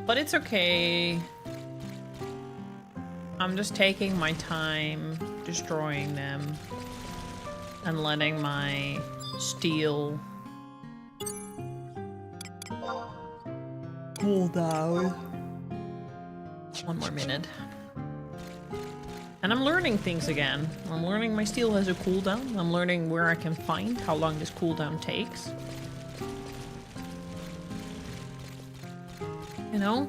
But it's okay. I'm just taking my time destroying them and letting my steel cool down. 1 more minute. And I'm learning things again. I'm learning my steel has a cooldown. I'm learning where I can find how long this cooldown takes. You know?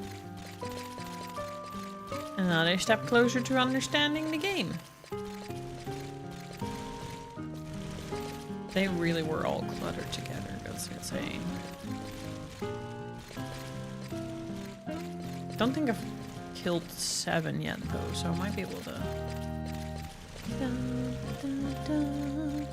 Another step closer to understanding the game. They really were all cluttered together. That's insane. Don't think I've killed 7 yet though, so I might be able to. Dun, dun, dun.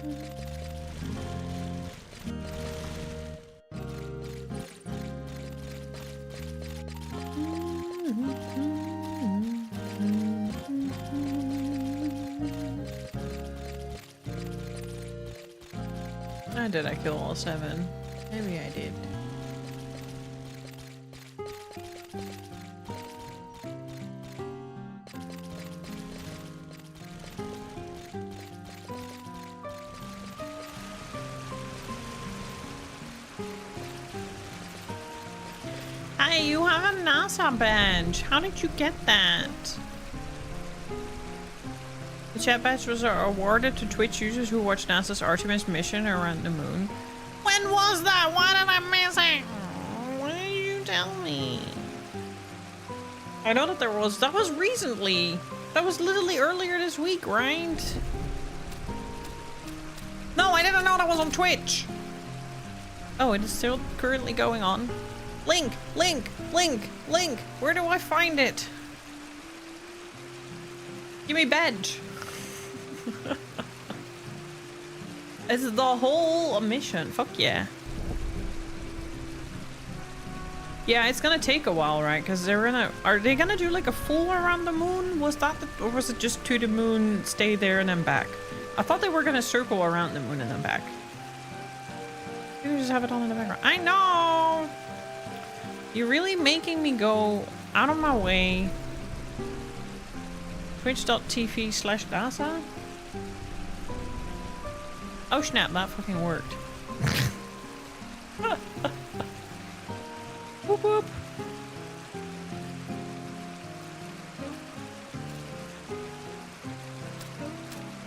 Did I kill all 7? Maybe I did. Hey, you have a NASA badge. How did you get that? The chat badge was awarded to Twitch users who watched NASA's Artemis mission around the moon. When was that? Why did I miss it? Why did you tell me? I know that that was recently. That was literally earlier this week, right? No, I didn't know that was on Twitch. Oh, it is still currently going on. Link, link, link, link. Where do I find it? Give me badge. It's the whole mission. Fuck yeah. Yeah, it's gonna take a while, right? Because they're gonna... Are they gonna do like a full around the moon? Was that the... Or was it just to the moon, stay there, and then back? I thought they were gonna circle around the moon and then back. You just have it on in the background. I know! You're really making me go out of my way. Twitch.tv/Dasa? Oh snap, that fucking worked. Whoop whoop.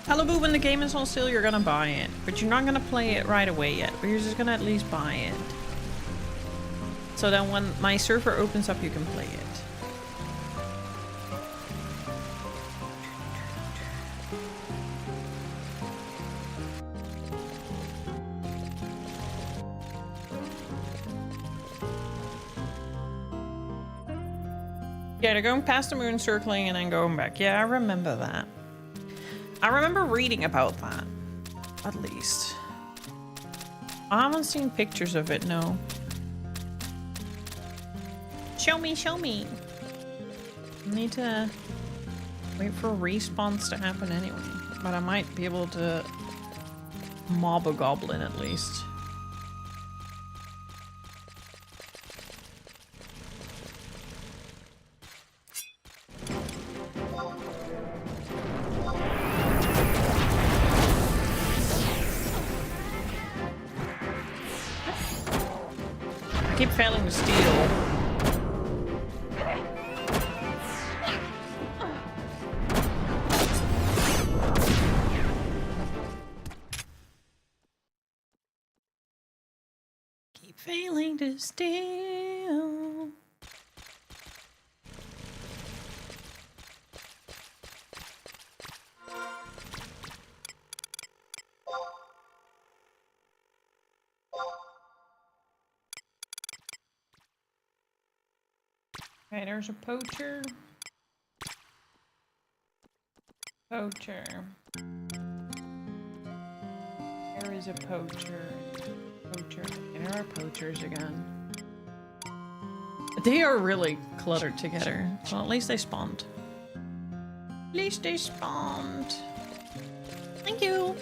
Malibu, when the game is on sale, you're gonna buy it. But you're not gonna play it right away yet. But you're just gonna at least buy it. So then when my server opens up, you can play it. Yeah, they're going past the moon, circling, and then going back. Yeah, I remember that. I remember reading about that. At least. I haven't seen pictures of it, no. Show me, show me. I need to wait for a response to happen anyway. But I might be able to mob a goblin at least. I keep failing to steal. Keep failing to steal. Okay, there's a poacher. Poacher. There is a poacher. Poacher. And there are poachers again. They are really cluttered together. Well, at least they spawned. At least they spawned. Thank you.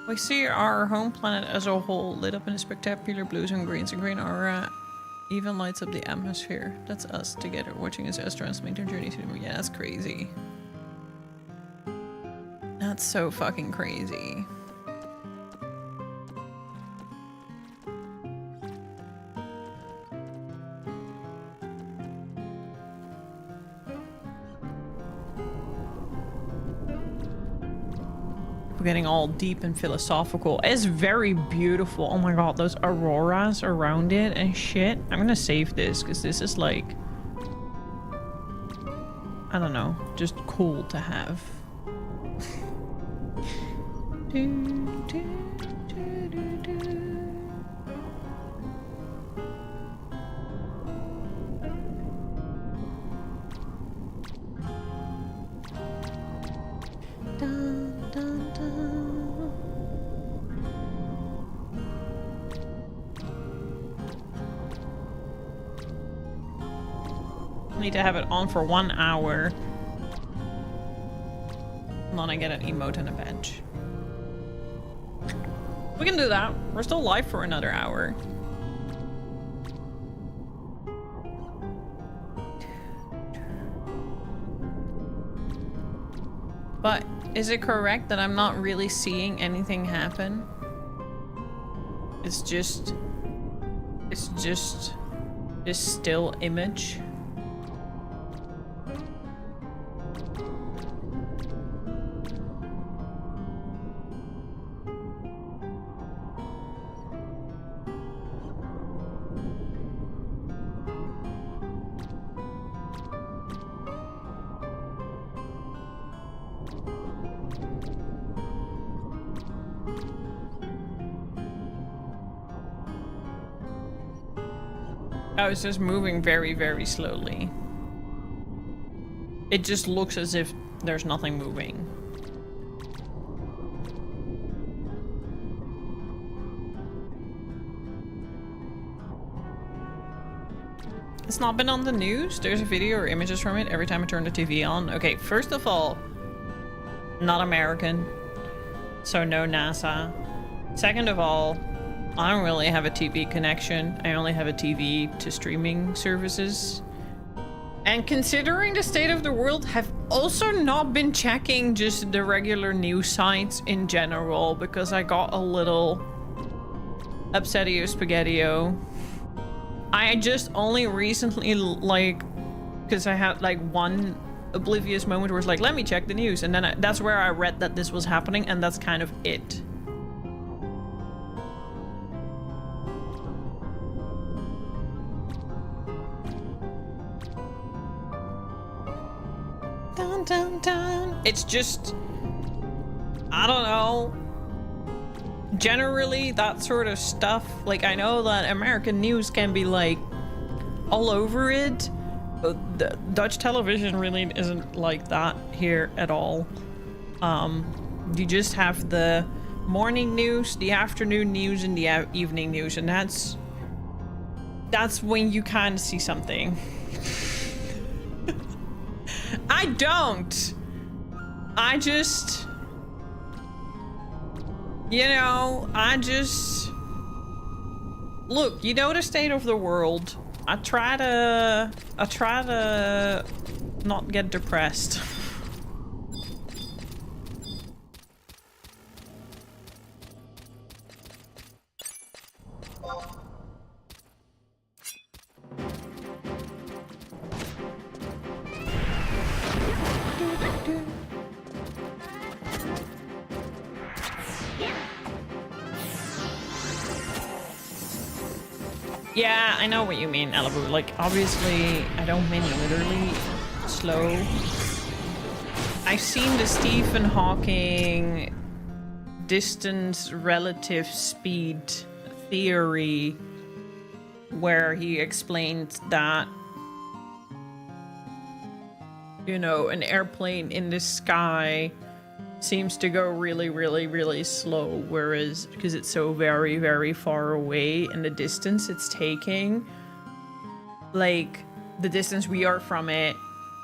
We see our home planet as a whole lit up in a spectacular blues and greens, and green aura even lights up the atmosphere. That's us together watching as astronauts make their journey to the moon. Yeah, that's crazy. That's so fucking crazy. Getting all deep and philosophical. It's very beautiful. Oh my god, those auroras around it and shit. I'm gonna save this because this is like, I don't know, just cool to have. Need to have it on for 1 hour. And then I get an emote and a badge. We can do that. We're still live for another hour. But is it correct that I'm not really seeing anything happen? It's just this still image. I was just moving very, very slowly. It just looks as if there's nothing moving. It's not been on the news. There's a video or images from it every time I turn the TV on. Okay, first of all, not American, so no NASA. Second of all, I don't really have a TV connection. I only have a TV to streaming services. And considering the state of the world, have also not been checking just the regular news sites in general because I got a little upsetio spaghettio. I just only recently, like, because I had like one oblivious moment where it's like, let me check the news, and then that's where I read that this was happening, and that's kind of it. Dun, dun, dun. It's just, I don't know. Generally, that sort of stuff, like, I know that American news can be like all over it, but the Dutch television really isn't like that here at all. You just have the morning news, the afternoon news, and the evening news, and that's when you kind of see something. I don't. I just, you know, look, you know the state of the world. I try to not get depressed. Yeah, I know what you mean, Alibu. Like, obviously, I don't mean literally slow. I've seen the Stephen Hawking distance relative speed theory where he explained that, you know, an airplane in the sky seems to go really, really, really slow, whereas because it's so very, very far away and the distance it's taking, like the distance we are from it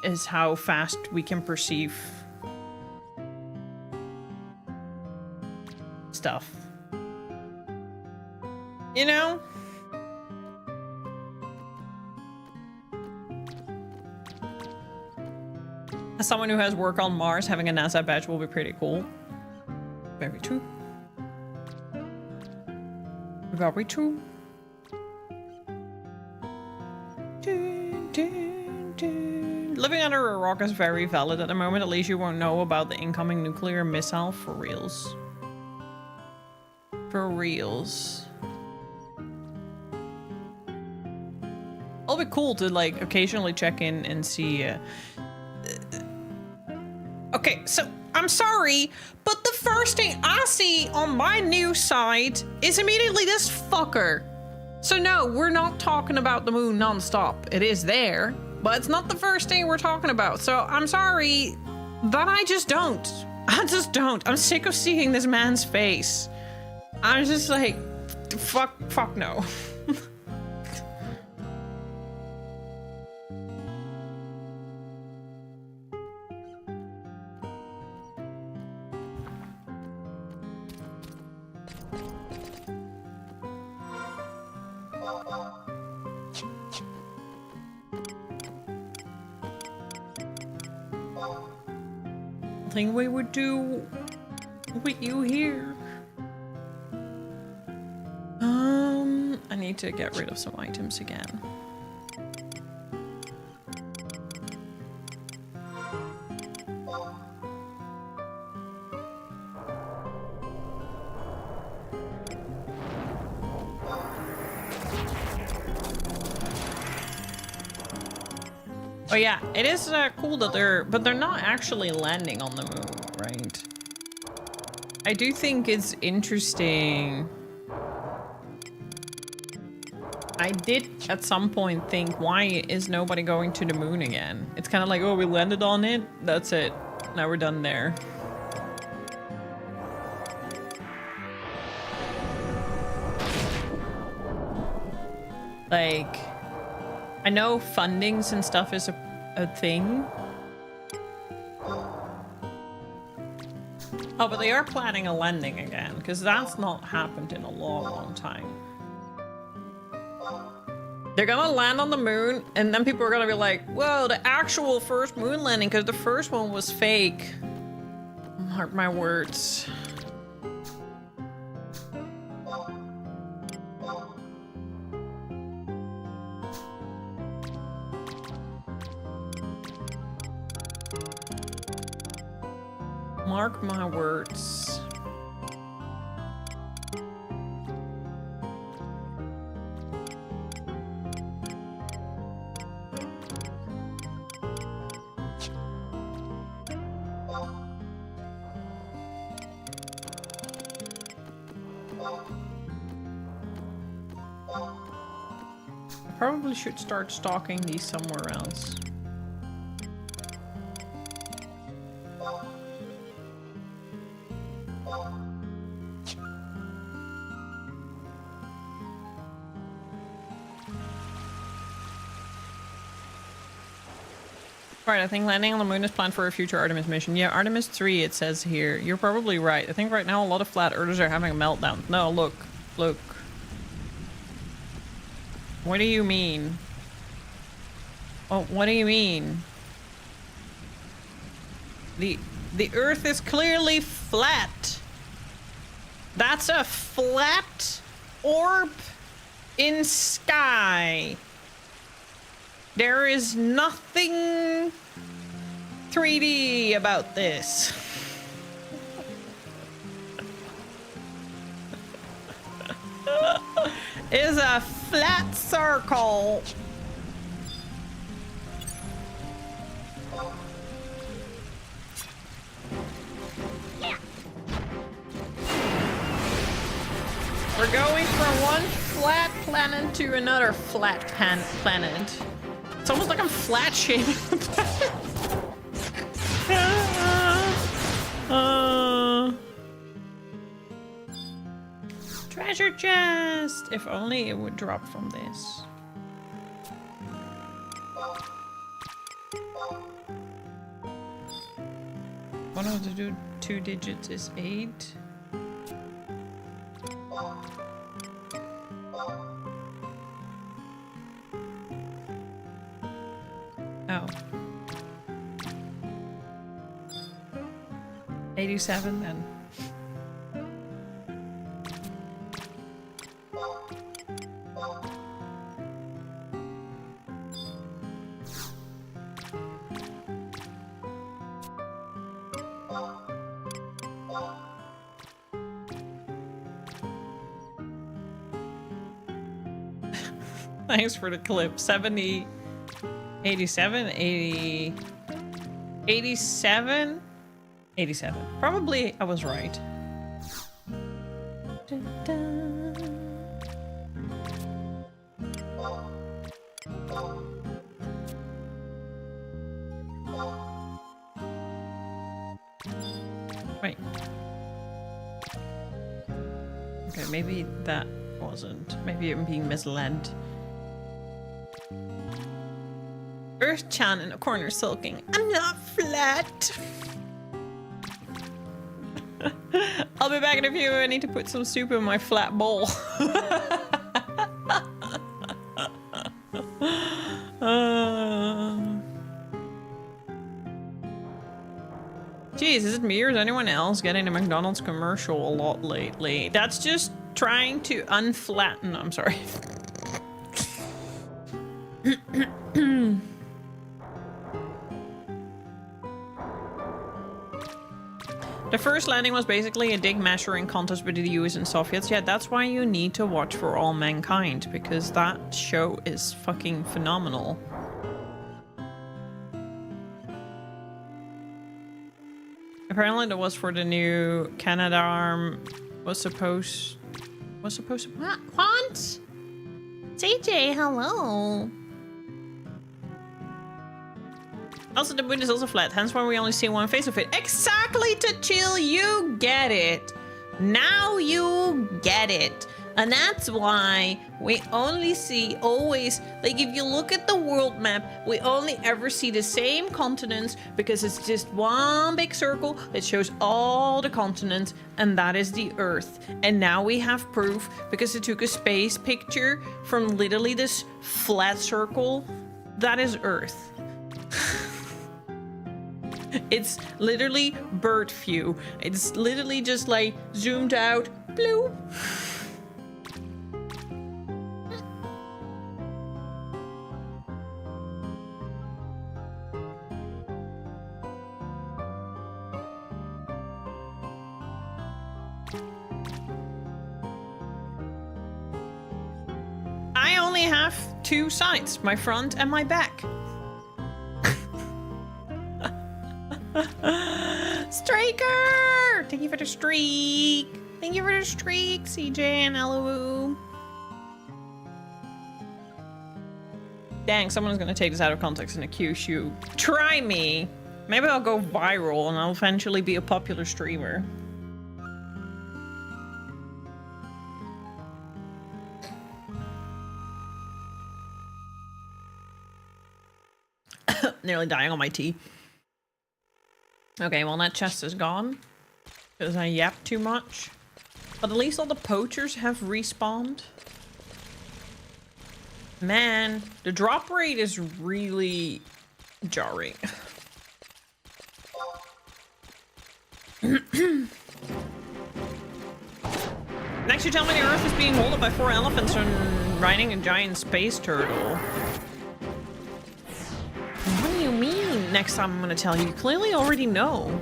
is how fast we can perceive stuff, you know? As someone who has work on Mars, having a NASA badge will be pretty cool. Very true. Very true. Dun, dun, dun. Living under a rock is very valid at the moment. At least you won't know about the incoming nuclear missile. For reals. For reals. It'll be cool to, like, occasionally check in and see... Okay, so I'm sorry, but the first thing I see on my news site is immediately this fucker. So no, we're not talking about the moon nonstop. It is there, but it's not the first thing we're talking about. So I'm sorry, but I just don't. I just don't. I'm sick of seeing this man's face. I'm just like, fuck no. Thing we would do with you here. I need to get rid of some items again. Oh yeah, it is cool that they're not actually landing on the moon, right? I do think it's interesting. I did at some point think, why is nobody going to the moon again? It's kind of like, oh, we landed on it. That's it. Now we're done there. Like, I know fundings and stuff is a thing. Oh, but they are planning a landing again, because that's not happened in a long, long time. They're gonna land on the moon, and then people are gonna be like, whoa, the actual first moon landing, because the first one was fake. Mark my words. Mark my words. I probably should start stalking these somewhere else. Right, I think landing on the moon is planned for a future Artemis mission. Yeah, Artemis 3 it says here. You're probably right. I think right now a lot of flat earthers are having a meltdown. No, look. Look. What do you mean? Oh, what do you mean? The Earth is clearly flat. That's a flat orb in sky. There is nothing 3D about this. It's a flat circle. Yeah. We're going from one flat planet to another flat planet. It's almost like I'm flat shaming the planet. Treasure chest! If only it would drop from this. One of the two digits is 8. Oh. 87 then. Thanks for the clip. 70, 87, 80, 87, 87. Probably I was right. Wait. Okay, maybe that wasn't. Maybe I'm being misled. Earth-chan in a corner sulking. I'm not flat. I'll be back in a few. I need to put some soup in my flat bowl. Geez, is it me or is anyone else getting a McDonald's commercial a lot lately? That's just trying to unflatten. I'm sorry. The first landing was basically a dig measuring contest between the US and Soviets. Yeah, that's why you need to watch For All Mankind, because that show is fucking phenomenal. Apparently that was for the new Canadarm was supposed to... What? JJ, hello. Also, the moon is also flat, hence why we only see one face of it. Exactly, to chill, you get it. Now you get it. And that's why we only see always, like if you look at the world map, we only ever see the same continents because it's just one big circle that shows all the continents, and that is the Earth. And now we have proof because it took a space picture from literally this flat circle. That is Earth. It's literally bird view. It's literally just like zoomed out, blue. I only have two sides, my front and my back. Striker! Thank you for the streak. Thank you for the streak, CJ and Elowu. Dang, someone's gonna take this out of context and accuse you. Try me. Maybe I'll go viral and I'll eventually be a popular streamer. Nearly dying on my tea. Okay, well that chest is gone because I yapped too much. But at least all the poachers have respawned. Man, the drop rate is really jarring. Next, you tell me the Earth is being held up by 4 elephants and riding a giant space turtle. What do you mean? Next time I'm gonna tell you. You clearly already know.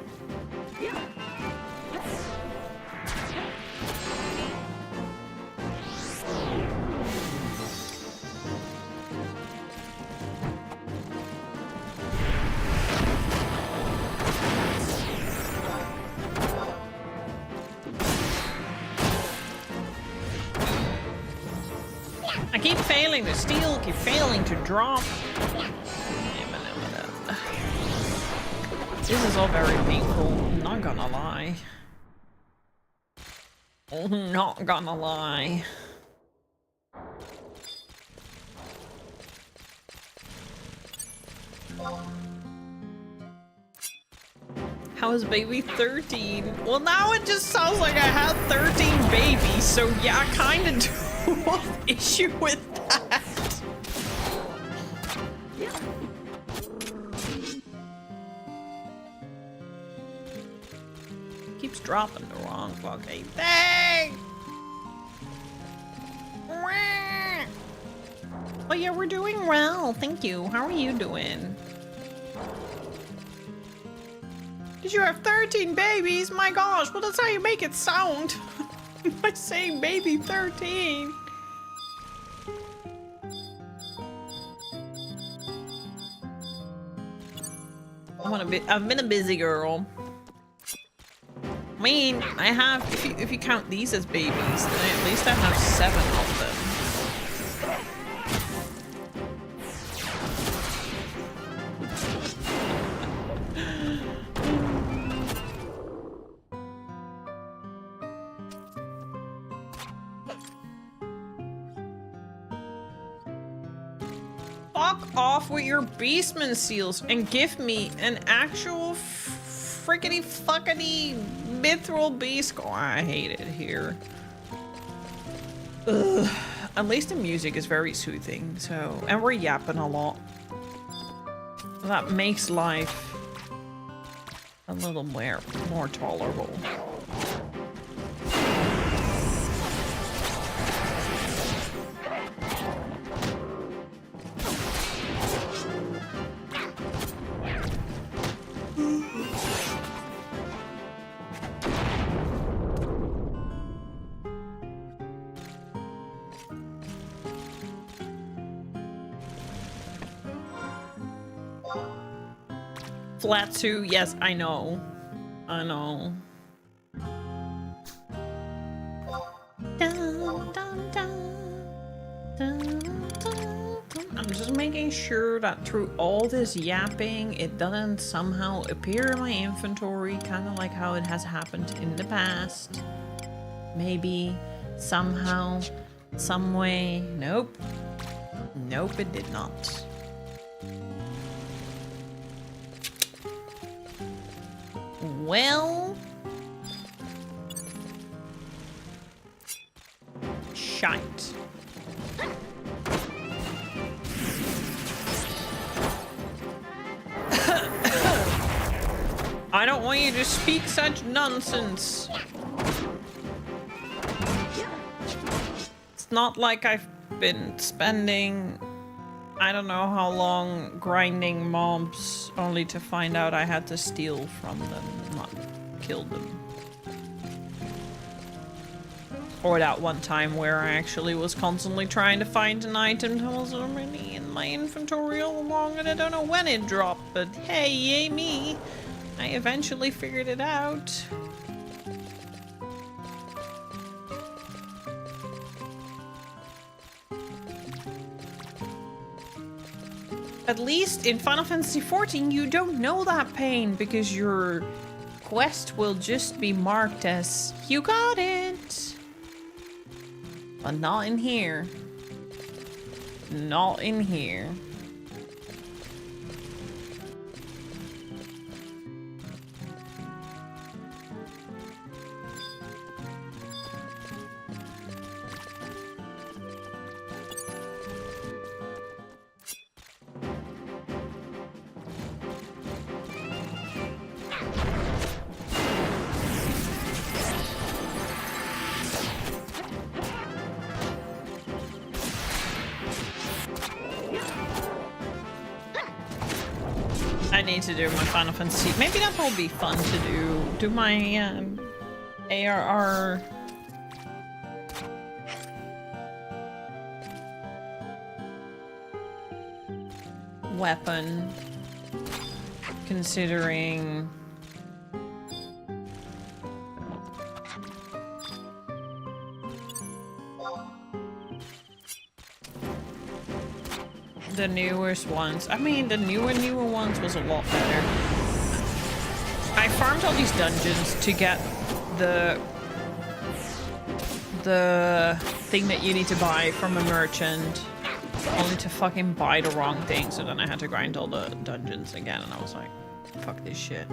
I keep failing to steal, keep failing to drop. This is all very painful, I'm not gonna lie. I'm not gonna lie. How is baby 13? Well, now it just sounds like I had 13 babies, so yeah, I kinda do have issue with that. Keeps dropping the wrong fucking thing. Oh yeah, we're doing well, thank you. How are you doing? Did you have 13 babies? My gosh, well that's how you make it sound. By saying baby 13. I've been a busy girl. I mean, I have, if you count these as babies, then at least I have 7 of them. Fuck off with your beastman seals and give me an actual frickety fuckety mithril beast. Oh, I hate it here. Ugh. At least the music is very soothing, so, and we're yapping a lot. That makes life a little more tolerable. Flatsu, yes, I know. I know. Dun, dun, dun, dun. just making sure that through all this yapping, it doesn't somehow appear in my inventory, kind of like how it has happened in the past. Maybe, somehow, some way. Nope. Nope, it did not. Well... shite. I don't want you to speak such nonsense. It's not like I've been spending I don't know how long grinding mobs only to find out I had to steal from them, not kill them. Or that one time where I actually was constantly trying to find an item that was already in my inventory all along and I don't know when it dropped, but hey, yay me! I eventually figured it out. At least in Final Fantasy XIV you don't know that pain because your quest will just be marked as you got it. But not in here. Not in here. I need to do my Final Fantasy. Maybe that will be fun to do. Do my ARR weapon, considering the newest ones. I mean, the newer ones was a lot better. I farmed all these dungeons to get the thing that you need to buy from a merchant, only to fucking buy the wrong thing, so then I had to grind all the dungeons again, and I was like, fuck this shit.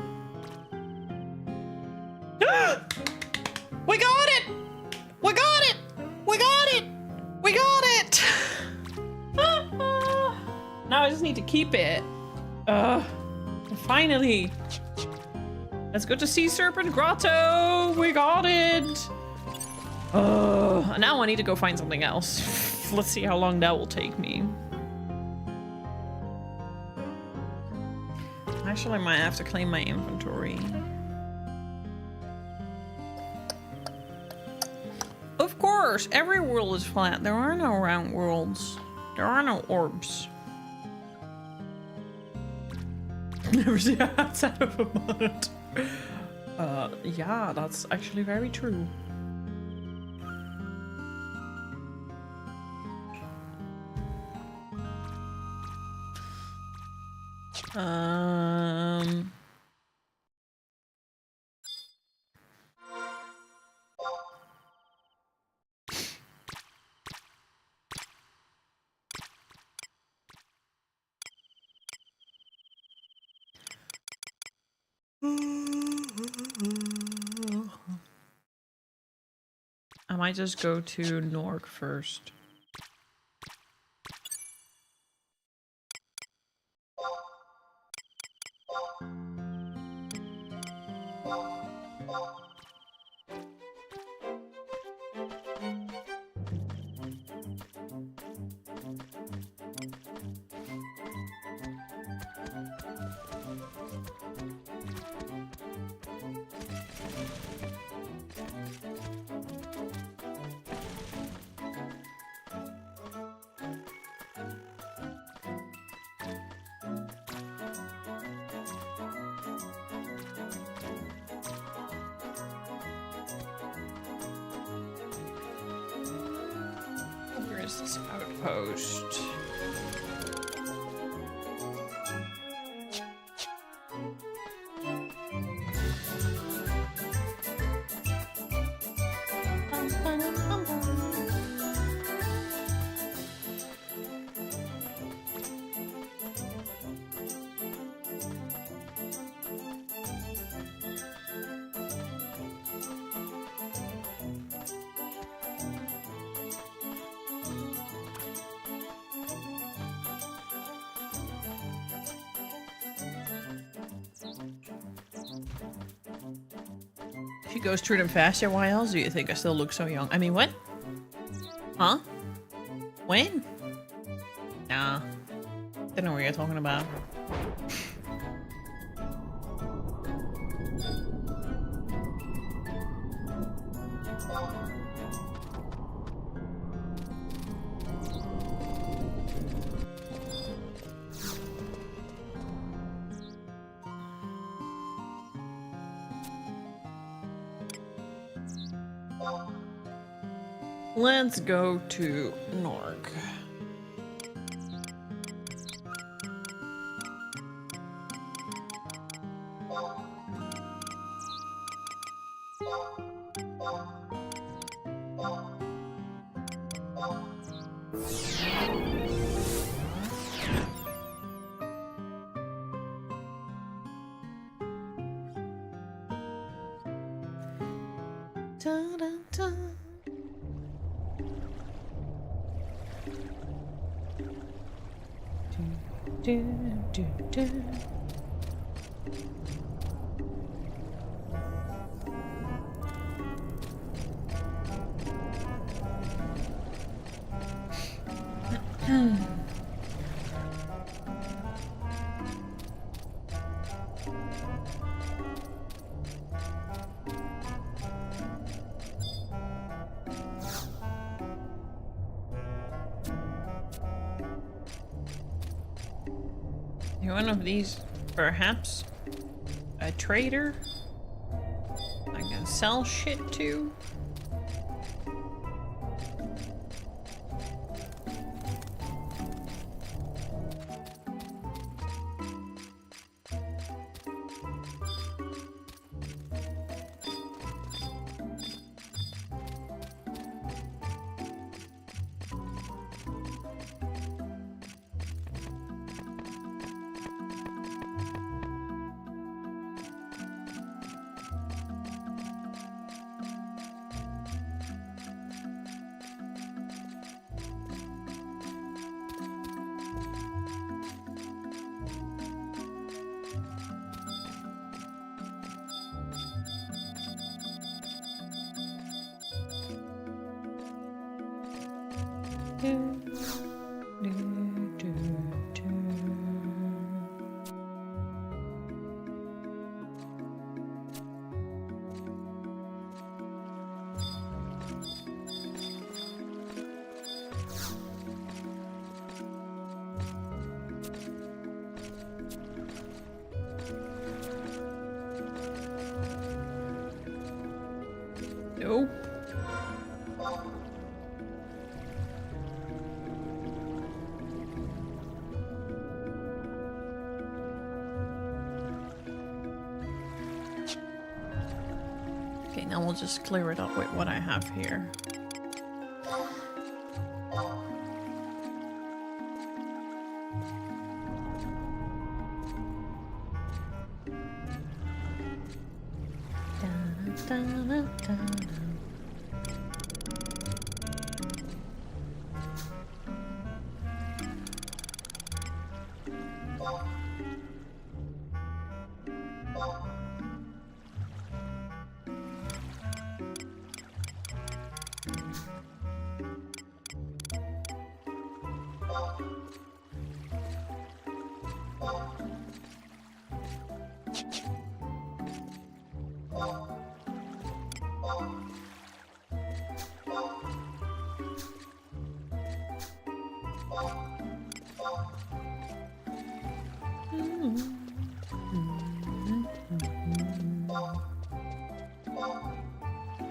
We got it! We got it! We got it! We got it! Now I just need to keep it. Finally. Let's go to Sea Serpent Grotto. We got it. Now I need to go find something else. Let's see how long that will take me. Actually, I might have to clean my inventory. Of course, every world is flat. There are no round worlds. There are no orbs. Never see a hat out of a mud. Yeah, that's actually very true. I might just go to Norg first. Where is this outpost? She goes through them faster. Why else do you think I still look so young? I mean, what? Huh? When? Nah. Don't know what you're talking about. Let's go to Norg. Da-da-da. Do, do, do. One of these, perhaps a trader I can sell shit to. Nope. Okay, now we'll just clear it up with what I have here.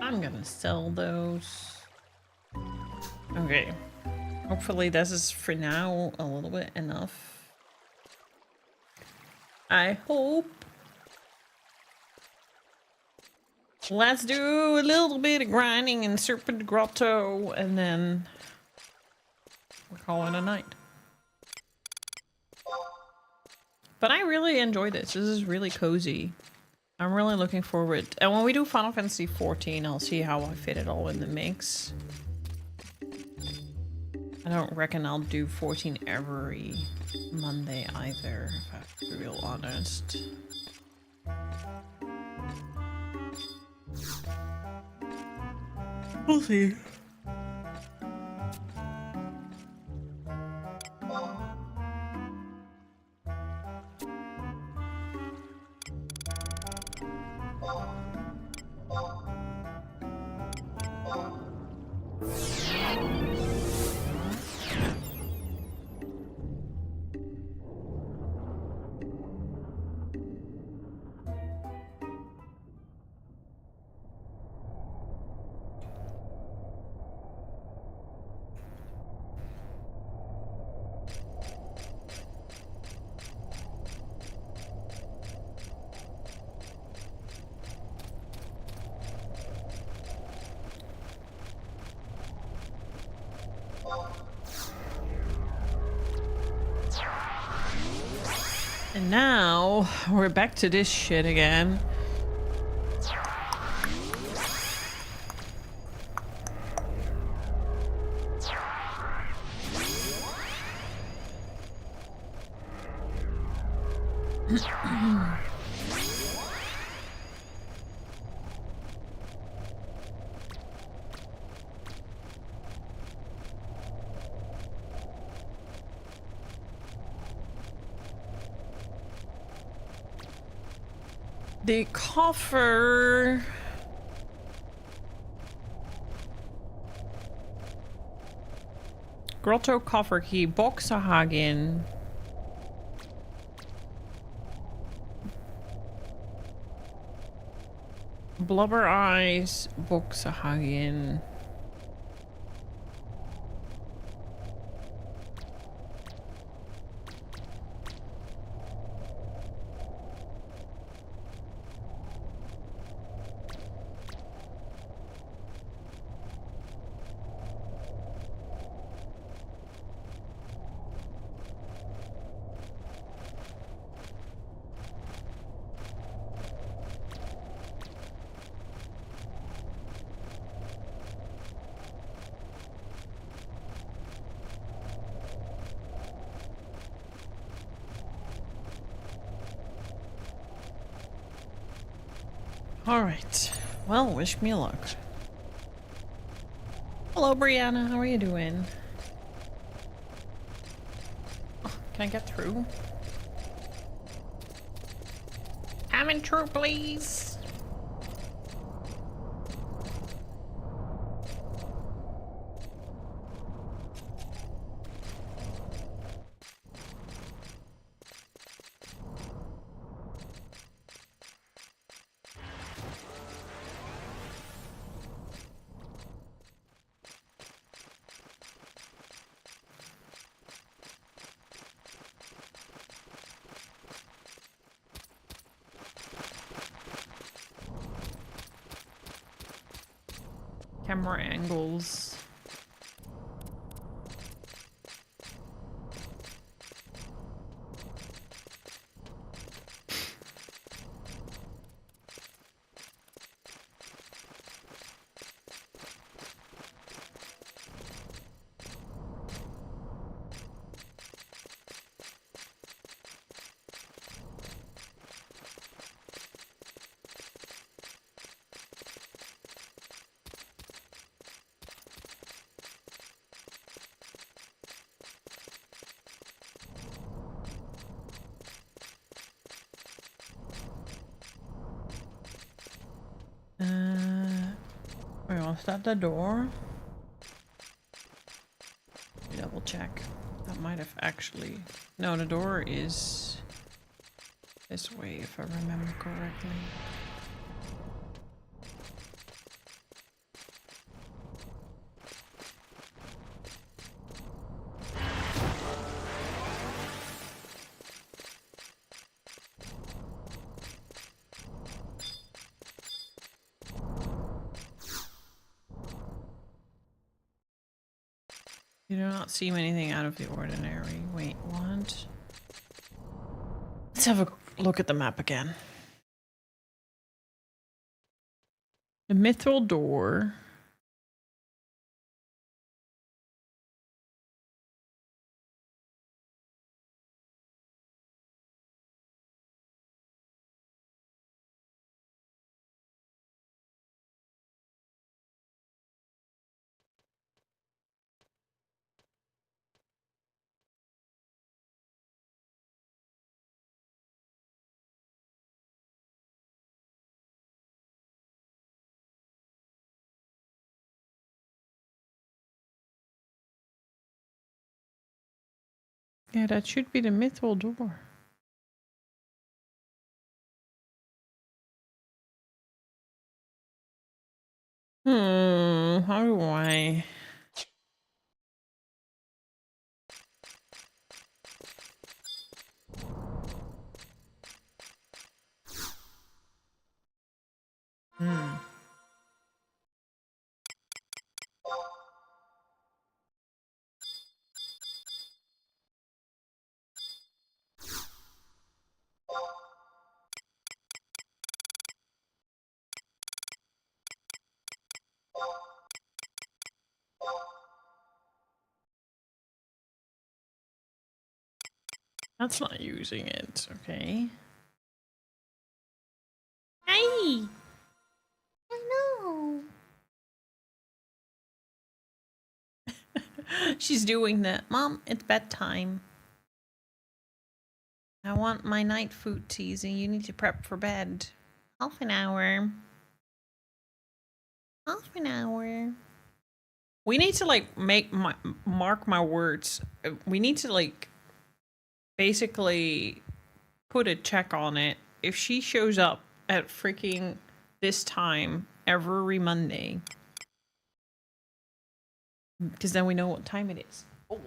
I'm gonna sell those. Okay. Hopefully this is for now a little bit enough. I hope. Let's do a little bit of grinding in Serpent Grotto and then we're calling it a night. But I really enjoy this. This is really cozy. I'm really looking forward. And when we do Final Fantasy XIV, I'll see how I fit it all in the mix. I don't reckon I'll do 14 every Monday either, if I have to be real honest. We'll see. And now we're back to this shit again. The coffer. Grotto coffer key, Boxerhagen. Blubber eyes, Boxerhagen. Alright. Well, wish me luck. Hello, Brianna. How are you doing? Oh, can I get through? Coming through, please. Camera angles. Wait, was that the door? Double check. That might have actually... No, the door is this way, if I remember correctly. You do not seem anything out of the ordinary. Wait, what? Let's have a look at the map again. The mithril door. Yeah, that should be the middle door. How do I? That's not using it, okay. Hey! I know. She's doing that. Mom, it's bedtime. I want my night food, Teasy. You need to prep for bed. Half an hour. Half an hour. We need to, like, mark my words. We need to, like, basically put a check on it. If she shows up at freaking this time every Monday, because then we know what time it is. Oh.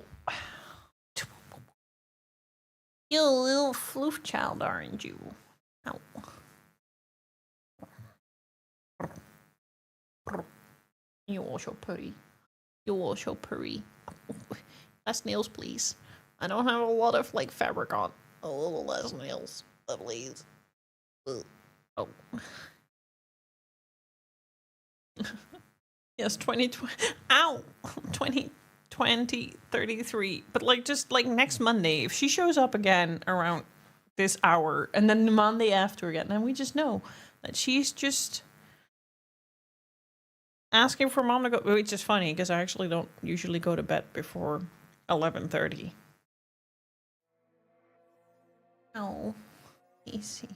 You little floof child, aren't you? Ow. You also pretty. You also pretty. Less nails, please. I don't have a lot of, like, fabric on. A little less nails, please. Ugh. Oh. Yes, 2020. Ow! 2020, 33. But, like, just, like, next Monday, if she shows up again around this hour, and then the Monday after again, then we just know that she's just asking for mom to go, which is funny, because I actually don't usually go to bed before 11:30. Oh, easy.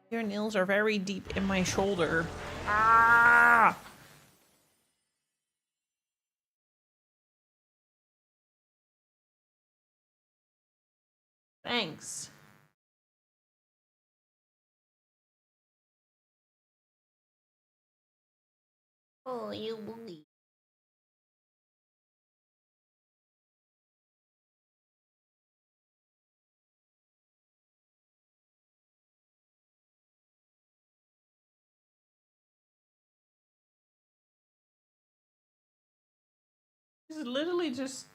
Your nails are very deep in my shoulder. Ah! Thanks. Oh, you bully. This is literally just...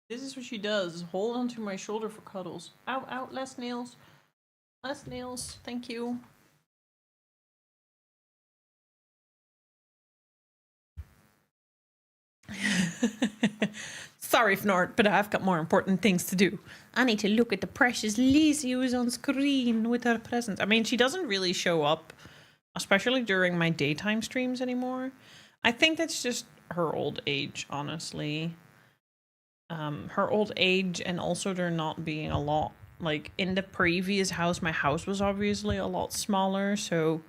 This is what she does. Hold onto my shoulder for cuddles. Ow, ow, less nails. Less nails. Thank you. Sorry, Fnort, but I've got more important things to do. I need to look at the precious Lizzie who's on screen with her presents. I mean, she doesn't really show up, especially during my daytime streams anymore. I think that's just her old age, honestly. Her old age, and also there not being a lot, like, in the previous house, my house was obviously a lot smaller, so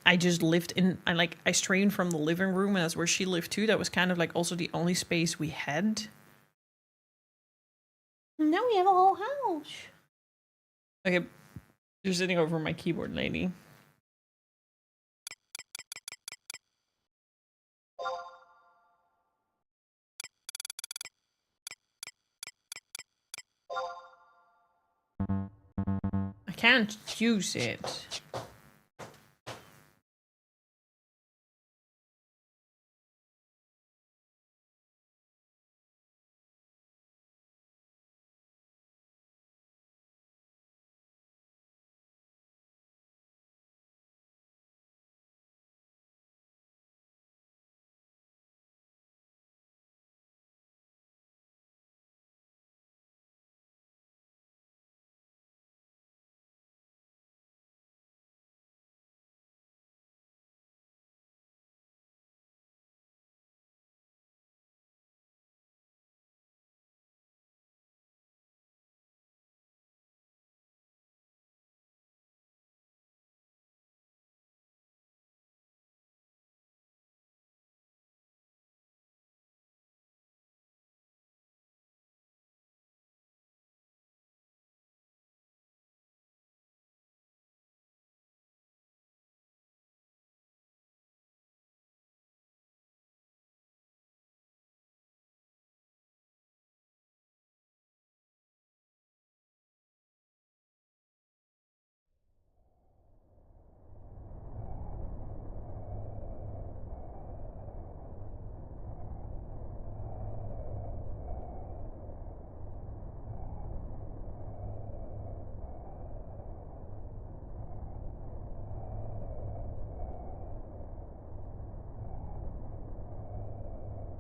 I just lived in, I streamed from the living room, and that's where she lived too. That was kind of like also the only space we had. Now we have a whole house. Okay, you're sitting over my keyboard, lady. I can't use it.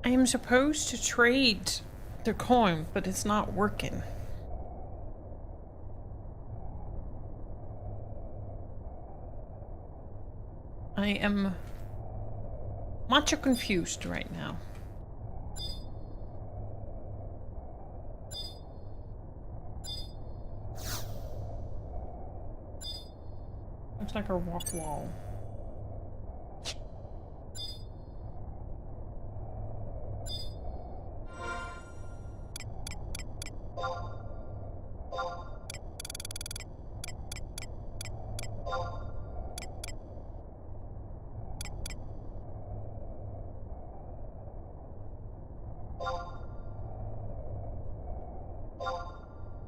I am supposed to trade the coin, but it's not working. I am much confused right now. Looks like a rock wall.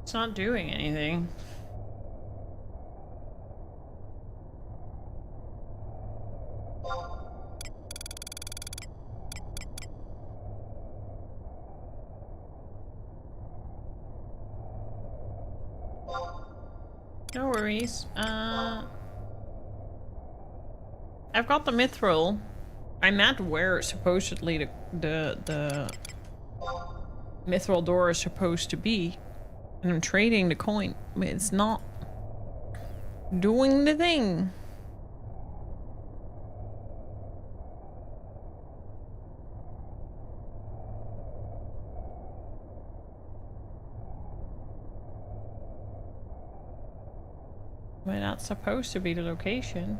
It's not doing anything. No worries. I've got the mithril. I'm at where supposedly the mithril door is supposed to be. And I'm trading the coin, but it's not doing the thing. But that's supposed to be the location.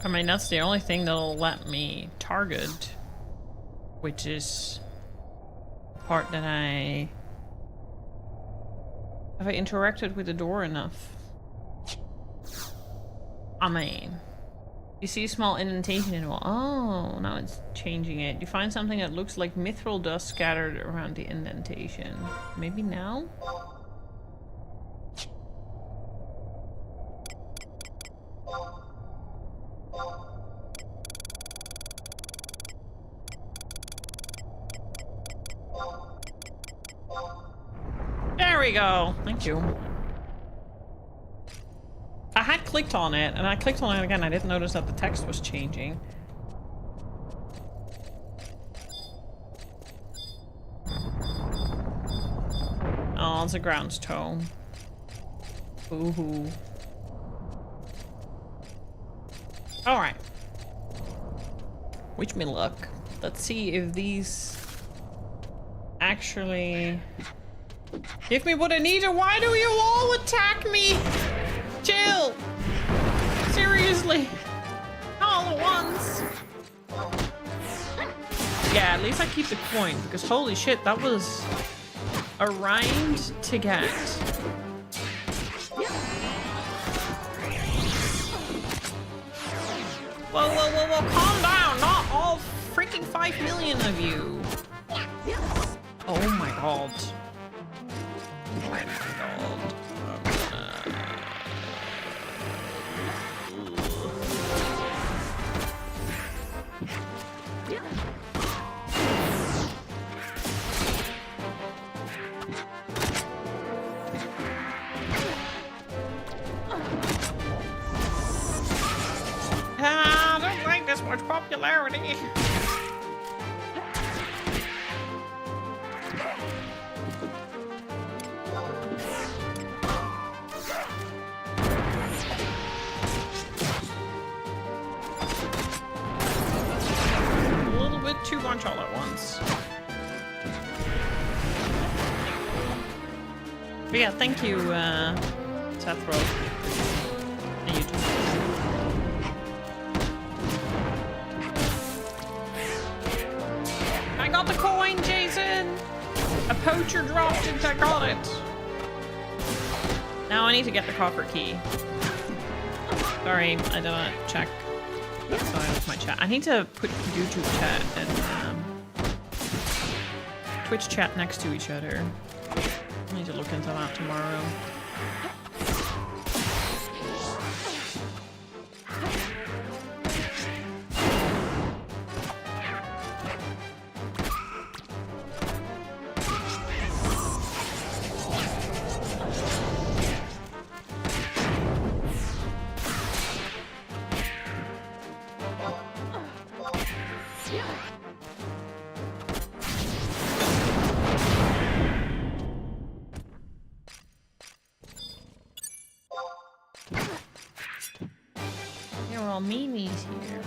I mean, that's the only thing that'll let me target, which is the part that have I interacted with the door enough? I mean, you see a small indentation in the wall. Oh, now it's changing it. You find something that looks like mithril dust scattered around the indentation. Maybe now? There we go. Thank you. I had clicked on it, and I clicked on it again. I didn't notice that the text was changing. Oh, it's a grounds tome. Boo-hoo. Alright. Wish me luck. Let's see if these actually give me what I need, or why do you all attack me? Chill! Seriously! All at once! Yeah, at least I keep the coin, because holy shit, that was a rind to get. Whoa, whoa, whoa, whoa, calm down! Not all freaking 5 million of you! Oh my god. Oh my god. I don't like this much popularity. A little bit too much all at once. But yeah, thank you, Sethro. And you too. I got the coin, Jason! A poacher dropped it, I got it. Now I need to get the copper key. Sorry, I didn't check. Sorry, with my chat. I need to put YouTube chat and Twitch chat next to each other. I need to look into that tomorrow. There are all meanies here.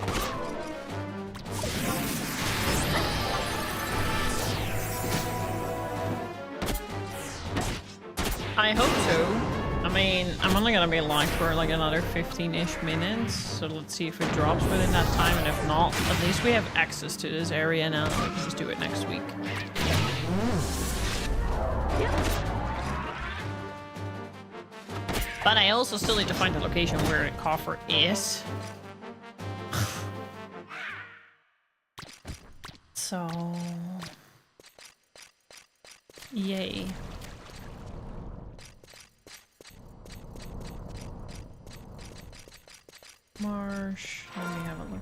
I hope so. I mean, I'm only gonna be live for like another 15-ish minutes, so let's see if it drops within that time, and if not, at least we have access to this area now. We can just do it next week. But I also still need to find the location where the coffer is. So... yay. Marsh. Let me have a look.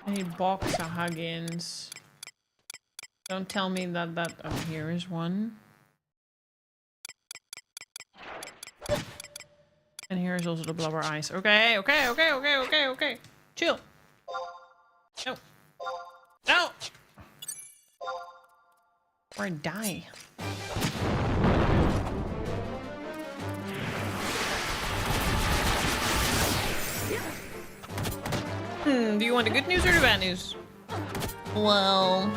I need box of Huggins. Don't tell me that oh, here is one. And here is also the blubber ice. Okay. Chill. No. No! Or I die. Do you want the good news or the bad news? Well,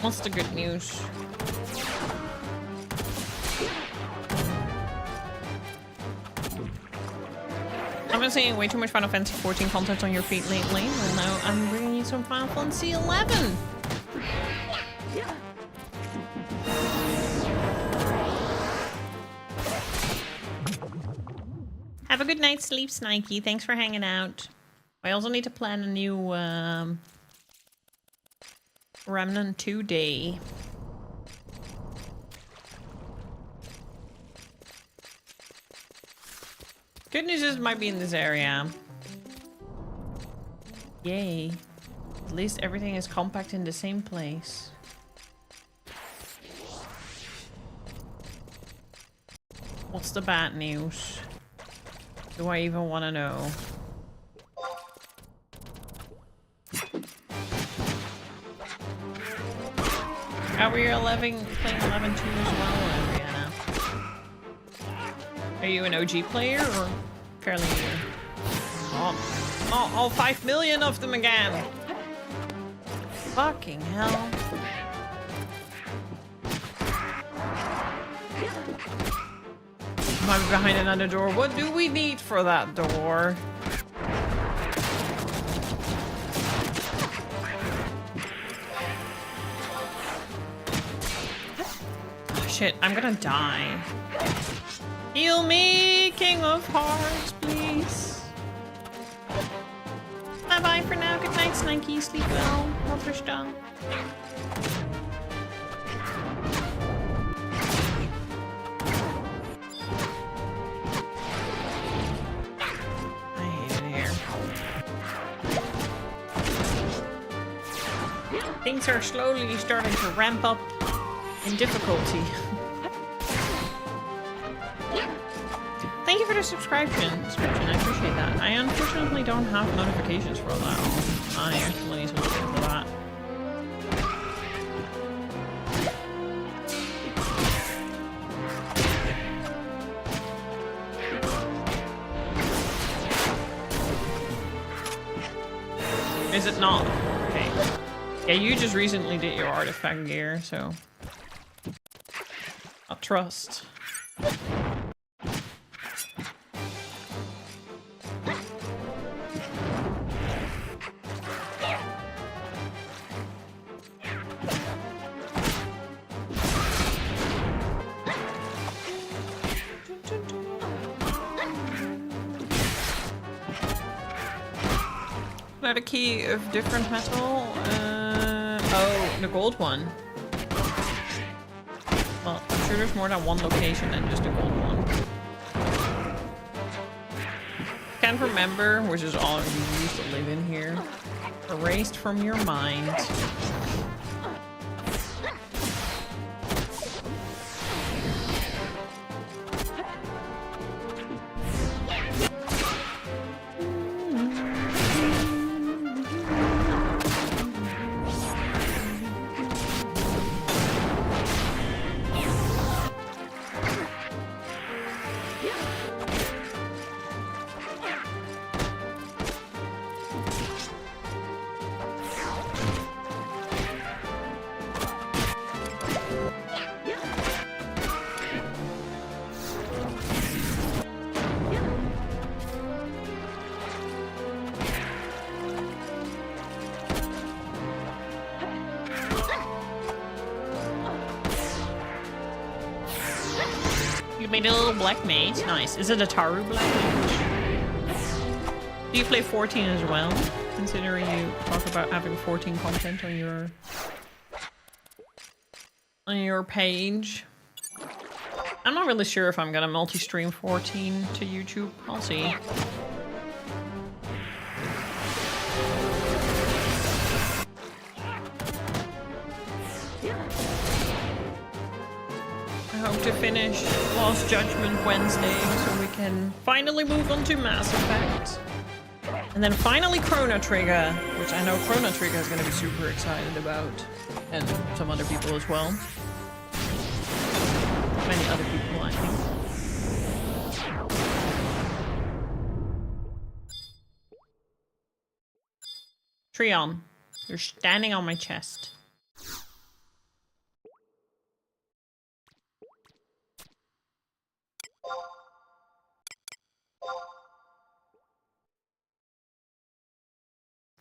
what's the good news? I've been seeing way too much Final Fantasy 14 content on your feed lately, and now I'm bringing you some Final Fantasy 11. Have a good night's sleep, Snikey. Thanks for hanging out. I also need to plan a new Remnant 2 day. Good news is it might be in this area. Yay. At least everything is compact in the same place. What's the bad news? Do I even want to know? Are we playing 11-2 as well, Brianna? Are you an OG player or fairly new? Oh, all 5 million of them again! Fucking hell. Might be behind another door. What do we need for that door? Oh shit, I'm gonna die. Heal me, King of Hearts, please. Bye bye for now. Good night, Slinky. Sleep well. Rotterstone. Things are slowly starting to ramp up in difficulty. Thank you for the subscription. I appreciate that. I unfortunately don't have notifications for that. I actually need to look into that. Is it not? Okay. Yeah, you just recently did your artifact gear, so I'll trust. Another key of different metal. Oh, the gold one. Well, I'm sure there's more than one location than just the gold one. Can't remember, which is all you used to live in here. Erased from your mind. You made a little black mage. Nice. Is it a Taru black mage? Do you play 14 as well? Considering you talk about having 14 content on your page. I'm not really sure if I'm gonna multi-stream 14 to YouTube. I'll see. I hope to finish Lost Judgment Wednesday so we can finally move on to Mass Effect. And then finally Chrono Trigger, which I know Chrono Trigger is going to be super excited about. And some other people as well. Many other people, I think. Treon, you're standing on my chest.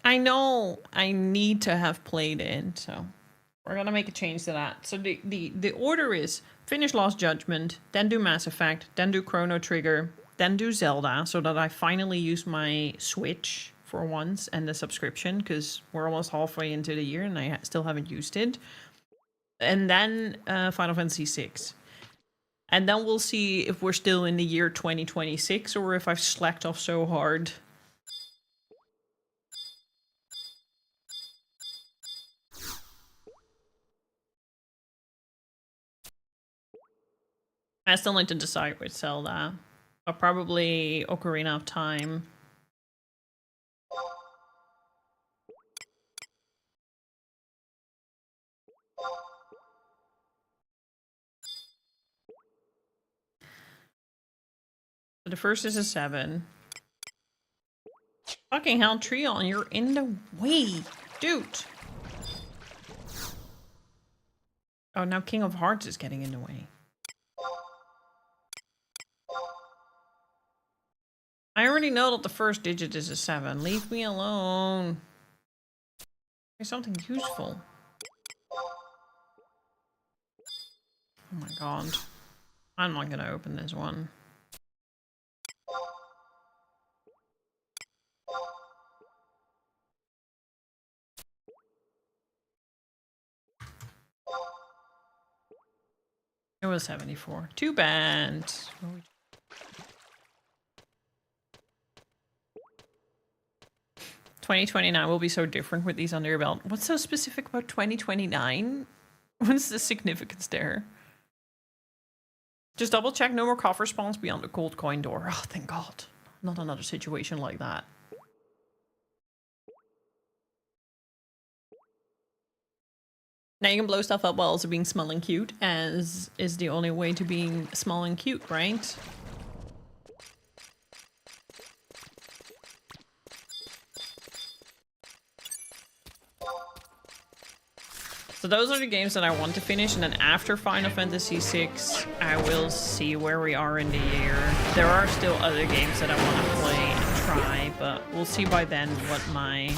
I know I need to have played it, so we're gonna make a change to that. So the order is finish Lost Judgment, then do Mass Effect, then do Chrono Trigger, then do Zelda, so that I finally use my Switch for once and the subscription, because we're almost halfway into the year and I still haven't used it. And then Final Fantasy VI. And then we'll see if we're still in the year 2026 or if I've slacked off so hard. I still need to decide which Zelda, but probably Ocarina of Time. So the first is a 7. Fucking hell, Treon, you're in the way, dude. Oh, now King of Hearts is getting in the way. I already know that the first digit is a 7. Leave me alone. There's something useful. Oh my god. I'm not gonna open this one. It was 74. Too bad. 2029 will be so different with these under your belt. What's so specific about 2029? What's the significance there? Just double check no more coffer spawns beyond the gold coin door. Oh, thank God. Not another situation like that. Now you can blow stuff up while also being small and cute, as is the only way to being small and cute, right? So those are the games that I want to finish, and then after Final Fantasy VI, I will see where we are in the year. There are still other games that I want to play and try, but we'll see by then what my...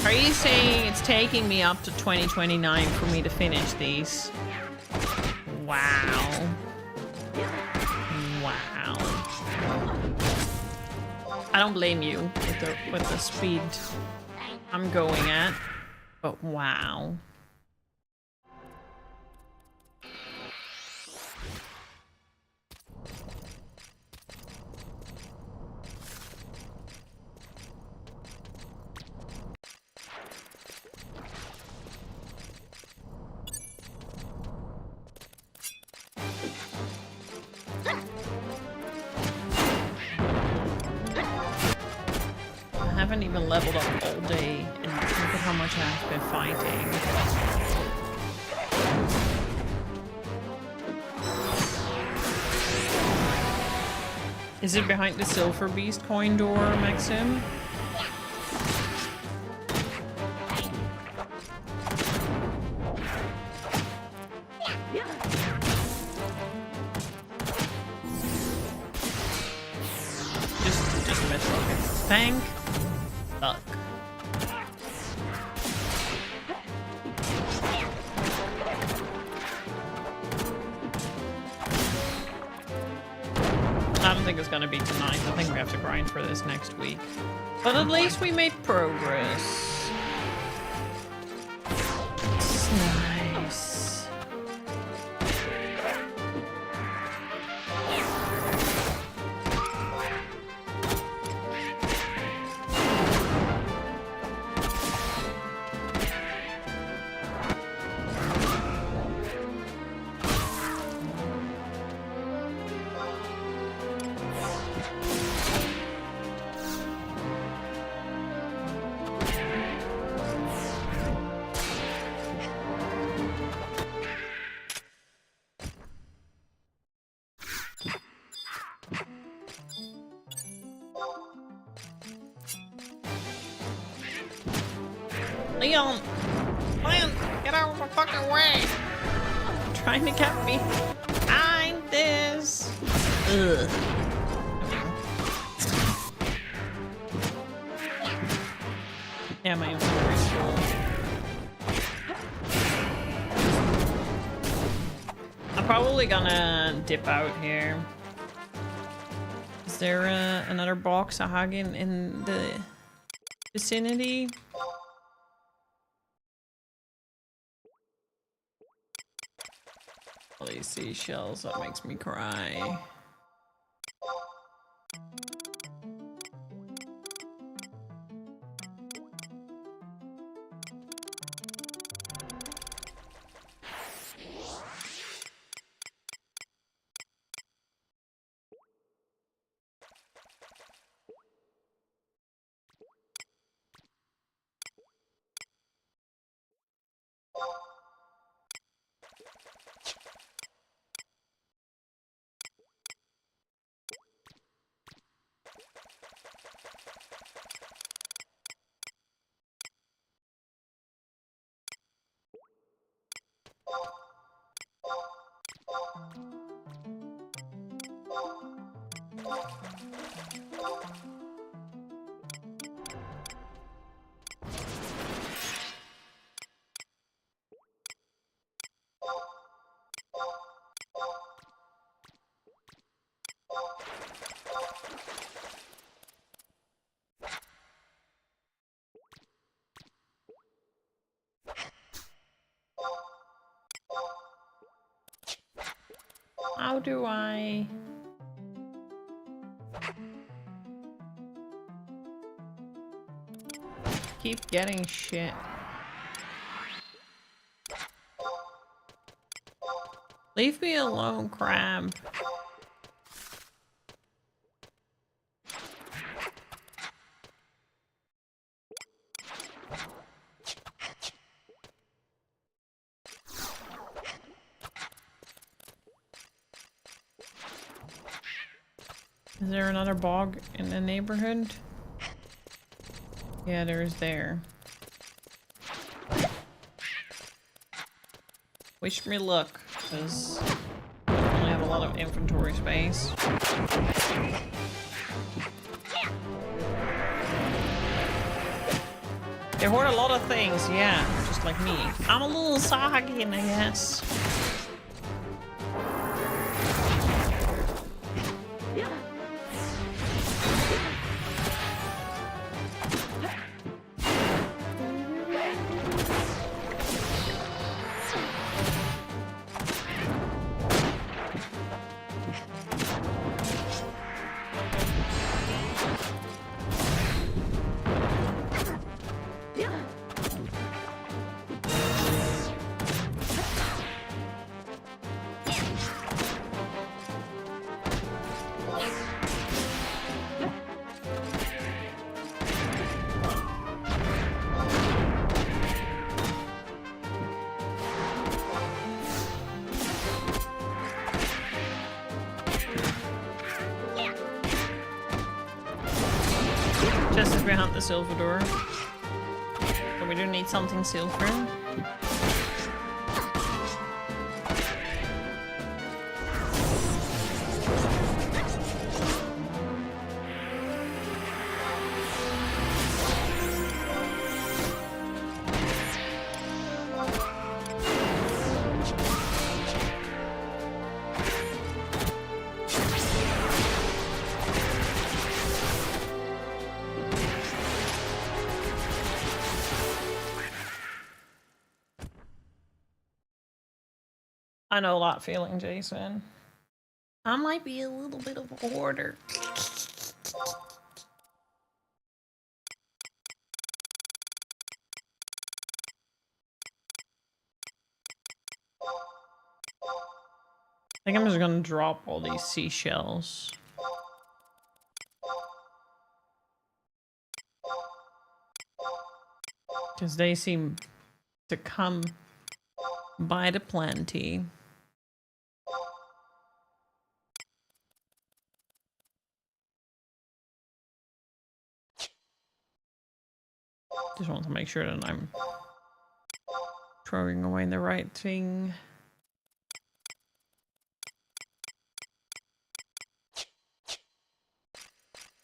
Are you saying it's taking me up to 2029 for me to finish these? Wow. Wow. I don't blame you with the speed I'm going at. But wow. I haven't even leveled up all day, and look at how much I've been fighting. Is it behind the Silver Beast coin door, Maxim? Just a bit. Okay. Thank fuck. I don't think it's gonna be tonight. I think we have to grind for this next week. But at least we made progress. It's nice. Leon! Leon! Get out of the fucking way! Trying to get me behind this! Ugh. Yeah, my inventory's full. I'm probably gonna dip out here. Is there another box of Hagen in the vicinity? All these seashells, that makes me cry. How do I... keep getting shit? Leave me alone, crab. Is there another bog in the neighborhood? Yeah, there is there. Wish me luck, because I only have a lot of inventory space. They hoard a lot of things, yeah, just like me. I'm a little soggy, I guess. chest is behind the silver door. But we do need something silver. I know a lot feeling, Jason. I might be a little bit of a hoarder. I think I'm just gonna drop all these seashells. Because they seem to come by the plenty. Just want to make sure that I'm throwing away the right thing.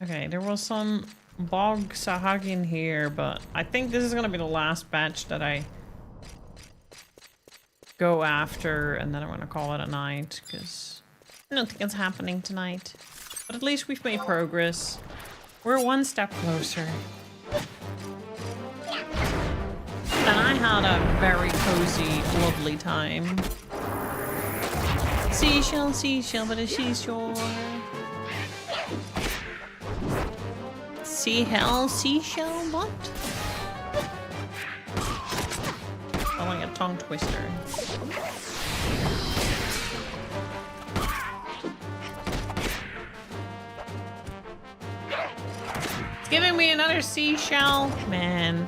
Okay, there was some bog sahag in here, but I think this is gonna be the last batch that I go after, and then I'm gonna call it a night, because I don't think it's happening tonight. But at least we've made progress. We're one step closer. And I had a very cozy, lovely time. Seashell, seashell, but a seashore. Sea hell, seashell, what? I like a tongue twister. It's giving me another seashell, man.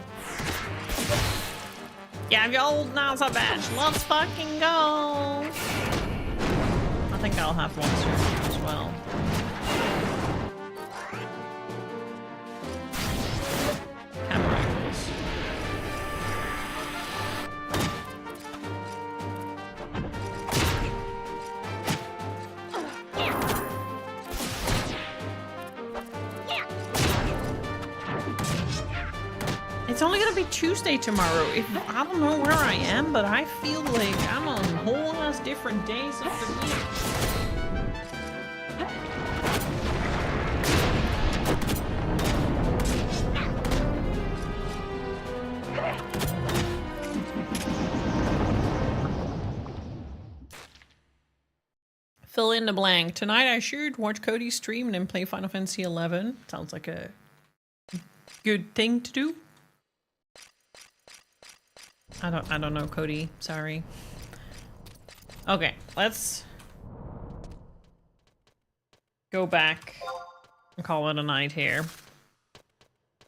Yeah, I'm old now, so bad. Let's fucking go. I think I'll have one soon as well. Camera rifles. It's only gonna be Tuesday tomorrow. I don't know where I am, but I feel like I'm on whole ass different days of the week. Fill in the blank. Tonight I should watch Cody's stream and then play Final Fantasy XI. Sounds like a good thing to do. I don't know, Cody. Sorry. Okay, let's go back and call it a night here.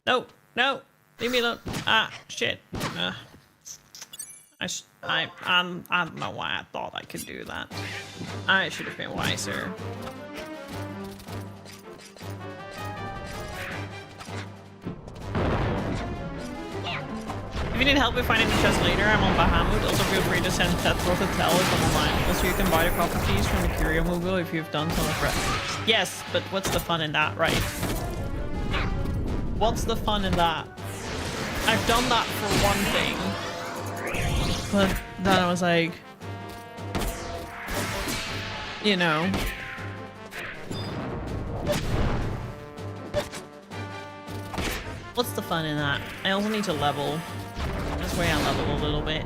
No, no, leave me alone. Ah, shit. I don't know why I thought I could do that. I should have been wiser. If you need help with finding the chest later, I'm on Bahamut. Also feel free to send Tetra to tell if I'm online. Also, you can buy the properties from the Curio Mobile if you've done some of it. Yes, but what's the fun in that, right? What's the fun in that? I've done that for one thing. But then I was like, you know. What's the fun in that? I also need to level. This way I level a little bit.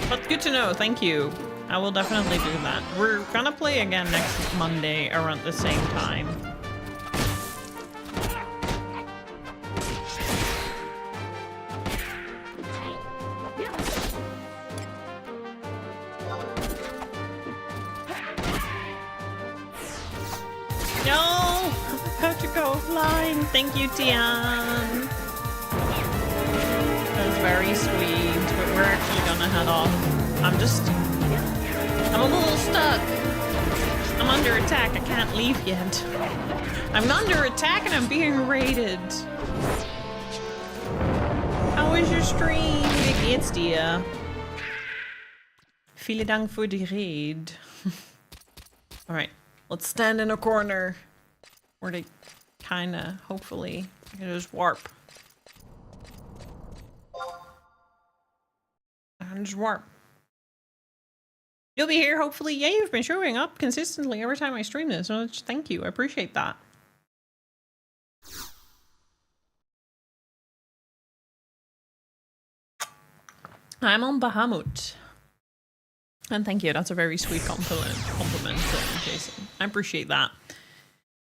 But good to know, thank you. I will definitely do that. We're gonna play again next Monday around the same time. No! I'm about to go flying. Thank you, Tian. That was very sweet, but we're actually gonna head off. I'm a little stuck. I'm under attack. I can't leave yet. I'm under attack and I'm being raided. How was your stream? Wie geht's dir? Vielen Dank für die Raid. Alright, let's stand in a corner. Where they kinda, hopefully, I can just warp. I can just warp. You'll be here, hopefully. Yeah, you've been showing up consistently every time I stream this, so thank you. I appreciate that. I'm on Bahamut. And thank you. That's a very sweet compliment, Jason. I appreciate that.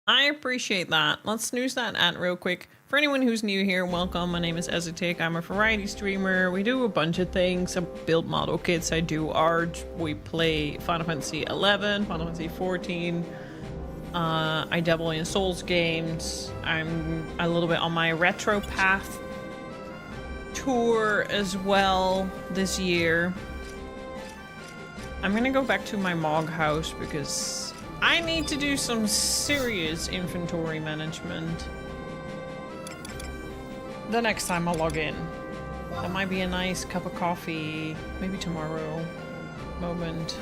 I appreciate that. Let's snooze that ad real quick. For anyone who's new here, welcome. My name is Ezotic. I'm a variety streamer. We do a bunch of things. I build model kits. I do art. We play Final Fantasy XI, Final Fantasy XIV. I dabble in Souls games. I'm a little bit on my retro path tour as well this year. I'm gonna go back to my Mog house because I need to do some serious inventory management the next time I log in. That might be a nice cup of coffee, maybe tomorrow moment.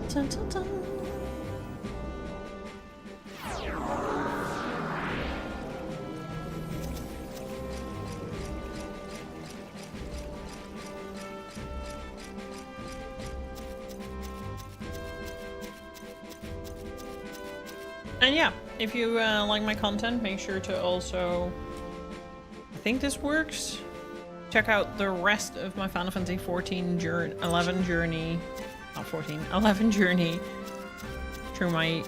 Dun, dun, dun. And yeah, if you like my content, make sure to also, I think this works, check out the rest of my Final Fantasy 11 journey, not 14, 11 journey through my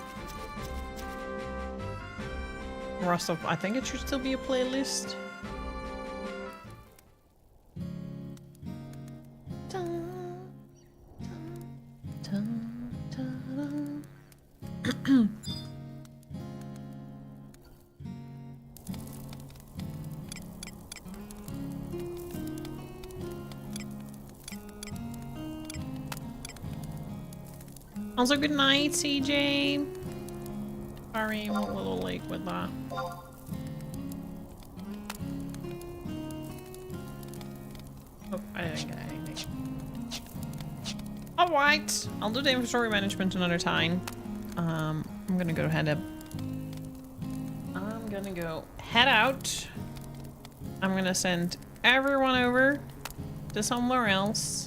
rest of, I think it should still be a playlist. Dun, dun, dun, dun, dun. Also, good night, CJ. Sorry, I'm a little late with that. Oh, I didn't get anything. Alright, I'll do the inventory management another time. I'm gonna go head out. I'm gonna send everyone over to somewhere else.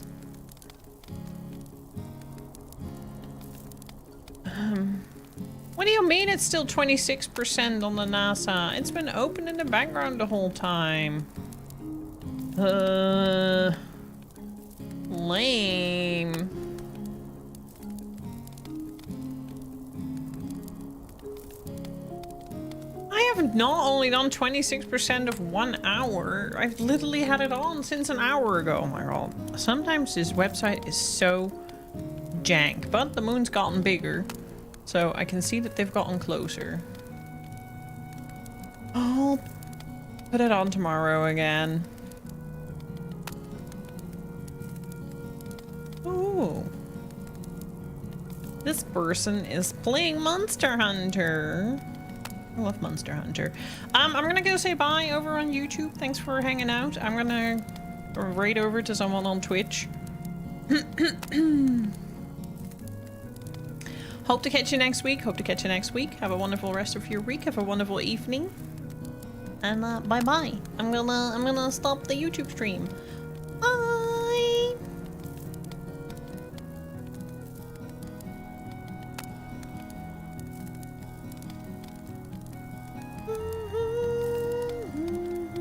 What do you mean it's still 26% on the NASA? It's been open in the background the whole time. Lame. I have not only done 26% of 1 hour, I've literally had it on since an hour ago. Oh my god. Sometimes this website is so jank, but the moon's gotten bigger. So I can see that they've gotten closer. I'll put it on tomorrow again. Ooh. This person is playing Monster Hunter. I love Monster Hunter. I'm gonna go say bye over on YouTube. Thanks for hanging out. I'm gonna raid over to someone on Twitch. Hope to catch you next week. Have a wonderful rest of your week. Have a wonderful evening. And bye bye. I'm gonna stop the YouTube stream.